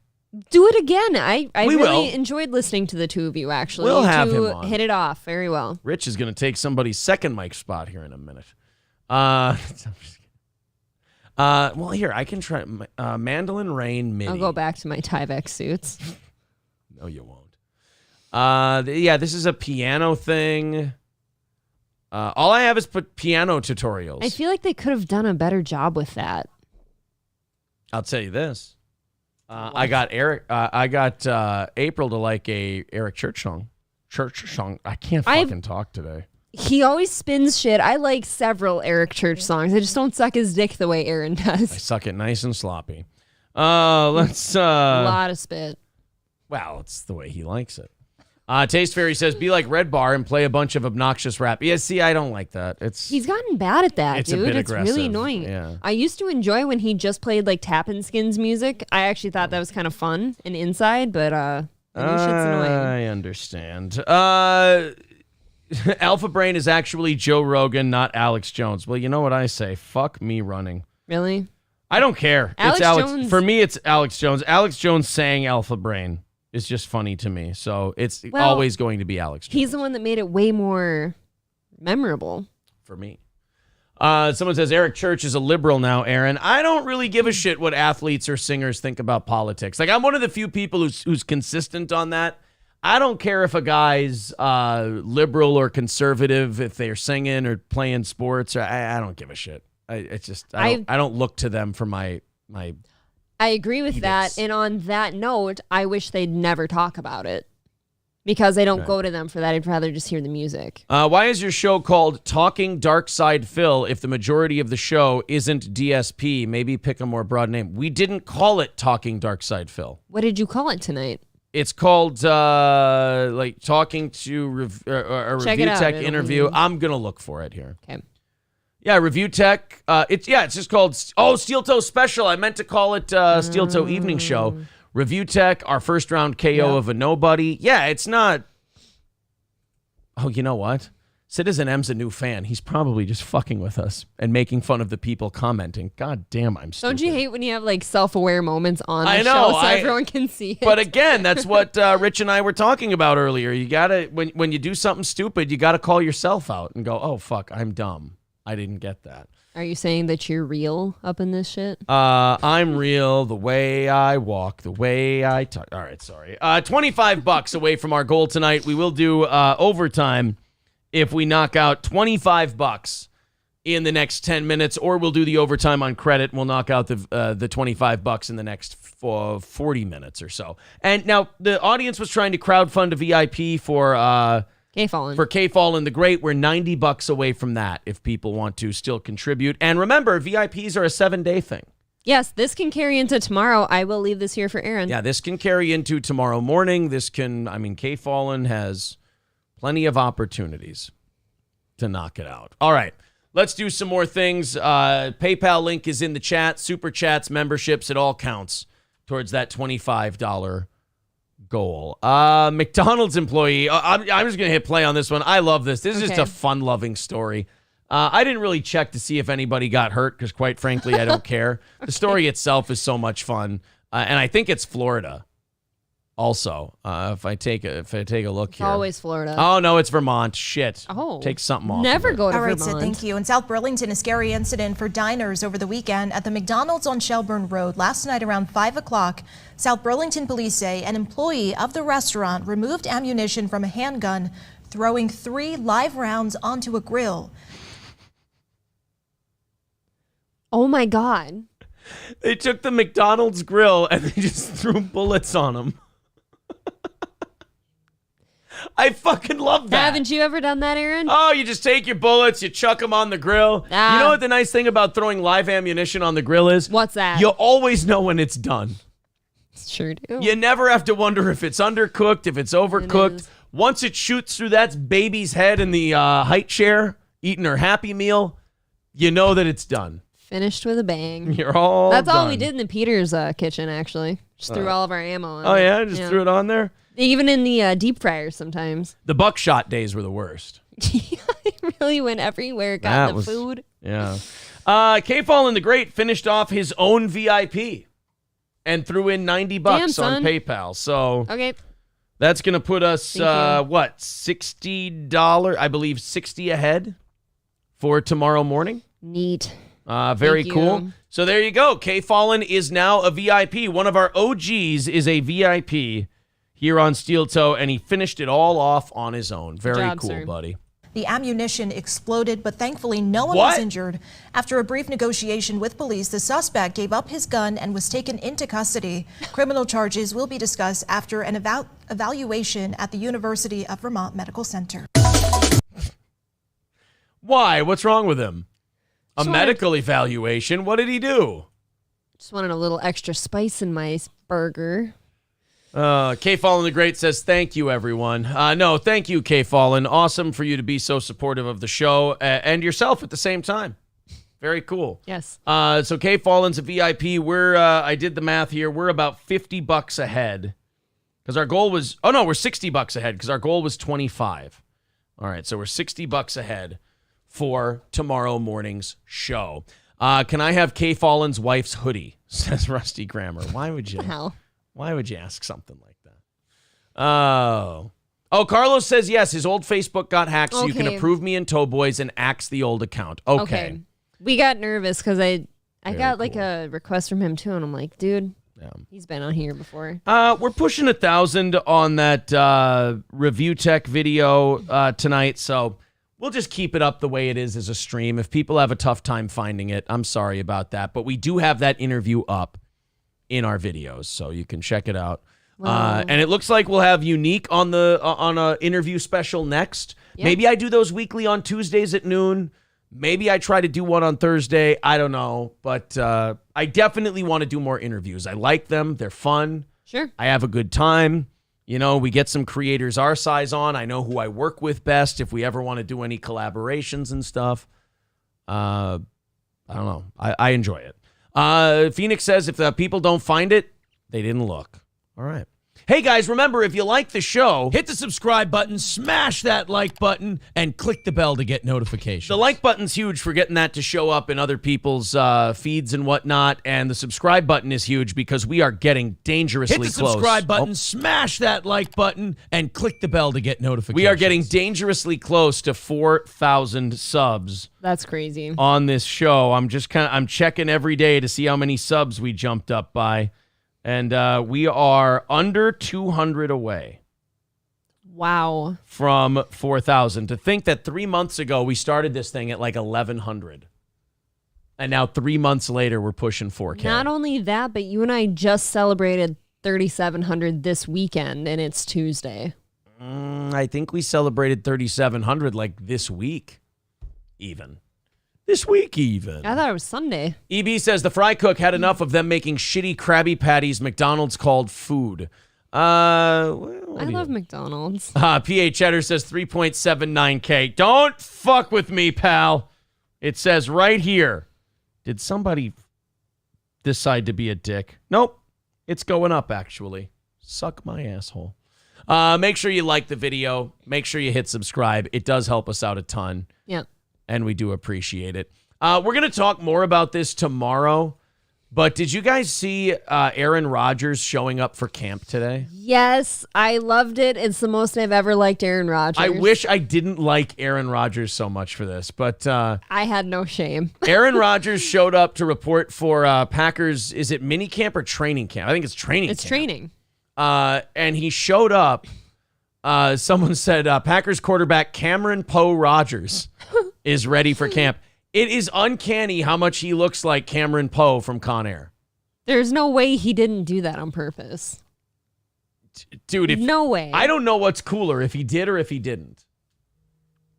Do it again. I really enjoyed listening to the two of you, actually. We'll have him on. Hit it off very well. Rich is going to take somebody's second mic spot here in a minute. Well, here, I can try Mandolin Rain MIDI. I'll go back to my Tyvek suits. No, you won't. Yeah, this is a piano thing. All I have is piano tutorials. I feel like they could have done a better job with that. I'll tell you this. I got April to like a Eric Church song. I can't fucking talk today. He always spins shit. I like several Eric Church songs. I just don't suck his dick the way Aaron does. I suck it nice and sloppy. Let's a lot of spit. Well, it's the way he likes it. Taste Fairy says, be like Red Bar and play a bunch of obnoxious rap. Yeah, see, I don't like that. He's gotten bad at that, dude. It's really annoying. Yeah. I used to enjoy when he just played like Tappin' Skins music. I actually thought that was kind of fun and inside, but the new shit's annoying. I understand. Alpha Brain is actually Joe Rogan, not Alex Jones. Well, you know what I say. Fuck me running. Really? I don't care. Alex Jones. For me, it's Alex Jones. Alex Jones saying Alpha Brain is just funny to me. So it's always going to be Alex Jones. He's the one that made it way more memorable. For me. Someone says Eric Church is a liberal now, Aaron. I don't really give a shit what athletes or singers think about politics. Like, I'm one of the few people who's consistent on that. I don't care if a guy's liberal or conservative, if they're singing or playing sports. Or I don't give a shit. I don't look to them for my. I agree with that. And on that note, I wish they'd never talk about it. Because I don't go to them for that. I'd rather just hear the music. Why is your show called Talking Dark Side Phil if the majority of the show isn't DSP? Maybe pick a more broad name. We didn't call it Talking Dark Side Phil. What did you call it tonight? It's called talking to a ReviewTech interview. I'm going to look for it here. Okay. Yeah, ReviewTech. It's just called, Steel Toe Special. I meant to call it Steel Toe Evening Show. ReviewTech, our first round KO of a nobody. Yeah, it's not. Oh, you know what? Citizen M's a new fan. He's probably just fucking with us and making fun of the people commenting. God damn, I'm stupid. Don't you hate when you have like self-aware moments on the show so everyone can see it? But again, that's what Rich and I were talking about earlier. You gotta when you do something stupid, you gotta call yourself out and go, "Oh fuck, I'm dumb. I didn't get that." Are you saying that you're real up in this shit? I'm real the way I walk, the way I talk. All right, sorry. $25 away from our goal tonight. We will do overtime if we knock out $25 in the next 10 minutes, or we'll do the overtime on credit and we'll knock out the $25 in the next 40 minutes or so. And now the audience was trying to crowdfund a VIP for K-Fallin. For K-Fallin the Great. We're $90 away from that if people want to still contribute. And remember, VIPs are a 7-day thing. Yes, this can carry into tomorrow. I will leave this here for Aaron. Yeah, this can carry into tomorrow morning. K-Fallin has plenty of opportunities to knock it out. All right, let's do some more things. PayPal link is in the chat. Super chats, memberships, it all counts towards that $25 goal. McDonald's employee. I'm just going to hit play on this one. I love this. This is just a fun-loving story. I didn't really check to see if anybody got hurt because, quite frankly, I don't care. The story itself is so much fun, and I think it's Florida. Also, if I take a look here, always Florida. Oh no, it's Vermont. Shit. Oh, take something off. Never go to Vermont. Vermont. All right, Sid, thank you. In South Burlington, a scary incident for diners over the weekend at the McDonald's on Shelburne Road last night around 5 o'clock. South Burlington police say an employee of the restaurant removed ammunition from a handgun, throwing 3 live rounds onto a grill. Oh my God! They took the McDonald's grill and they just threw bullets on them. I fucking love that. Haven't you ever done that, Aaron? Oh, you just take your bullets, you chuck them on the grill. You know what the nice thing about throwing live ammunition on the grill is? What's that? You always know when it's done. Sure do. You never have to wonder if it's undercooked, if it's overcooked. Once it shoots through that baby's head in the height chair, eating her Happy Meal, you know that it's done. Finished with a bang. You're all That's done. all we did in the Peters kitchen, actually. Just threw all of our ammo on. Oh, yeah? Just threw it on there? Even in the deep fryers sometimes. The buckshot days were the worst. It really went everywhere. Got the food. Yeah. K-Fallin the Great finished off his own VIP and threw in $90 on PayPal. So that's going to put us, $60? I believe 60 ahead for tomorrow morning. Neat. Very cool. So there you go. K-Fallin is now a VIP. One of our OGs is a VIP here on Steel Toe, and he finished it all off on his own. Very cool, sir. Buddy. The ammunition exploded, but thankfully no one was injured. After a brief negotiation with police, the suspect gave up his gun and was taken into custody. Criminal charges will be discussed after an evaluation at the University of Vermont Medical Center. Why? What's wrong with him? A medical evaluation? What did he do? Just wanted a little extra spice in my burger. K-Fallin the Great says, thank you, everyone. No, thank you, K-Fallin. Awesome for you to be so supportive of the show and yourself at the same time. Very cool. Yes. So K-Fallin's a VIP. We're, I did the math here. We're about $50 ahead because our goal was, we're $60 ahead because our goal was 25. All right, so we're $60 ahead for tomorrow morning's show. Can I have Kay Fallen's wife's hoodie? Says Rusty Grammer. Why would you? Hell. Why would you ask something like that? Oh, Carlos says yes. His old Facebook got hacked, so you can approve me in Towboys and axe the old account. Okay. We got nervous because I got like a request from him too, and I'm like, dude, he's been on here before. We're pushing 1,000 on that ReviewTech video tonight, so we'll just keep it up the way it is as a stream. If people have a tough time finding it, I'm sorry about that, but we do have that interview up in our videos, so you can check it out. And it looks like we'll have Unique on a interview special next. Yep. Maybe I do those weekly on Tuesdays at noon. Maybe I try to do one on Thursday. I don't know. But I definitely want to do more interviews. I like them. They're fun. Sure. I have a good time. You know, we get some creators our size on. I know who I work with best if we ever want to do any collaborations and stuff. I don't know. I enjoy it. Phoenix says if the people don't find it, they didn't look. All right. Hey, guys, remember, if you like the show, hit the subscribe button, smash that like button, and click the bell to get notifications. The like button's huge for getting that to show up in other people's feeds and whatnot, and the subscribe button is huge because we are getting dangerously close. Hit the subscribe button, smash that like button, and click the bell to get notifications. We are getting dangerously close to 4,000 subs. That's crazy. On this show. I'm checking every day to see how many subs we jumped up by. And we are under 200 away. Wow. From 4,000. To think that 3 months ago, we started this thing at like 1,100. And now 3 months later, we're pushing 4K. Not only that, but you and I just celebrated 3,700 this weekend, and it's Tuesday. I think we celebrated 3,700 like this week, even. This week, even. I thought it was Sunday. EB says the fry cook had enough of them making shitty Krabby Patties McDonald's called food. I love McDonald's. PH Cheddar says 3.79K. Don't fuck with me, pal. It says right here. Did somebody decide to be a dick? Nope. It's going up, actually. Suck my asshole. Make sure you like the video. Make sure you hit subscribe. It does help us out a ton. Yep. And we do appreciate it. We're going to talk more about this tomorrow. But did you guys see Aaron Rodgers showing up for camp today? Yes, I loved it. It's the most I've ever liked Aaron Rodgers. I wish I didn't like Aaron Rodgers so much for this, but I had no shame. Aaron Rodgers showed up to report for Packers. Is it mini camp or training camp? I think it's training camp. It's training. And he showed up. Someone said Packers quarterback Cameron Poe Rodgers is ready for camp. It is uncanny how much he looks like Cameron Poe from Con Air. There's no way he didn't do that on purpose. Dude, no way. I don't know what's cooler, if he did or if he didn't.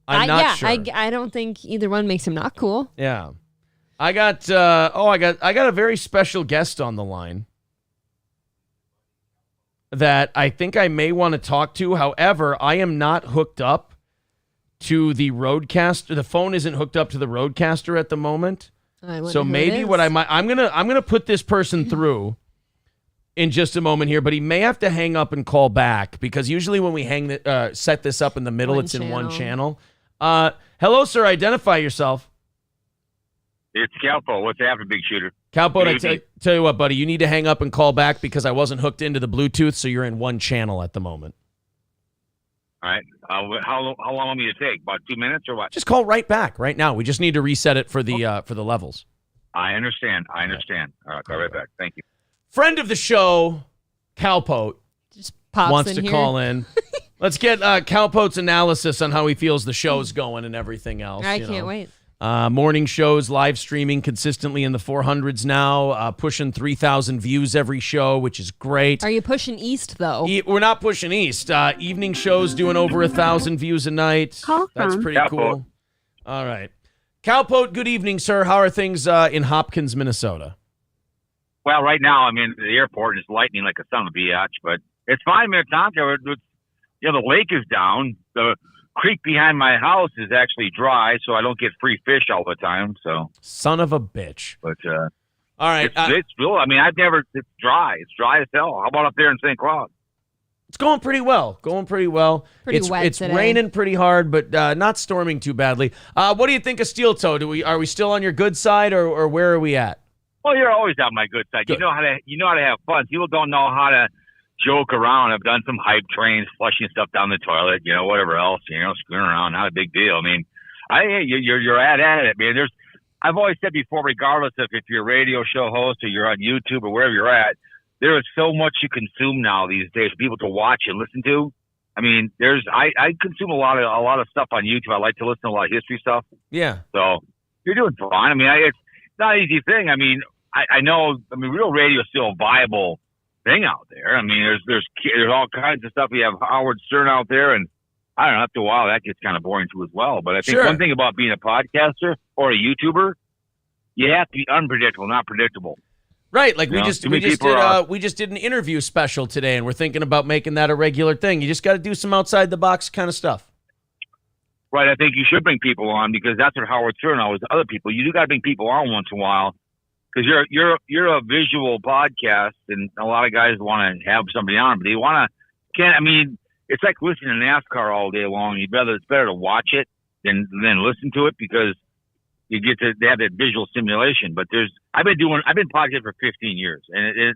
I'm not sure. I don't think either one makes him not cool. Yeah. I got a very special guest on the line that I think I may want to talk to. However, I am not hooked up to the Roadcaster. The phone isn't hooked up to the Roadcaster at the moment. So maybe what I'm gonna put this person through in just a moment here, but he may have to hang up and call back because usually when we set this up in the middle, it's in one channel. Hello, sir. Identify yourself. It's Calpo. What's happening, big shooter? Calpo, I tell you what, buddy, you need to hang up and call back because I wasn't hooked into the Bluetooth, so you're in one channel at the moment. All right. How long will it take? About 2 minutes or what? Just call right back right now. We just need to reset it for the levels. I understand. All right, call right back. Thank you. Friend of the show, Calpo, just wants to call in. Let's get Calpo's analysis on how he feels the show's going and everything else. I can't wait. Morning shows, live streaming consistently in the 400s now, pushing 3,000 views every show, which is great. Are you pushing east, though? We're not pushing east. Evening shows doing over 1,000 views a night. That's pretty cool. All right. Calpote, good evening, sir. How are things in Hopkins, Minnesota? Well, right now I'm in the airport. It's lightning like a son of a biatch, but it's fine, Minnetonka. The lake is down. The creek behind my house is actually dry, so I don't get free fish all the time. So son of a bitch. But all right, it's real. I mean, it's dry. It's dry as hell. How about up there in St. Cloud? It's going pretty well. Pretty wet It's today. raining pretty hard, but not storming too badly. What do you think of Steel Toe? Are we still on your good side, or where are we at? Well, you're always on my good side. Good. You know how to have fun. People don't know how to joke around. I've done some hype trains, flushing stuff down the toilet, whatever else, screwing around. Not a big deal. I mean, you're at it, man. I've always said before, regardless of if you're a radio show host or you're on YouTube or wherever you're at, there is so much you consume now these days for people to watch and listen to. I mean, I consume a lot of stuff on YouTube. I like to listen to a lot of history stuff. Yeah. So you're doing fine. I mean, it's not an easy thing. I mean, I know. I mean, real radio is still a viable thing out there. I mean, there's all kinds of stuff. We have Howard Stern out there, and I don't know. After a while, that gets kind of boring too as well. But I think one thing about being a podcaster or a YouTuber, you have to be unpredictable, not predictable. Right, like we just did an interview special today, and we're thinking about making that a regular thing. You just got to do some outside the box kind of stuff. Right, I think you should bring people on because that's what Howard Stern always. Other people, you do got to bring people on once in a while because you're a visual podcast, and a lot of guys want to have somebody on, but they want to. I mean, it's like listening to NASCAR all day long. It's better to watch it than listen to it because you get to have that visual stimulation. But I've been podcasting for 15 years, and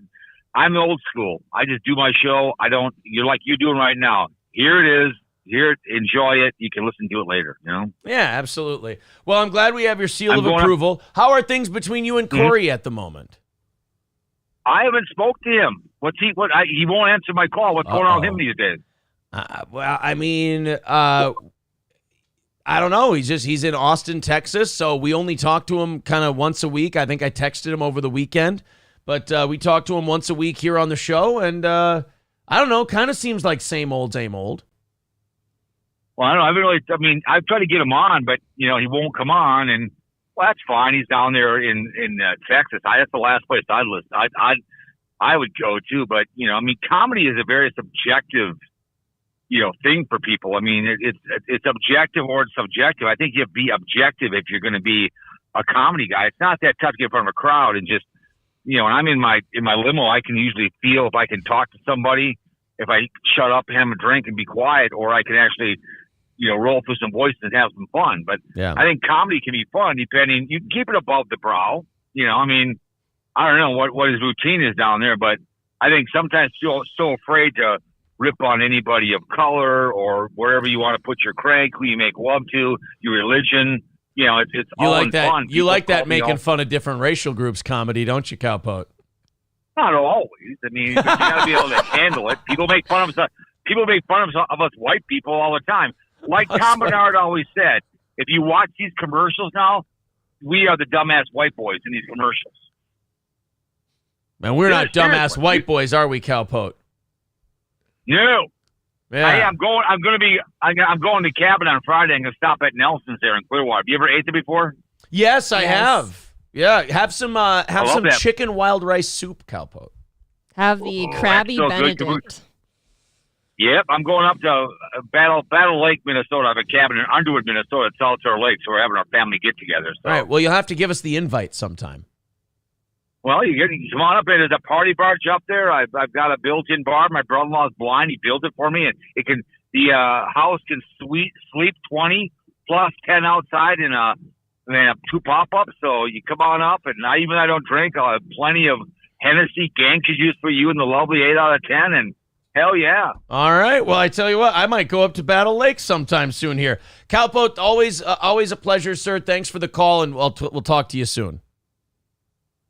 I'm old school. I just do my show. You're like you're doing right now. Here it is. Here, enjoy it. You can listen to it later. Yeah, absolutely. Well, I'm glad we have your seal of approval. How are things between you and Corey at the moment? I haven't spoke to him. He won't answer my call. What's going on with him these days? Well, I mean, I don't know. He's in Austin, Texas, so we only talk to him kind of once a week. I think I texted him over the weekend, but we talk to him once a week here on the show, and I don't know. Kind of seems like same old, same old. Well, I don't know. I've tried to get him on, but he won't come on, and well, that's fine. He's down there in Texas. That's the last place I'd listen. I would go to, but comedy is a very subjective thing for people. I mean, it's objective or it's subjective. I think you have to be objective if you're going to be a comedy guy. It's not that tough to get in front of a crowd and just, when I'm in my limo, I can usually feel if I can talk to somebody, if I shut up, have a drink and be quiet, or I can actually, roll through some voices and have some fun. But yeah. I think comedy can be fun depending, you can keep it above the brow. I don't know what his routine is down there, but I think sometimes you're so afraid to rip on anybody of color or wherever you want to put your crank, who you make love to, your religion. It's all like that. fun. You like that making fun of different racial groups comedy, don't you, Cowpote? Not always. I mean, you got to be able to handle it. People make fun of us. People make fun of us white people all the time. Like Tom Bernard always said, if you watch these commercials now, we are the dumbass white boys in these commercials. Man, we're not dumbass white boys, are we, Cowpote? No. Yeah. Hey, I'm going to the cabin on Friday. I'm going to stop at Nelson's there in Clearwater. Have you ever ate there before? Yes, I have. Yeah, have some chicken wild rice soup, Cowpote. Have the Krabby Benedict. Yep, I'm going up to Battle Lake, Minnesota. I have a cabin in Underwood, Minnesota, at Solitaire Lake, so we're having our family get-together. So. All right, well, you'll have to give us the invite sometime. Well, you come on up. There's a party barge up there. I've got a built-in bar. My brother-in-law's blind. He built it for me, and the house can sleep 20 plus 10 outside and then 2 pop-ups. So you come on up, and even I don't drink. I'll have plenty of Hennessy gangster juice for you and the lovely 8 out of 10, and hell yeah. All right. Well, I tell you what, I might go up to Battle Lake sometime soon here. Cowpote, always a pleasure, sir. Thanks for the call, and we'll talk to you soon.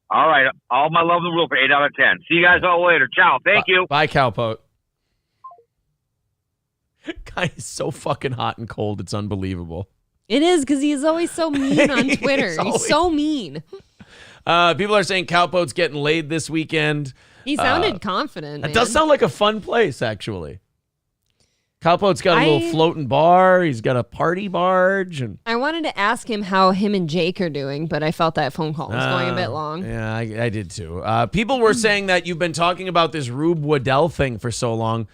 All right. All my love in the world for 8 out of 10. See you guys all later. Ciao. Thank you. Bye, Cowpote. Guy is so fucking hot and cold. It's unbelievable. It is, because he is always so mean on Twitter. He's so mean. People are saying Cowpote's getting laid this weekend. He sounded confident. It does sound like a fun place, actually. Cowpote's got a little floating bar. He's got a party barge. And I wanted to ask him how him and Jake are doing, but I felt that phone call was going a bit long. Yeah, I did too. People were saying that you've been talking about this Rube Waddell thing for so long.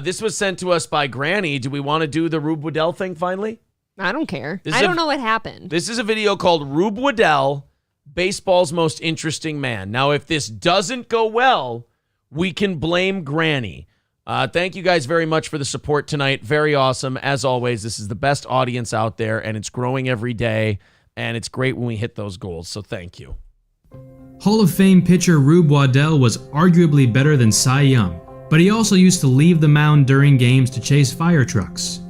This was sent to us by Granny. Do we want to do the Rube Waddell thing finally? I don't care. I don't know what happened. This is a video called Rube Waddell, Baseball's Most Interesting Man. Now, if this doesn't go well, we can blame Granny. Thank you guys very much for the support tonight. Very awesome. As always, this is the best audience out there, and it's growing every day, and it's great when we hit those goals, so thank you. Hall of Fame pitcher Rube Waddell was arguably better than Cy Young, but he also used to leave the mound during games to chase fire trucks.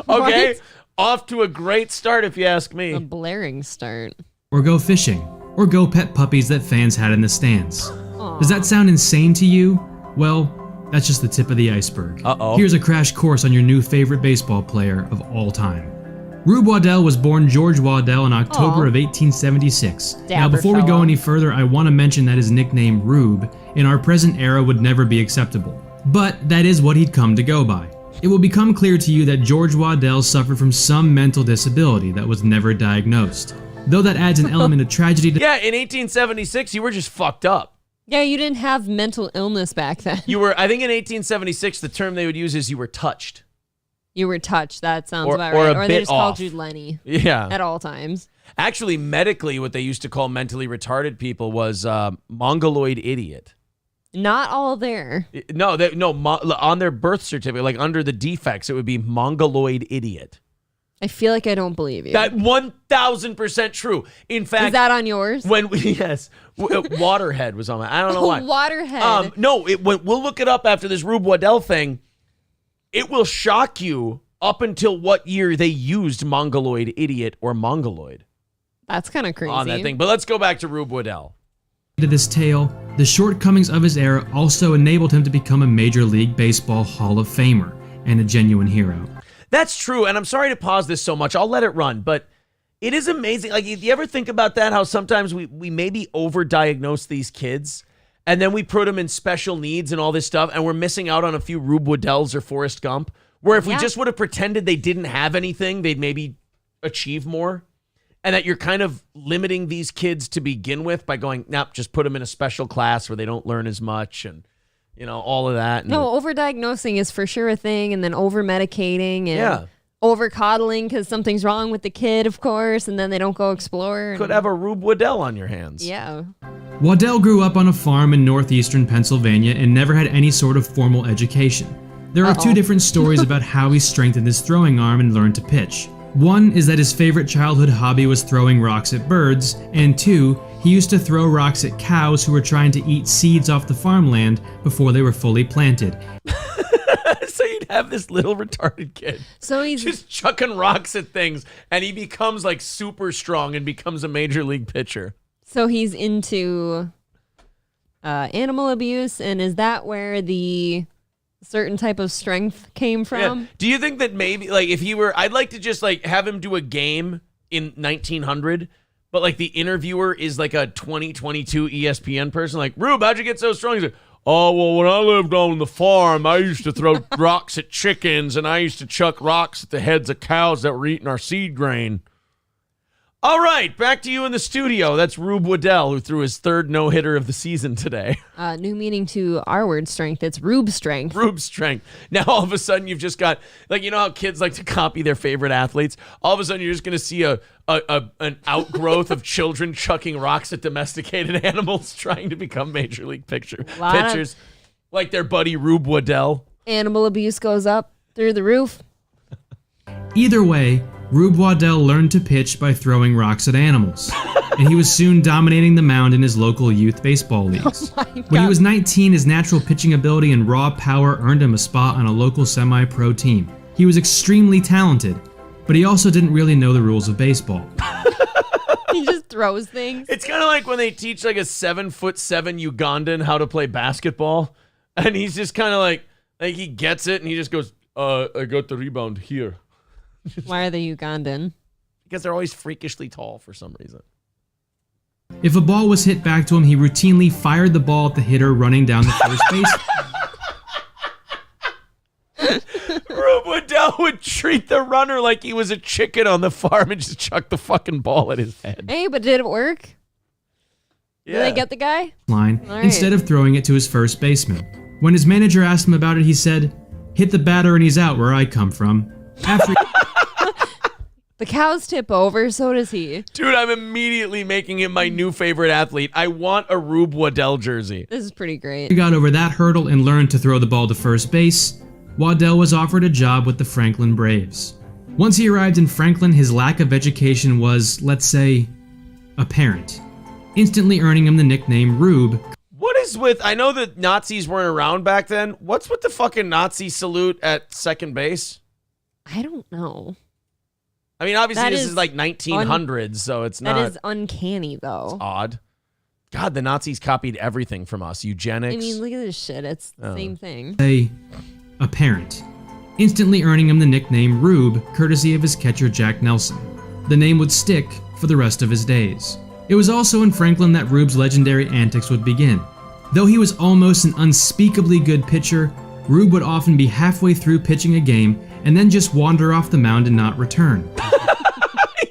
Okay, off to a great start if you ask me. A blaring start. Or go fishing, or go pet puppies that fans had in the stands. Aww. Does that sound insane to you? Well, that's just the tip of the iceberg. Here's a crash course on your new favorite baseball player of all time. Rube Waddell was born George Waddell in October of 1876. Now, before we go any further, I want to mention that his nickname Rube in our present era would never be acceptable. But that is what he'd come to go by. It will become clear to you that George Waddell suffered from some mental disability that was never diagnosed. Though that adds an element of tragedy to— Yeah, in 1876, you were just fucked up. Yeah, you didn't have mental illness back then. You were, I think in 1876, the term they would use is you were touched. You were touched, that sounds about right. Or they just called you Lenny. Yeah. At all times. Actually, medically, what they used to call mentally retarded people was mongoloid idiot. Not all there. No, on their birth certificate, like under the defects, it would be mongoloid idiot. I feel like I don't believe you. That 1,000% true. In fact, is that on yours? Yes, Waterhead was on that. I don't know why. Waterhead. No, we'll look it up after this Rube Waddell thing. It will shock you up until what year they used mongoloid idiot or mongoloid. That's kind of crazy on that thing. But let's go back to Rube Waddell. To this tale, the shortcomings of his era also enabled him to become a Major League Baseball Hall of Famer and a genuine hero. That's true, and I'm sorry to pause this so much. I'll let it run, but it is amazing. Like, do you ever think about that, how sometimes we maybe overdiagnose these kids, and then we put them in special needs and all this stuff, and we're missing out on a few Rube Waddells or Forrest Gump, where if we just would have pretended they didn't have anything, they'd maybe achieve more, and that you're kind of limiting these kids to begin with by going, nope, just put them in a special class where they don't learn as much, and all of that. No, overdiagnosing is for sure a thing, and then over-medicating and over-coddling because something's wrong with the kid, of course, and then they don't go explore. Could have a Rube Waddell on your hands. Yeah. Waddell grew up on a farm in northeastern Pennsylvania and never had any sort of formal education. There are two different stories about how he strengthened his throwing arm and learned to pitch. One is that his favorite childhood hobby was throwing rocks at birds, and two, he used to throw rocks at cows who were trying to eat seeds off the farmland before they were fully planted. So you'd have this little retarded kid. So he's just chucking rocks at things, and he becomes like super strong and becomes a major league pitcher. So he's into animal abuse, and is that where the certain type of strength came from? Yeah. Do you think that maybe, like, if he were, I'd like to just like have him do a game in 1900, but like the interviewer is like a 2022 ESPN person, like, Rube, how'd you get so strong? He's like, oh, well, when I lived on the farm, I used to throw rocks at chickens, and I used to chuck rocks at the heads of cows that were eating our seed grain. All right, back to you in the studio. That's Rube Waddell, who threw his third no-hitter of the season today. New meaning to our word strength. It's Rube strength. Rube strength. Now, all of a sudden, you've just got, like, you know how kids like to copy their favorite athletes? All of a sudden, you're just going to see an outgrowth of children chucking rocks at domesticated animals trying to become major league pitchers, like their buddy Rube Waddell. Animal abuse goes up through the roof. Either way, Rube Waddell learned to pitch by throwing rocks at animals, and he was soon dominating the mound in his local youth baseball leagues. When he was 19, his natural pitching ability and raw power earned him a spot on a local semi-pro team. He was extremely talented, but he also didn't really know the rules of baseball. He just throws things. It's kind of like when they teach like a 7'7" Ugandan how to play basketball, and he's just kind of like he gets it, and he just goes, I got the rebound here. Why are they Ugandan? Because they're always freakishly tall for some reason. If a ball was hit back to him, he routinely fired the ball at the hitter running down the first base. Rube Waddell would treat the runner like he was a chicken on the farm and just chuck the fucking ball at his head. Hey, but did it work? Yeah. Did they get the guy? Instead of throwing it to his first baseman. When his manager asked him about it, he said, hit the batter and he's out where I come from. The cows tip over, so does he. Dude, I'm immediately making him my new favorite athlete. I want a Rube Waddell jersey. This is pretty great. He got over that hurdle and learned to throw the ball to first base. Waddell was offered a job with the Franklin Braves. Once he arrived in Franklin, his lack of education was, let's say, apparent, instantly earning him the nickname Rube. What is with, I know that Nazis weren't around back then. What's with the fucking Nazi salute at second base? I don't know. I mean, obviously this is like 1900s, so it's not. That is uncanny, though. It's odd. God, the Nazis copied everything from us. Eugenics. I mean, look at this shit. It's the same thing. Apparent, instantly earning him the nickname Rube, courtesy of his catcher Jack Nelson. The name would stick for the rest of his days. It was also in Franklin that Rube's legendary antics would begin. Though he was almost an unspeakably good pitcher, Rube would often be halfway through pitching a game and then just wander off the mound and not return.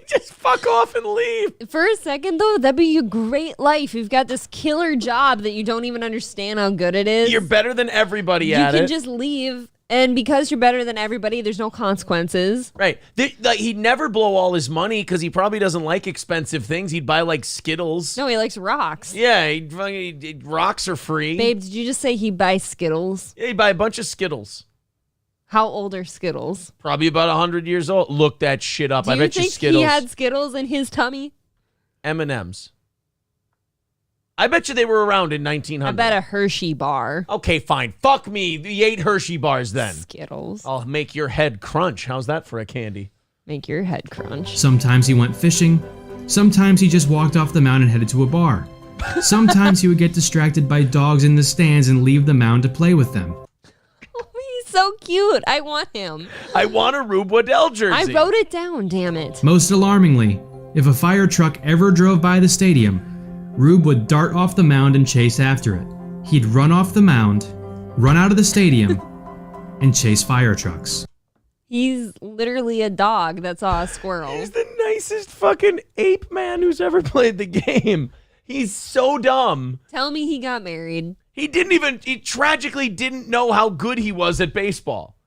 Just fuck off and leave. For a second, though, that'd be a great life. You've got this killer job that you don't even understand how good it is. You're better than everybody at it. You can just leave, and because you're better than everybody, there's no consequences. Right. He'd never blow all his money because he probably doesn't like expensive things. He'd buy, like, Skittles. No, he likes rocks. Yeah, rocks are free. Babe, did you just say he'd buy Skittles? Yeah, he'd buy a bunch of Skittles. How old are Skittles? Probably about 100 years old. Look that shit up. I bet you Skittles. Do you think he had Skittles in his tummy? M&M's. I bet you they were around in 1900. I bet a Hershey bar. Okay, fine. Fuck me. You ate Hershey bars then. Skittles. I'll make your head crunch. How's that for a candy? Make your head crunch. Sometimes he went fishing. Sometimes he just walked off the mound and headed to a bar. Sometimes he would get distracted by dogs in the stands and leave the mound to play with them. So cute. I want him. I want a Rube Waddell jersey. I wrote it down, damn it. Most alarmingly, if a fire truck ever drove by the stadium, Rube would dart off the mound and chase after it. He'd run off the mound, run out of the stadium, and chase fire trucks. He's literally a dog that saw a squirrel. He's the nicest fucking ape man who's ever played the game. He's so dumb. Tell me he got married. He tragically didn't know how good he was at baseball.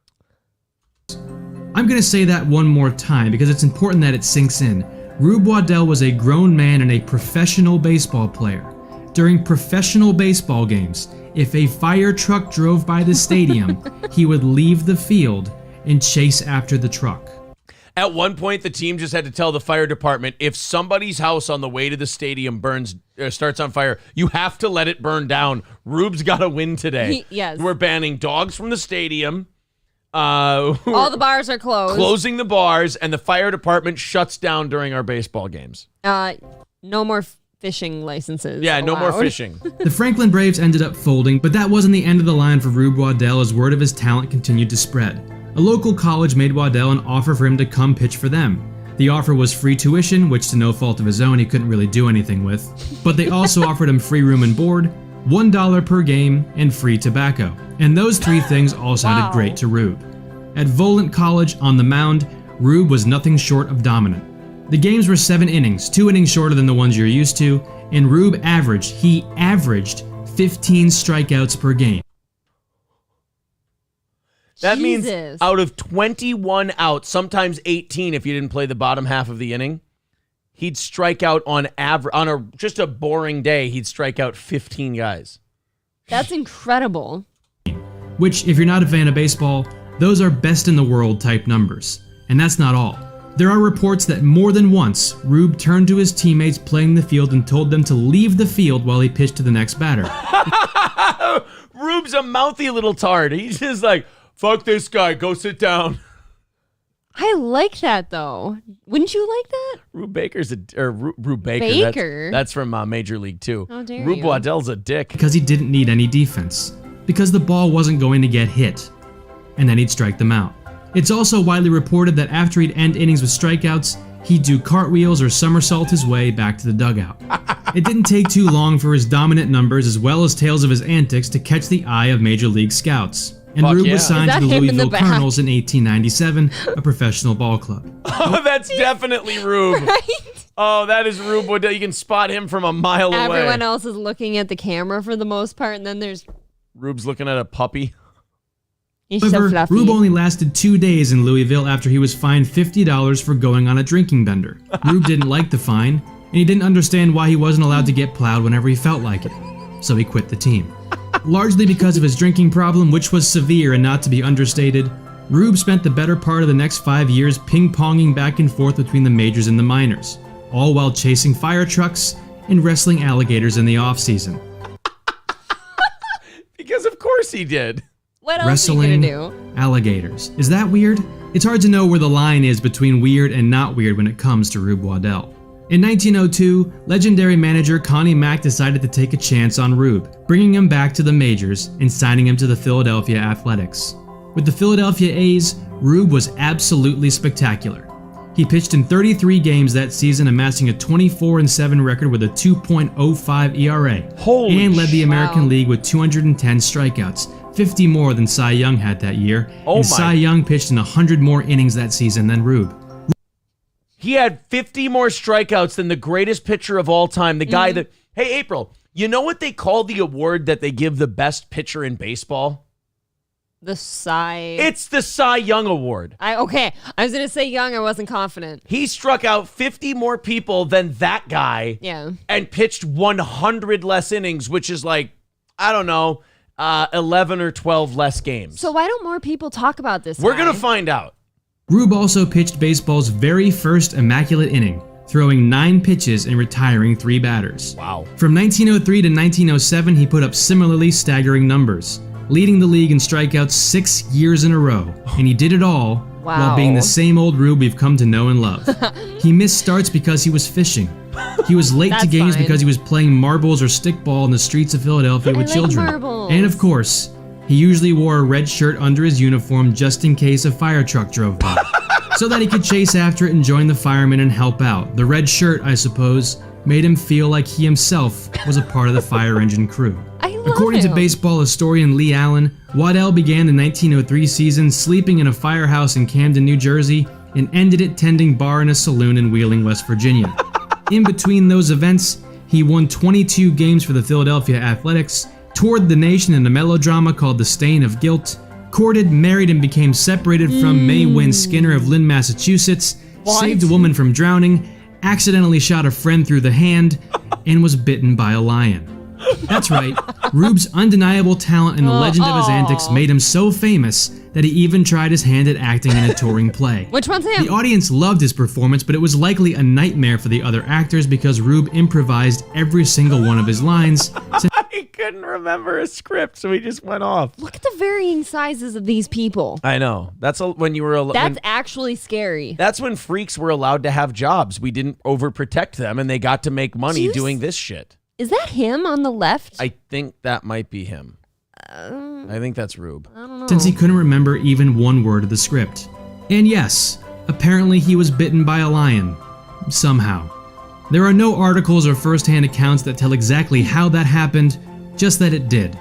I'm going to say that one more time because it's important that it sinks in. Rube Waddell was a grown man and a professional baseball player. During professional baseball games, if a fire truck drove by the stadium, he would leave the field and chase after the truck. At one point, the team just had to tell the fire department, if somebody's house on the way to the stadium starts on fire, you have to let it burn down. Rube's got to win today. Yes. We're banning dogs from the stadium. All the bars are closed. Closing the bars, and the fire department shuts down during our baseball games. No more fishing licenses. Yeah, no more fishing. The Franklin Braves ended up folding, but that wasn't the end of the line for Rube Waddell as word of his talent continued to spread. A local college made Waddell an offer for him to come pitch for them. The offer was free tuition, which to no fault of his own he couldn't really do anything with, but they also offered him free room and board, $1 per game, and free tobacco. And those three things all sounded great to Rube. At Volant College, on the mound, Rube was nothing short of dominant. The games were 7 innings, 2 innings shorter than the ones you're used to, and Rube averaged 15 strikeouts per game. That means out of 21 outs, sometimes 18 if you didn't play the bottom half of the inning, he'd strike out on average, on just a boring day, he'd strike out 15 guys. That's incredible. Which, if you're not a fan of baseball, those are best in the world type numbers. And that's not all. There are reports that more than once, Rube turned to his teammates playing the field and told them to leave the field while he pitched to the next batter. Rube's a mouthy little tart. He's just like, fuck this guy, go sit down. I like that, though. Wouldn't you like that? Rube Baker's Rube Baker. Baker? That's from Major League 2. How dare Rube you. Waddell's a dick. Because he didn't need any defense. Because the ball wasn't going to get hit. And then he'd strike them out. It's also widely reported that after he'd end innings with strikeouts, he'd do cartwheels or somersault his way back to the dugout. It didn't take too long for his dominant numbers as well as tales of his antics to catch the eye of Major League scouts. And Rube was signed to the Louisville Cardinals in 1897, a professional ball club. Oh, that's definitely Rube. Right? Oh, that is Rube Waddell. You can spot him from a mile away. Everyone else is looking at the camera for the most part, and then there's... Rube's looking at a puppy. However, Rube only lasted 2 days in Louisville after he was fined $50 for going on a drinking bender. Rube didn't like the fine, and he didn't understand why he wasn't allowed to get plowed whenever he felt like it. So he quit the team. Largely because of his drinking problem, which was severe and not to be understated, Rube spent the better part of the next 5 years ping-ponging back and forth between the majors and the minors, all while chasing fire trucks and wrestling alligators in the off-season. Because of course he did. What else Wrestling are you gonna do? alligators. Is that weird? It's hard to know where the line is between weird and not weird when it comes to Rube Waddell. In 1902, legendary manager Connie Mack decided to take a chance on Rube, bringing him back to the majors and signing him to the Philadelphia Athletics. With the Philadelphia A's, Rube was absolutely spectacular. He pitched in 33 games that season, amassing a 24-7 record with a 2.05 ERA, and led the American League with 210 strikeouts, 50 more than Cy Young had that year, and Cy Young pitched in 100 more innings that season than Rube. He had 50 more strikeouts than the greatest pitcher of all time, the guy that... Hey, April, you know what they call the award that they give the best pitcher in baseball? The Cy... It's the Cy Young Award. Okay, I was going to say Young, I wasn't confident. He struck out 50 more people than that guy. Yeah. And pitched 100 less innings, which is like, I don't know, 11 or 12 less games. So why don't more people talk about this We're going to find out. Rube also pitched baseball's very first immaculate inning, throwing 9 pitches and retiring 3 batters. Wow. From 1903 to 1907, he put up similarly staggering numbers, leading the league in strikeouts 6 years in a row, and he did it all while being the same old Rube we've come to know and love. He missed starts because he was fishing. He was late to games because he was playing marbles or stickball in the streets of Philadelphia with children. Marbles. And of course, he usually wore a red shirt under his uniform just in case a fire truck drove by, so that he could chase after it and join the firemen and help out. The red shirt, I suppose, made him feel like he himself was a part of the fire engine crew. According to baseball historian Lee Allen, Waddell began the 1903 season sleeping in a firehouse in Camden, New Jersey, and ended it tending bar in a saloon in Wheeling, West Virginia. In between those events, he won 22 games for the Philadelphia Athletics, toured the nation in a melodrama called The Stain of Guilt, courted, married, and became separated from May Wynn Skinner of Lynn, Massachusetts, saved a woman from drowning, accidentally shot a friend through the hand, and was bitten by a lion. That's right, Rube's undeniable talent and the legend of his antics made him so famous that he even tried his hand at acting in a touring play. Which one's him? The audience loved his performance, but it was likely a nightmare for the other actors because Rube improvised every single one of his lines. He couldn't remember a script, so he just went off. Look at the varying sizes of these people. I know. That's when you were... That's actually scary. That's when freaks were allowed to have jobs. We didn't overprotect them, and they got to make money doing this shit. Is that him on the left? I think that might be him. I think that's Rube. I don't know. Since he couldn't remember even one word of the script. And yes, apparently he was bitten by a lion. Somehow. There are no articles or first-hand accounts that tell exactly how that happened, just that it did.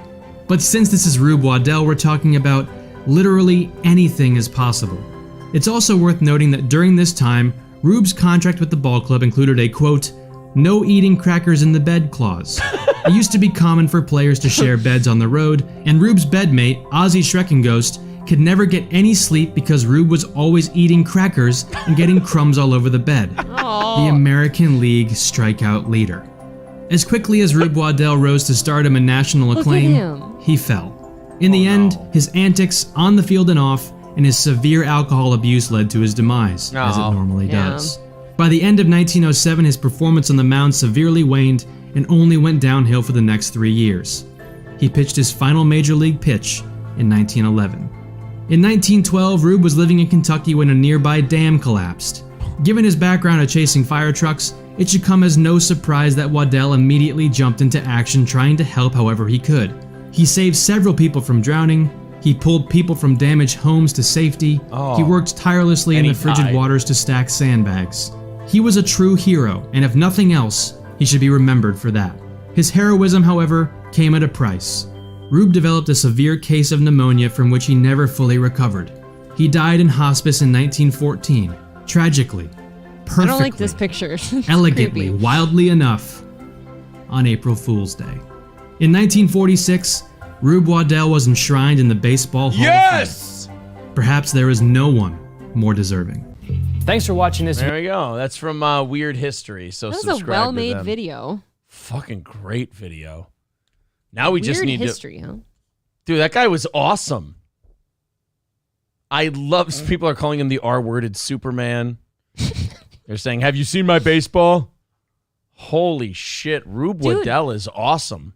But since this is Rube Waddell we're talking about, literally anything is possible. It's also worth noting that during this time, Rube's contract with the ball club included a, quote, "no eating crackers in the bed" clause. It used to be common for players to share beds on the road, and Rube's bedmate, Ozzie Schreckenghost, could never get any sleep because Rube was always eating crackers and getting crumbs all over the bed. The American League strikeout leader. As quickly as Rube Waddell rose to stardom and national acclaim, he fell. In the end, his antics, on the field and off, and his severe alcohol abuse led to his demise, as it normally does. By the end of 1907, his performance on the mound severely waned and only went downhill for the next 3 years. He pitched his final major league pitch in 1911. In 1912, Rube was living in Kentucky when a nearby dam collapsed. Given his background of chasing fire trucks, it should come as no surprise that Waddell immediately jumped into action trying to help however he could. He saved several people from drowning, he pulled people from damaged homes to safety, he worked tirelessly in the frigid waters to stack sandbags. He was a true hero, and if nothing else, he should be remembered for that. His heroism, however, came at a price. Rube developed a severe case of pneumonia from which he never fully recovered. He died in hospice in 1914, tragically, perfectly, I don't like this picture. elegantly, wildly enough, on April Fool's Day. In 1946, Rube Waddell was enshrined in the Baseball Hall of Fame. Perhaps there is no one more deserving. Thanks for watching this. There we go. That's from Weird History. So that was subscribe a well-made to them. video. Fucking great video. Now we just need history, huh? Dude, that guy was awesome. I love. People are calling him the R-worded Superman. They're saying, "Have you seen my baseball?" Holy shit, Rube Waddell is awesome.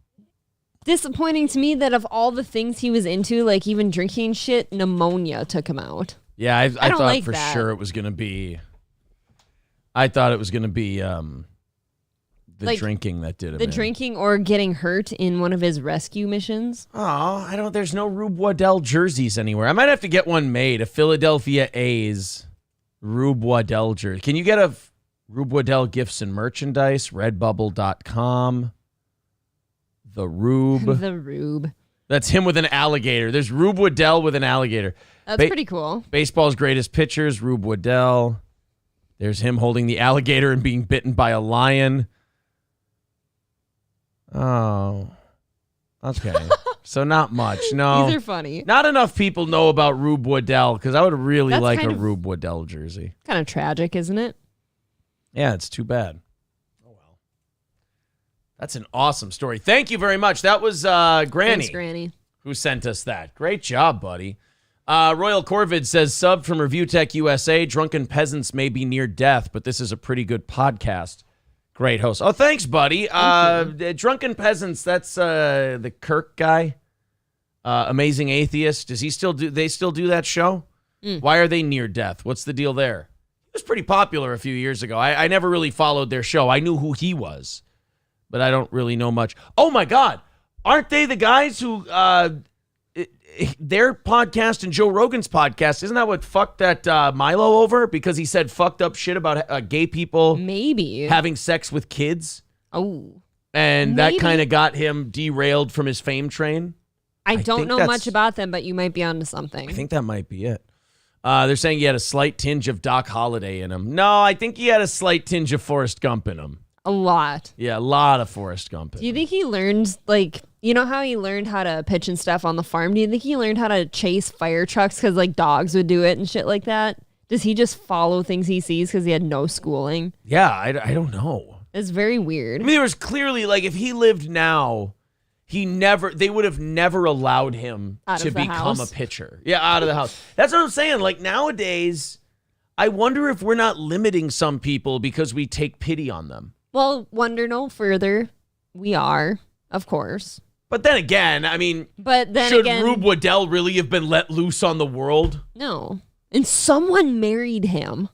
Disappointing to me that of all the things he was into, like even drinking shit, pneumonia took him out. Yeah, I thought like for that. sure it was going to be. I thought it was going to be the drinking that did him. The drinking or getting hurt in one of his rescue missions. Oh, there's no Rube Waddell jerseys anywhere. I might have to get one made. A Philadelphia A's Rube Waddell jersey. Can you get a Rube Waddell gifts and merchandise? Redbubble.com. The Rube. The Rube. That's him with an alligator. There's Rube Waddell with an alligator. That's pretty cool. Baseball's greatest pitchers, Rube Waddell. There's him holding the alligator and being bitten by a lion. Oh. Okay. So not much. No. These are funny. Not enough people know about Rube Waddell because I would really like a Rube Waddell jersey. Kind of tragic, isn't it? Yeah, it's too bad. That's an awesome story. Thank you very much. That was Granny. Thanks, Granny. Who sent us that. Great job, buddy. Royal Corvid says, sub from ReviewTech USA. Drunken peasants may be near death, but this is a pretty good podcast. Great host. Oh, thanks, buddy. Drunken Peasants, that's the Kirk guy. Amazing Atheist. Does he still do? They still do that show? Why are they near death? What's the deal there? It was pretty popular a few years ago. I never really followed their show. I knew who he was, but I don't really know much. Oh, my God. Aren't they the guys who, their podcast and Joe Rogan's podcast, isn't that what fucked that Milo over? Because he said fucked up shit about gay people maybe having sex with kids? Oh. And that kind of got him derailed from his fame train? I don't know much about them, but you might be onto something. I think that might be it. They're saying he had a slight tinge of Doc Holliday in him. No, I think he had a slight tinge of Forrest Gump in him. A lot. Yeah, a lot of Forrest Gump. Do you think he learned, like, you know how he learned how to pitch and stuff on the farm? Do you think he learned how to chase fire trucks because, like, dogs would do it and shit like that? Does he just follow things he sees because he had no schooling? Yeah, I don't know. It's very weird. I mean, there was clearly, like, if he lived now, they would have never allowed him to become a pitcher. Yeah, out of the house. That's what I'm saying. Like, nowadays, I wonder if we're not limiting some people because we take pity on them. Well, wonder no further. We are, of course. But then again, I mean, should Rube Waddell really have been let loose on the world? No. And someone married him.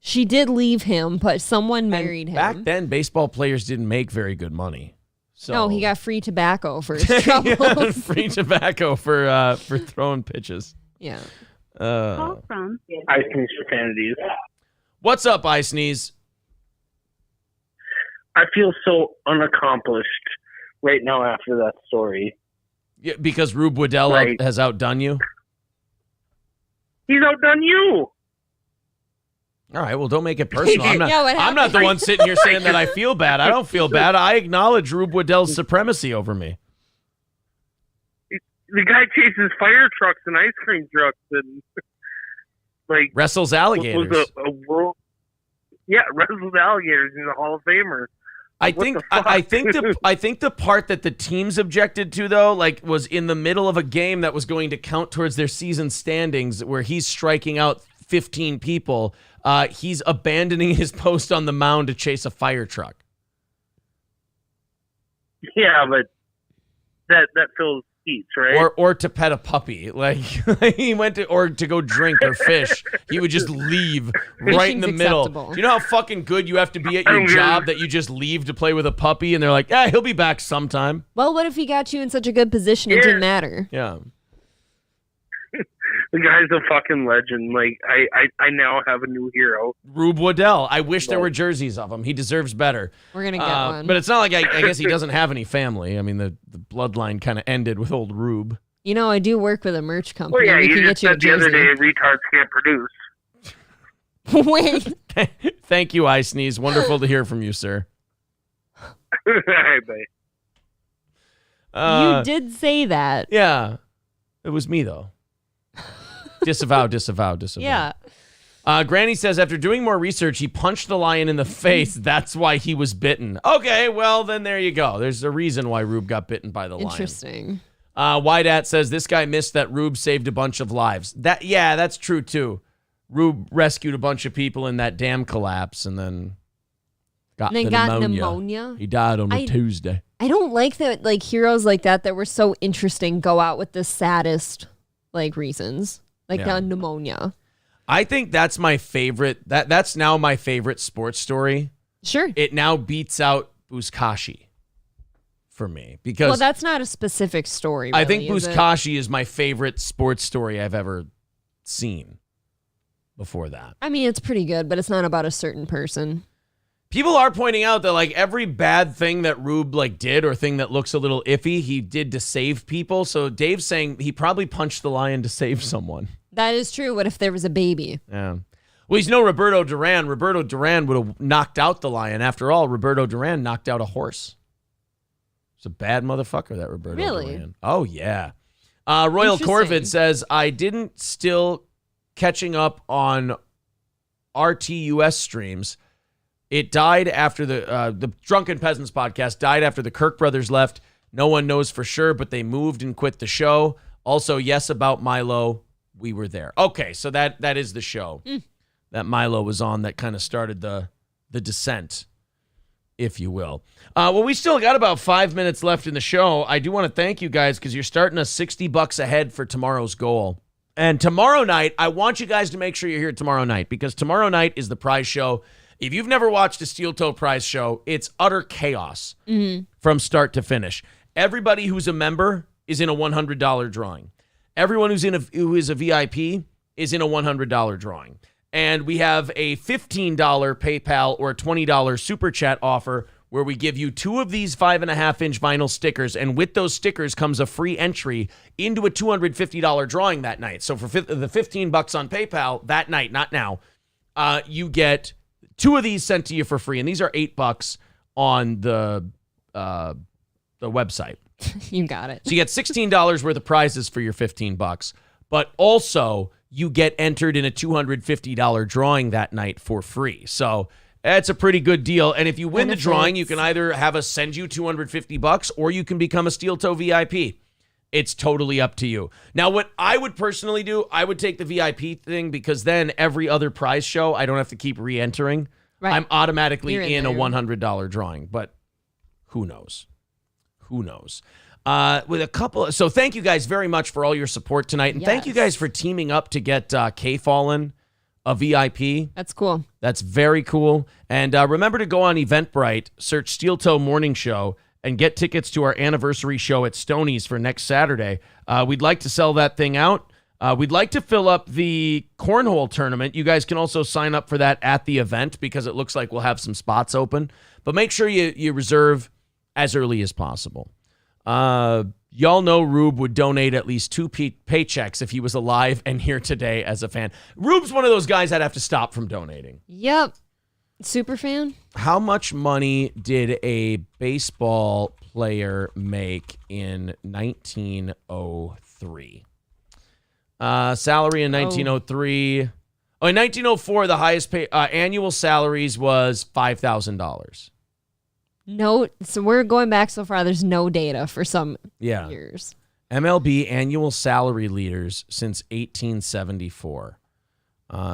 She did leave him, but someone married him. Back then, baseball players didn't make very good money. So. No, he got free tobacco for his troubles. Yeah, free tobacco for throwing pitches. Yeah. Call from Ice Sneeze Profanities. What's up, Ice Sneeze? I feel so unaccomplished right now after that story. Yeah, because Rube Waddell has outdone you? He's outdone you. All right, well, don't make it personal. I'm I'm not the one sitting here saying that I feel bad. I don't feel bad. I acknowledge Rube Waddell's supremacy over me. The guy chases fire trucks and ice cream trucks and like wrestles alligators. Was a world, wrestles alligators in the Hall of Famer. I think the part that the teams objected to, though, like, was in the middle of a game that was going to count towards their season standings, where he's striking out 15 people. He's abandoning his post on the mound to chase a fire truck. Yeah, but that fills seats, right? Or to pet a puppy. Like, he went to go drink or fish. He would just leave right in the middle. Do you know how fucking good you have to be at your job that you just leave to play with a puppy and they're like, he'll be back sometime? Well, what if he got you in such a good position it didn't matter? Yeah. The guy's a fucking legend. Like, I now have a new hero. Rube Waddell. I wish there were jerseys of him. He deserves better. We're going to get one. But it's not like I guess he doesn't have any family. I mean, the bloodline kind of ended with old Rube. You know, I do work with a merch company. Well, yeah, we you can just get you a said the other jersey. day retards can't produce. Wait. Thank you, Ice Sneeze. Wonderful to hear from you, sir. All right, bye. You did say that. Yeah. It was me, though. Disavow. Yeah. Granny says, after doing more research, he punched the lion in the face. That's why he was bitten. Okay, well, then there you go. There's a reason why Rube got bitten by the lion. Interesting. Wydat says, this guy missed that Rube saved a bunch of lives. That's true, too. Rube rescued a bunch of people in that dam collapse and then got pneumonia. He died on a Tuesday. I don't like that, like, heroes like that were so interesting go out with the saddest, like, reasons. Like, pneumonia. I think that's my favorite. That's now my favorite sports story. Sure. It now beats out Buzkashi for me because well, that's not a specific story. Really, I think Buzkashi is my favorite sports story I've ever seen. Before that, I mean, it's pretty good, but it's not about a certain person. People are pointing out that like every bad thing that Rube like did or thing that looks a little iffy, he did to save people. So Dave's saying he probably punched the lion to save someone. That is true. What if there was a baby? Yeah. Well, he's no Roberto Duran. Roberto Duran would have knocked out the lion. After all, Roberto Duran knocked out a horse. It's a bad motherfucker, that Roberto Duran. Oh, yeah. Royal Corvid says, I didn't still catching up on RTUS streams. It died after the Drunken Peasants podcast died after the Kirk brothers left. No one knows for sure, but they moved and quit the show. Also, yes, about Milo. We were there. Okay, so that is the show that Milo was on that kind of started the descent, if you will. Well, we still got about 5 minutes left in the show. I do want to thank you guys because you're starting us $60 ahead for tomorrow's goal. And tomorrow night, I want you guys to make sure you're here tomorrow night because tomorrow night is the prize show. If you've never watched a Steel Toe prize show, it's utter chaos from start to finish. Everybody who's a member is in a $100 drawing. Everyone who is a VIP is in a $100 drawing. And we have a $15 PayPal or $20 Super Chat offer where we give you 2 of these 5.5-inch vinyl stickers. And with those stickers comes a free entry into a $250 drawing that night. So for the $15 on PayPal that night, not now, you get 2 of these sent to you for free. And these are $8 on the website. You got it. So you get $16 worth of prizes for your $15, but also you get entered in a $250 drawing that night for free. So that's a pretty good deal. And if you win the drawing, you can either have us send you $250 or you can become a Steel Toe VIP. It's totally up to you. Now, what I would personally do, I would take the VIP thing because then every other prize show, I don't have to keep re-entering. Right. I'm automatically in a $100 drawing, but who knows? Who knows? With a couple. So thank you guys very much for all your support tonight. And thank you guys for teaming up to get K-Fallin a VIP. That's cool. That's very cool. And remember to go on Eventbrite, search Steel Toe Morning Show, and get tickets to our anniversary show at Stoney's for next Saturday. We'd like to sell that thing out. We'd like to fill up the cornhole tournament. You guys can also sign up for that at the event because it looks like we'll have some spots open. But make sure you reserve as early as possible. Y'all know Rube would donate at least 2 paychecks if he was alive and here today as a fan. Rube's one of those guys I'd have to stop from donating. Yep. Super fan. How much money did a baseball player make in 1903? Salary in 1903. Oh, in 1904, the highest pay annual salaries was $5,000. No, so we're going back so far. There's no data for some years. MLB annual salary leaders since 1874.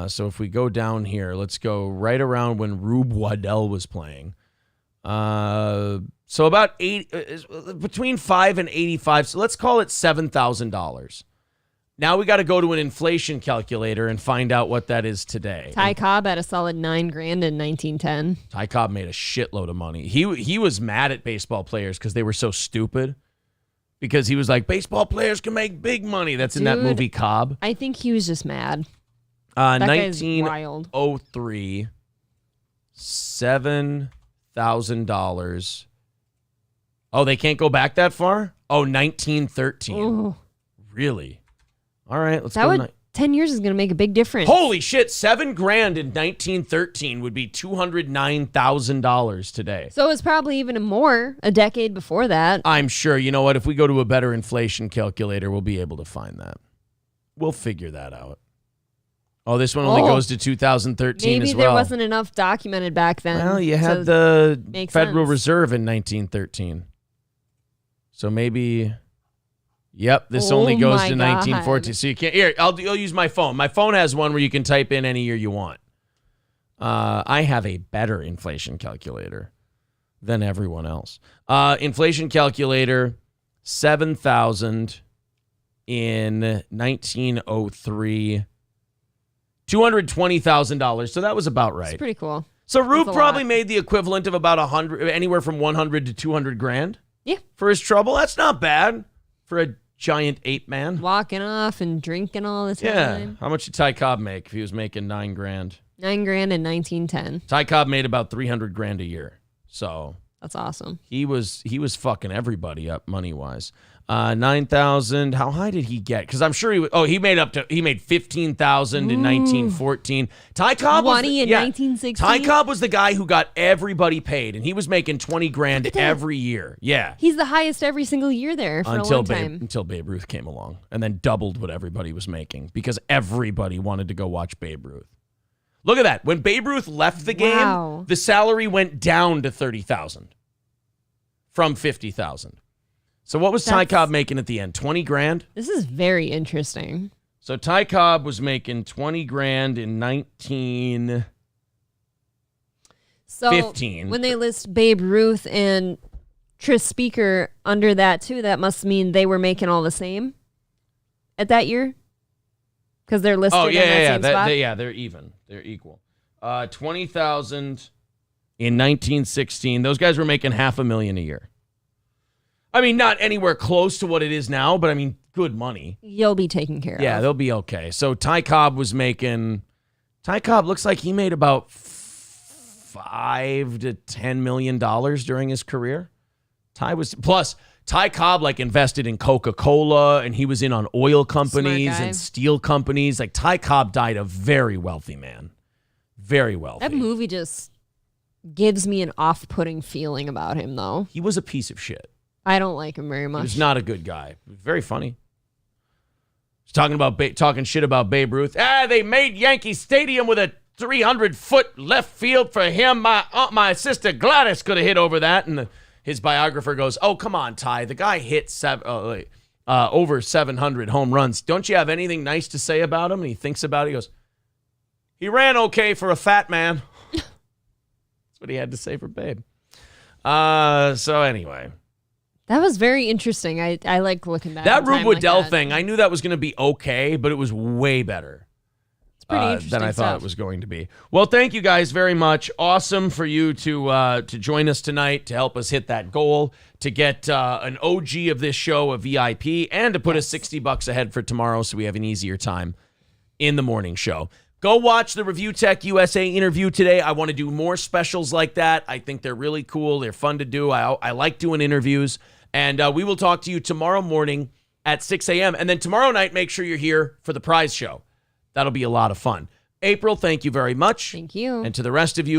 So if we go down here, let's go right around when Rube Waddell was playing. So about between 5 and 85. So let's call it $7,000. Now we got to go to an inflation calculator and find out what that is today. Ty Cobb had a solid $9,000 in 1910. Ty Cobb made a shitload of money. He was mad at baseball players because they were so stupid. Because he was like, baseball players can make big money. That's in that movie Cobb. I think he was just mad. That guy's wild. 1903, $7,000. Oh, they can't go back that far? Oh, 1913. Ooh. Really? All right, let's that go. Would 10 years is going to make a big difference. Holy shit, $7,000 in 1913 would be $209,000 today. So it's probably even more a decade before that. I'm sure. You know what? If we go to a better inflation calculator, we'll be able to find that. We'll figure that out. Oh, this one only goes to 2013 as well. Maybe there wasn't enough documented back then. Well, you had the Federal Reserve in 1913. So maybe... Yep, this only goes to 1914. So you can't. Here, I'll use my phone. My phone has one where you can type in any year you want. I have a better inflation calculator than everyone else. Inflation calculator, 7,000 in 1903, $220,000. So that was about right. It's pretty cool. So Rube probably made the equivalent of about 100, anywhere from 100 to 200 grand. Yeah, for his trouble. That's not bad. For a giant ape man. Walking off and drinking all the time. Yeah. How much did Ty Cobb make if he was making $9,000? $9,000 in 1910. Ty Cobb made about $300,000 a year. So that's awesome. He was fucking everybody up money-wise. 9,000. How high did he get? Because I'm sure he made 15,000 in 1914. Ty Cobb 20 in 1916. Ty Cobb was the guy who got everybody paid, and he was making $20,000 every year. Yeah, he's the highest every single year there for a long time. Until Babe Ruth came along, and then doubled what everybody was making because everybody wanted to go watch Babe Ruth. Look at that. When Babe Ruth left the game, the salary went down to $30,000 from $50,000. So what was Ty Cobb making at the end? $20,000? This is very interesting. So Ty Cobb was making $20,000 in 1915. So when they list Babe Ruth and Tris Speaker under that too, that must mean they were making all the same at that year? Because they're listed in that same spot? They're even. They're equal. 20,000 in 1916. Those guys were making $500,000 a year. I mean, not anywhere close to what it is now, but I mean, good money. You'll be taken care of. Yeah, they'll be okay. So Ty Cobb looks like he made about $5 to $10 million during his career. Ty Cobb invested in Coca-Cola, and he was in on oil companies and steel companies. Like, Ty Cobb died a very wealthy man. Very wealthy. That movie just gives me an off-putting feeling about him, though. He was a piece of shit. I don't like him very much. He was not a good guy. Very funny. He's talking shit about Babe Ruth. They made Yankee Stadium with a 300-foot left field for him. My sister Gladys could have hit over that. And his biographer goes, "Oh, come on, Ty. The guy hit over 700 home runs. Don't you have anything nice to say about him?" And he thinks about it. He goes, "He ran okay for a fat man." That's what he had to say for Babe. So anyway. That was very interesting. I like looking back. That Rube Waddell thing, I knew that was going to be okay, but it was way better than I thought it was going to be. Well, thank you guys very much. Awesome for you to join us tonight, to help us hit that goal, to get an OG of this show, a VIP, and to put us $60 ahead for tomorrow so we have an easier time in the morning show. Go watch the ReviewTech USA interview today. I want to do more specials like that. I think they're really cool. They're fun to do. I like doing interviews. And we will talk to you tomorrow morning at 6 a.m. And then tomorrow night, make sure you're here for the prize show. That'll be a lot of fun. April, thank you very much. Thank you. And to the rest of you,